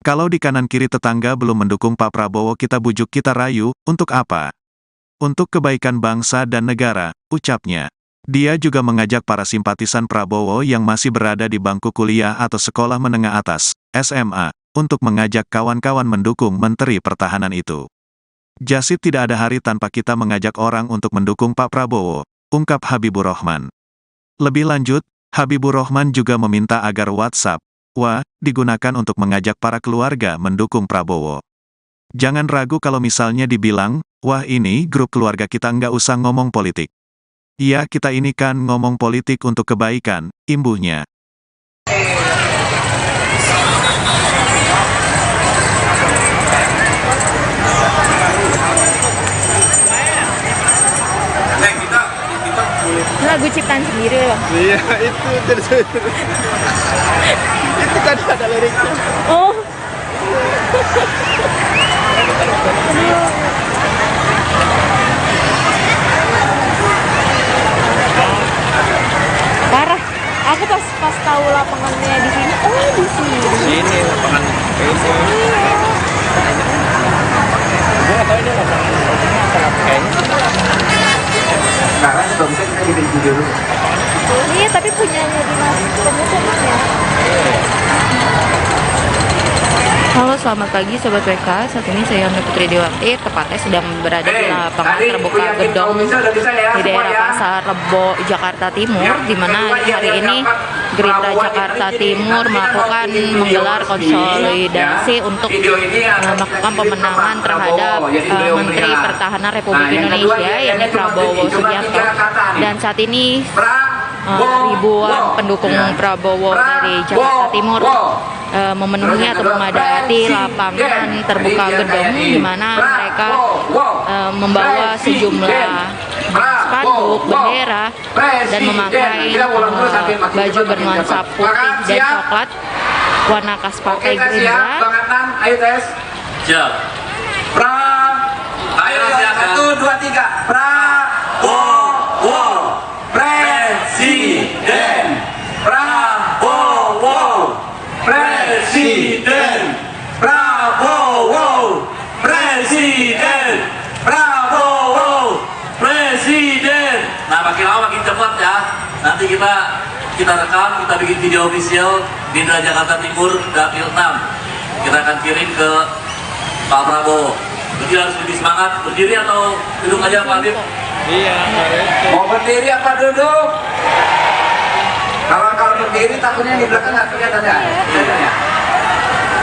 Kalau di kanan kiri tetangga belum mendukung Pak Prabowo kita bujuk kita rayu, untuk apa? Untuk kebaikan bangsa dan negara, ucapnya. Dia juga mengajak para simpatisan Prabowo yang masih berada di bangku kuliah atau sekolah menengah atas, SMA, untuk mengajak kawan-kawan mendukung Menteri Pertahanan itu. Jasib tidak ada hari tanpa kita mengajak orang untuk mendukung Pak Prabowo, ungkap Habibur Rahman. Lebih lanjut, Habibur Rahman juga meminta agar WhatsApp, digunakan untuk mengajak para keluarga mendukung Prabowo. Jangan ragu kalau misalnya dibilang, ini grup keluarga kita nggak usah ngomong politik. Iya kita ini kan ngomong politik untuk kebaikan, imbuhnya. Lagu ciptaan sendiri Bang. Iya, itu terus. Itu kan ada liriknya. Oh. Parah. Aku pas tahu lapangannya di sini. Oh, di sini. Sini lapangan ini. Gue nggak tahu ini lapangan apa kayaknya. Sekarang kalau bisa kita bikin video dulu. Iya, tapi punyanya Dinas Pemukiman ya. Halo, selamat pagi Sobat WK. Saat ini saya Yona Putri Dewati, tepatnya sedang berada di lapangan terbuka gedong di daerah Pasar Rebo, Jakarta Timur, di mana hari ini Gerindra Jakarta Timur melakukan menggelar konsolidasi untuk melakukan pemenangan terhadap Menteri Pertahanan Republik Indonesia, yakni Prabowo Subianto. Dan saat ini ribuan pendukung Prabowo dari Jakarta Timur memenuhi atau memadati lapangan terbuka gedong, di mana mereka membawa sejumlah spanduk, bendera, dan memakai baju bernuansa putih dan coklat warna khas Partai Gerindra. Ayo tes. Siap. Ayo silakan. 1, 2, 3. Prabowo Presiden. Prabowo Presiden. Prabowo Presiden. Prabowo Presiden. Nah, makin lama makin cepat ya. Nanti kita rekam, kita bikin video official Gerindra Jakarta Timur Dapil 6. Kita akan kirim ke Pak Prabowo. Jadi harus lebih semangat. Berdiri atau duduk aja Pak Habib? Iya, Mau berdiri apa duduk? Kalau berdiri takutnya di belakang nggak kelihatan ya? Kelihatan ya?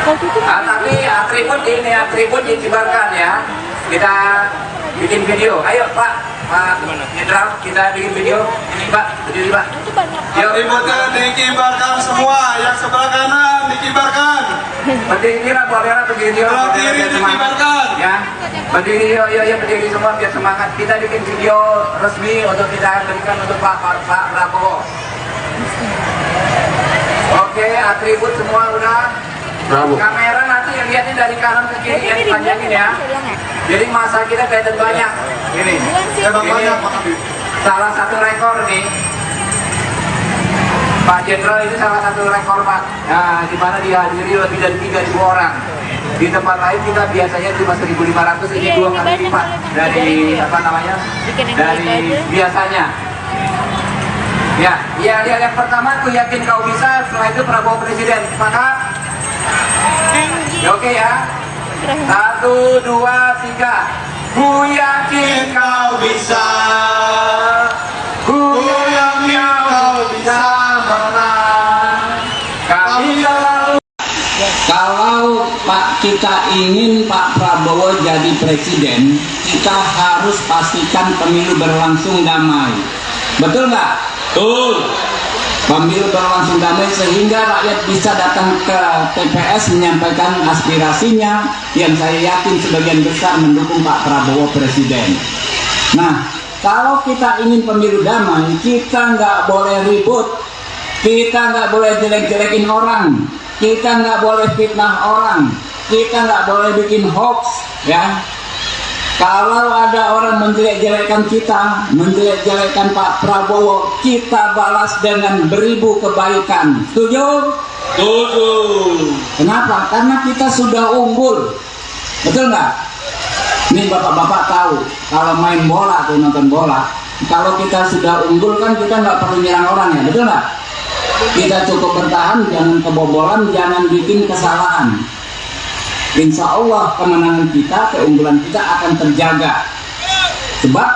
Tapi atribut dikibarkan ya. Kita bikin video. Ayo Pak Jenderal, kita bikin video. Ini Pak, berdiri Pak. Atributnya dikibarkan semua, yang sebelah kanan dikibarkan. Berdiri lah, boleh berdiri. Sebelah kiri dikibarkan. Ya, berdiri, yuk berdiri semua biar semangat. Kita bikin video resmi untuk kita berikan untuk Pak Prabowo. Oke, atribut semua udah. Bravo. Kamera nanti yang lihatnya dari kanan ke kiri ya, dipanjangin ya. Jadi masa kita kelihatan banyak. Ini banyak. salah satu rekor nih. Pak Jenderal ini salah satu rekor Pak. Nah, di mana dihadiri lebih dari 3.000 orang. Di tempat lain kita biasanya cuma 1.500, ini 2 kali lipat dari dari biasanya. Ya, yang pertama tuh yakin kau bisa, setelah itu Prabowo Presiden. Sepakat? Ya, oke ya. 1, 2, 3. Ku yakin kau bisa. Ku yakin kau bisa menang. Kami selalu. Kalau kita ingin Pak Prabowo jadi presiden, kita harus pastikan pemilu berlangsung damai. Betul nggak? Betul. Pemilu berlangsung damai sehingga rakyat bisa datang ke TPS menyampaikan aspirasinya, yang saya yakin sebagian besar mendukung Pak Prabowo Presiden. Nah, kalau kita ingin pemilu damai, kita nggak boleh ribut, kita nggak boleh jelek-jelekin orang, kita nggak boleh fitnah orang, kita nggak boleh bikin hoax, ya. Kalau ada orang menjelek-jelekkan kita, menjelek-jelekkan Pak Prabowo, kita balas dengan beribu kebaikan. Setuju? Setuju. Kenapa? Karena kita sudah unggul. Betul nggak? Nih bapak-bapak tahu, kalau main bola atau nonton bola, kalau kita sudah unggul kan kita nggak perlu nyerang orang ya, betul nggak? Kita cukup bertahan, jangan kebobolan, jangan bikin kesalahan. Insya Allah kemenangan kita, keunggulan kita akan terjaga. Sebab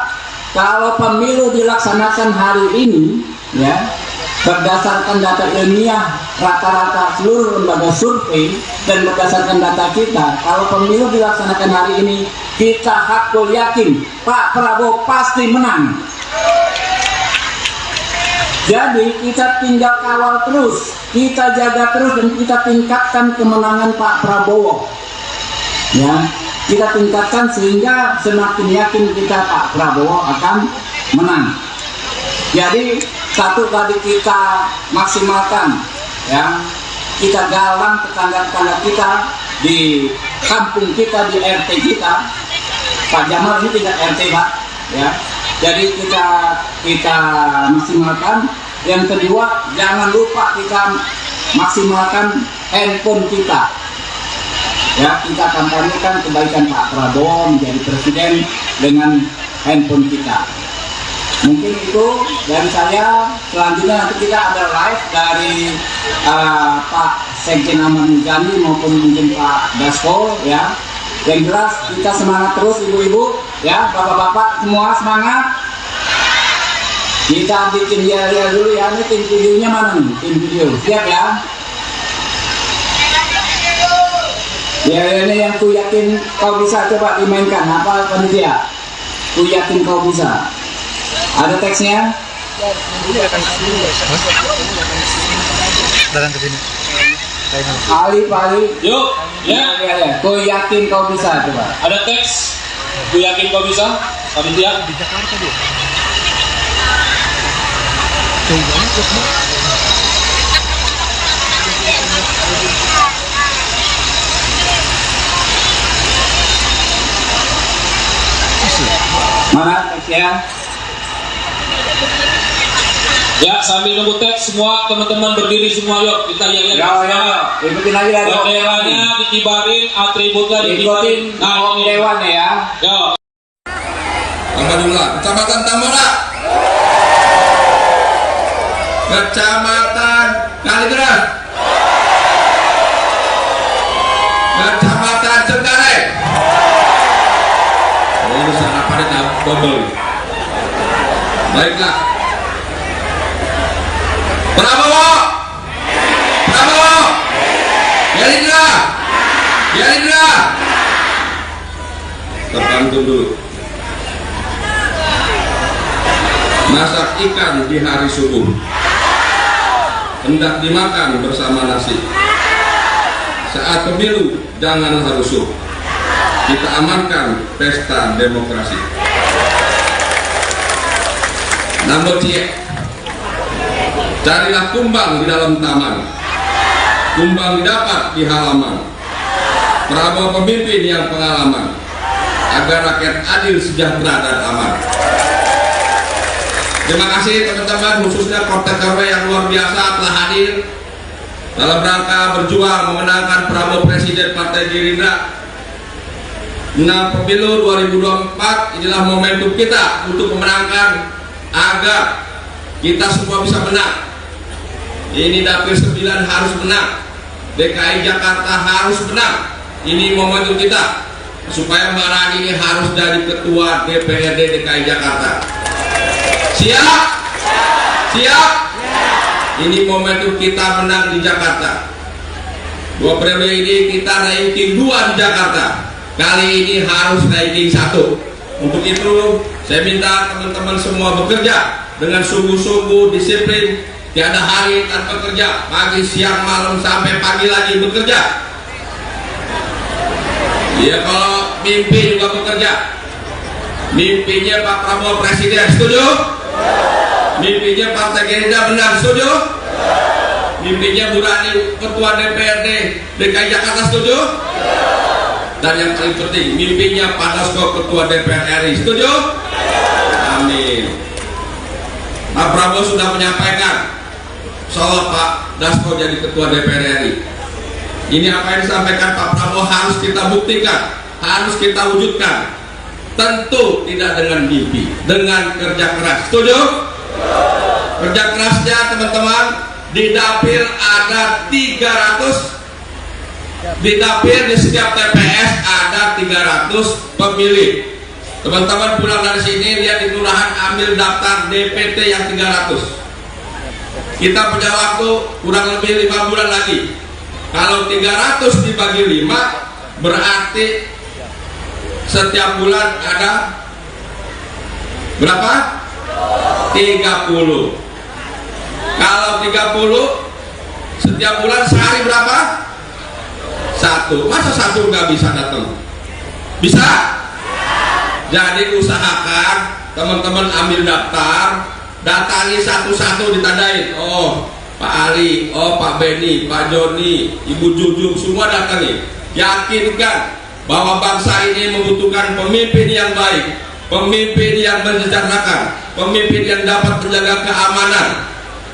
kalau pemilu dilaksanakan hari ini, ya, berdasarkan data ilmiah rata-rata seluruh lembaga survei dan berdasarkan data kita, kalau pemilu dilaksanakan hari ini, kita hakul yakin Pak Prabowo pasti menang. Jadi kita tinggal kawal terus, kita jaga terus dan kita tingkatkan kemenangan Pak Prabowo. Ya, kita tingkatkan sehingga semakin yakin kita Pak Prabowo akan menang. Jadi satu tadi kita maksimalkan, ya, kita galang tetangga-tetangga kita di kampung kita, di RT kita. Pak Jamal ini tidak RT Pak, ya. Jadi kita maksimalkan. Yang kedua, jangan lupa kita maksimalkan handphone kita. Ya, kita kampanyekan kebaikan Pak Prabowo menjadi presiden dengan handphone kita. Mungkin itu dari saya. Selanjutnya nanti kita ada live dari Pak Sekjen Ahmad Muzani maupun mungkin Pak Dasko, ya. Yang jelas kita semangat terus ibu-ibu, ya, bapak-bapak semua semangat. Kita bikin dia dulu ya. Ini tim videonya mana nih? Tim video siap ya. Ya ini yang ku yakin kau bisa, coba dimainkan apa panitia? Ku yakin kau bisa. Ada teksnya? Ali, Pak Ali. Yuk, ya. Ya. Ku yakin kau bisa, coba. Ada teks. Ku yakin kau bisa. Panitia. Di Jakarta dia. Mana teksnya? Ya, sambil nunggu teks semua teman-teman berdiri semua, yuk kita lihat. Ya, ikutin lagi dari benderanya dikibarin, atributnya ikutin dikibarin. Nah, Om Dewan ya. Yuk. Tambah jumlah. Kecamatan Tambora, Kecamatan Kalideres, Kecamatan Cengkareng. Oh, ini sarapannya double. Baiklah. Prabowo, Prabowo, Gerindra, Gerindra. Terpantun dulu. Masak ikan di hari subuh, hendak dimakan bersama nasi. Saat pemilu janganlah rusuh, kita amankan pesta demokrasi. Nomor cie, carilah kumbang di dalam taman, kumbang didapat di halaman. Prabowo pemimpin yang pengalaman, agar rakyat adil, sejahtera dan aman. Terima kasih teman-teman, khususnya Kota RW yang luar biasa telah hadir dalam rangka berjuang memenangkan Prabowo Presiden Partai Gerindra. Menang pemilu 2024 inilah momentum kita untuk memenangkan agar kita semua bisa menang. Ini Dapil 9 harus menang, DKI Jakarta harus menang. Ini momentum kita supaya Mbak Rani ini harus jadi ketua DPRD DKI Jakarta. Siap? Siap? Ini momentum kita menang di Jakarta. 2 periode ini kita ranking 2 di Jakarta. Kali ini harus ranking 1. Untuk itu saya minta teman-teman semua bekerja dengan sungguh-sungguh, disiplin. Tiada hari tanpa kerja, pagi, siang, malam, sampai pagi lagi bekerja. Ya, kalau mimpi juga bekerja. Mimpinya Pak Prabowo Presiden, setuju? Mimpinya Partai Gerindra benar, setuju? Mimpinya Bu Rani Ketua DPRD DKI Jakarta, setuju? dan yang paling penting mimpinya Pak Dasko Ketua DPR RI. Setuju? Amin. Pak Prabowo sudah menyampaikan soal Pak Dasko jadi Ketua DPR RI. Ini apa yang disampaikan Pak Prabowo harus kita buktikan, harus kita wujudkan. Tentu tidak dengan mimpi, dengan kerja keras. Setuju? Kerja kerasnya teman-teman, di dapil ada 300, di dapil di setiap TPS ada 300 pemilih. Teman-teman pulang dari sini lihat di kelurahan, ambil daftar DPT yang 300. Kita punya waktu kurang lebih 5 bulan lagi. Kalau 300 dibagi 5 berarti setiap bulan ada berapa? 30. Kalau 30 setiap bulan sehari berapa? 1. Masa 1 nggak bisa datang? Bisa? Jadi usahakan teman-teman ambil daftar, datangi satu-satu, ditandain. Oh, Pak Ali, oh Pak Beni, Pak Joni, Ibu Jujung, semua datangi. Yakinkan bahwa bangsa ini membutuhkan pemimpin yang baik, pemimpin yang mensejahterakan, pemimpin yang dapat menjaga keamanan,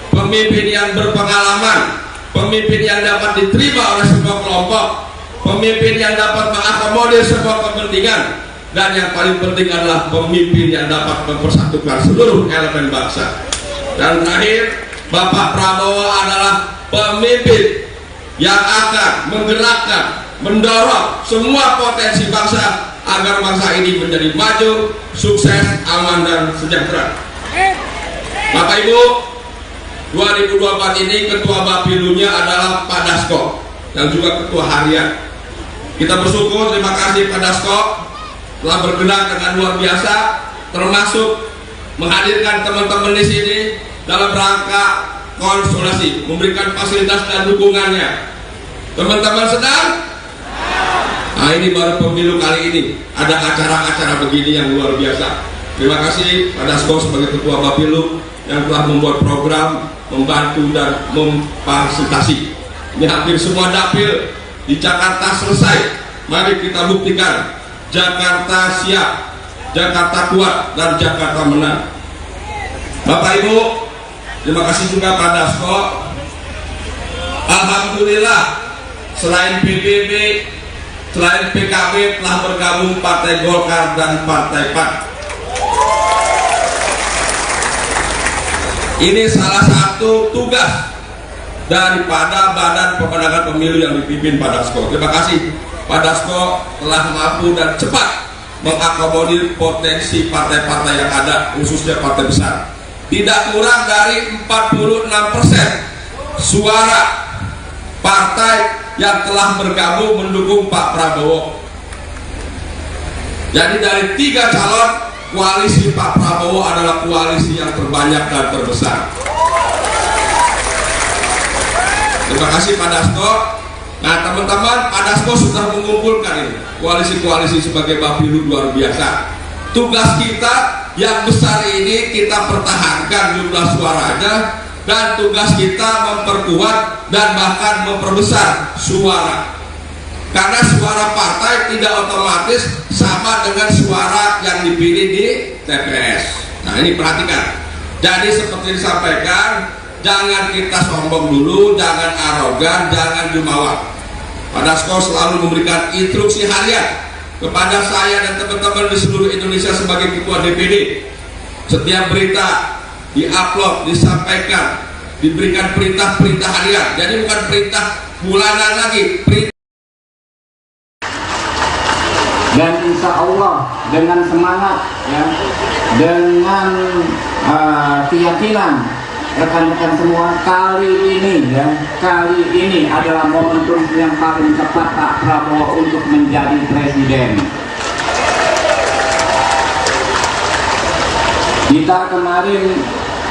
pemimpin yang berpengalaman, pemimpin yang dapat diterima oleh semua kelompok, pemimpin yang dapat mengakomodir semua kepentingan, dan yang paling penting adalah pemimpin yang dapat mempersatukan seluruh elemen bangsa. Dan terakhir, Bapak Prabowo adalah pemimpin yang akan menggerakkan, mendorong semua potensi bangsa agar bangsa ini menjadi maju, sukses, aman, dan sejahtera. Bapak Ibu, 2024 ini ketua Bapilunya adalah Pak Dasko yang juga ketua harian. Kita bersyukur, terima kasih Pak Dasko telah bergerak dengan luar biasa, termasuk menghadirkan teman-teman di sini dalam rangka konsolidasi, memberikan fasilitas dan dukungannya. Teman-teman sedang? Nah, ini baru pemilu kali ini ada acara-acara begini yang luar biasa. Terima kasih Pak Dasko sebagai ketua Bapilu yang telah membuat program, membantu dan memfasilitasi. Ini hampir semua dapil di Jakarta selesai. Mari kita buktikan Jakarta siap, Jakarta kuat, dan Jakarta menang. Bapak Ibu, terima kasih juga Pak Dasko. Alhamdulillah, selain PBB, selain PKB telah bergabung Partai Golkar dan Partai PAN. Ini salah satu tugas daripada Badan Pemenangan Pemilu yang dipimpin Pak Dasko. Terima kasih Pak Dasko telah mampu dan cepat mengakomodir potensi partai-partai yang ada, khususnya partai besar. Tidak kurang dari 46% suara partai yang telah bergabung mendukung Pak Prabowo. Jadi dari 3 calon, koalisi Pak Prabowo adalah koalisi yang terbanyak dan terbesar. Terima kasih Pak Dasko. Nah teman-teman, Pak Dasko sudah mengumpulkan ini koalisi-koalisi sebagai Bapilu luar biasa. Tugas kita yang besar ini kita pertahankan jumlah suaranya, dan tugas kita memperkuat dan bahkan memperbesar suara. Karena suara partai tidak otomatis sama dengan suara yang dipilih di TPS. Nah ini perhatikan. Jadi seperti disampaikan, jangan kita sombong dulu, jangan arogan, jangan jumawa. Pak Dasko selalu memberikan instruksi harian kepada saya dan teman-teman di seluruh Indonesia sebagai ketua DPD. Setiap berita diupload, disampaikan, diberikan perintah-perintah harian. Jadi bukan perintah bulanan lagi, perintah. Dan insya Allah dengan semangat ya, dengan keyakinan rekan-rekan semua, kali ini adalah momentum yang paling tepat Pak Prabowo untuk menjadi presiden. Kita kemarin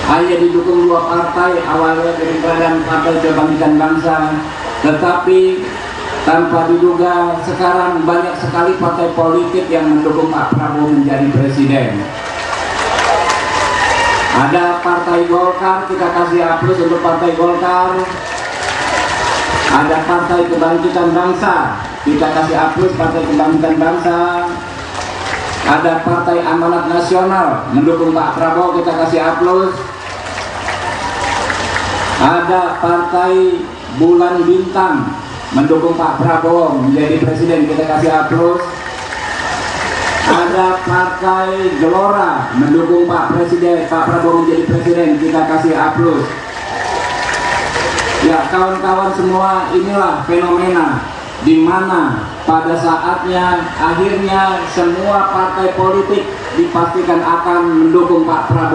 hanya didukung 2 partai, awalnya Gerindra dan Partai Kebangkitan Bangsa, tetapi tanpa diduga sekarang banyak sekali partai politik yang mendukung Pak Prabowo menjadi presiden. Ada Partai Golkar, kita kasih aplaus untuk Partai Golkar. Ada Partai Kebangkitan Bangsa, kita kasih aplaus. Partai Kebangkitan Bangsa. Ada Partai Amanat Nasional mendukung Pak Prabowo, kita kasih aplaus. Ada Partai Bulan Bintang mendukung Pak Prabowo menjadi presiden, kita kasih aplaus. Ada Partai Gelora mendukung Pak Prabowo menjadi presiden, kita kasih aplaus. Ya kawan-kawan semua, inilah fenomena di mana pada saatnya akhirnya semua partai politik dipastikan akan mendukung Pak Prabowo.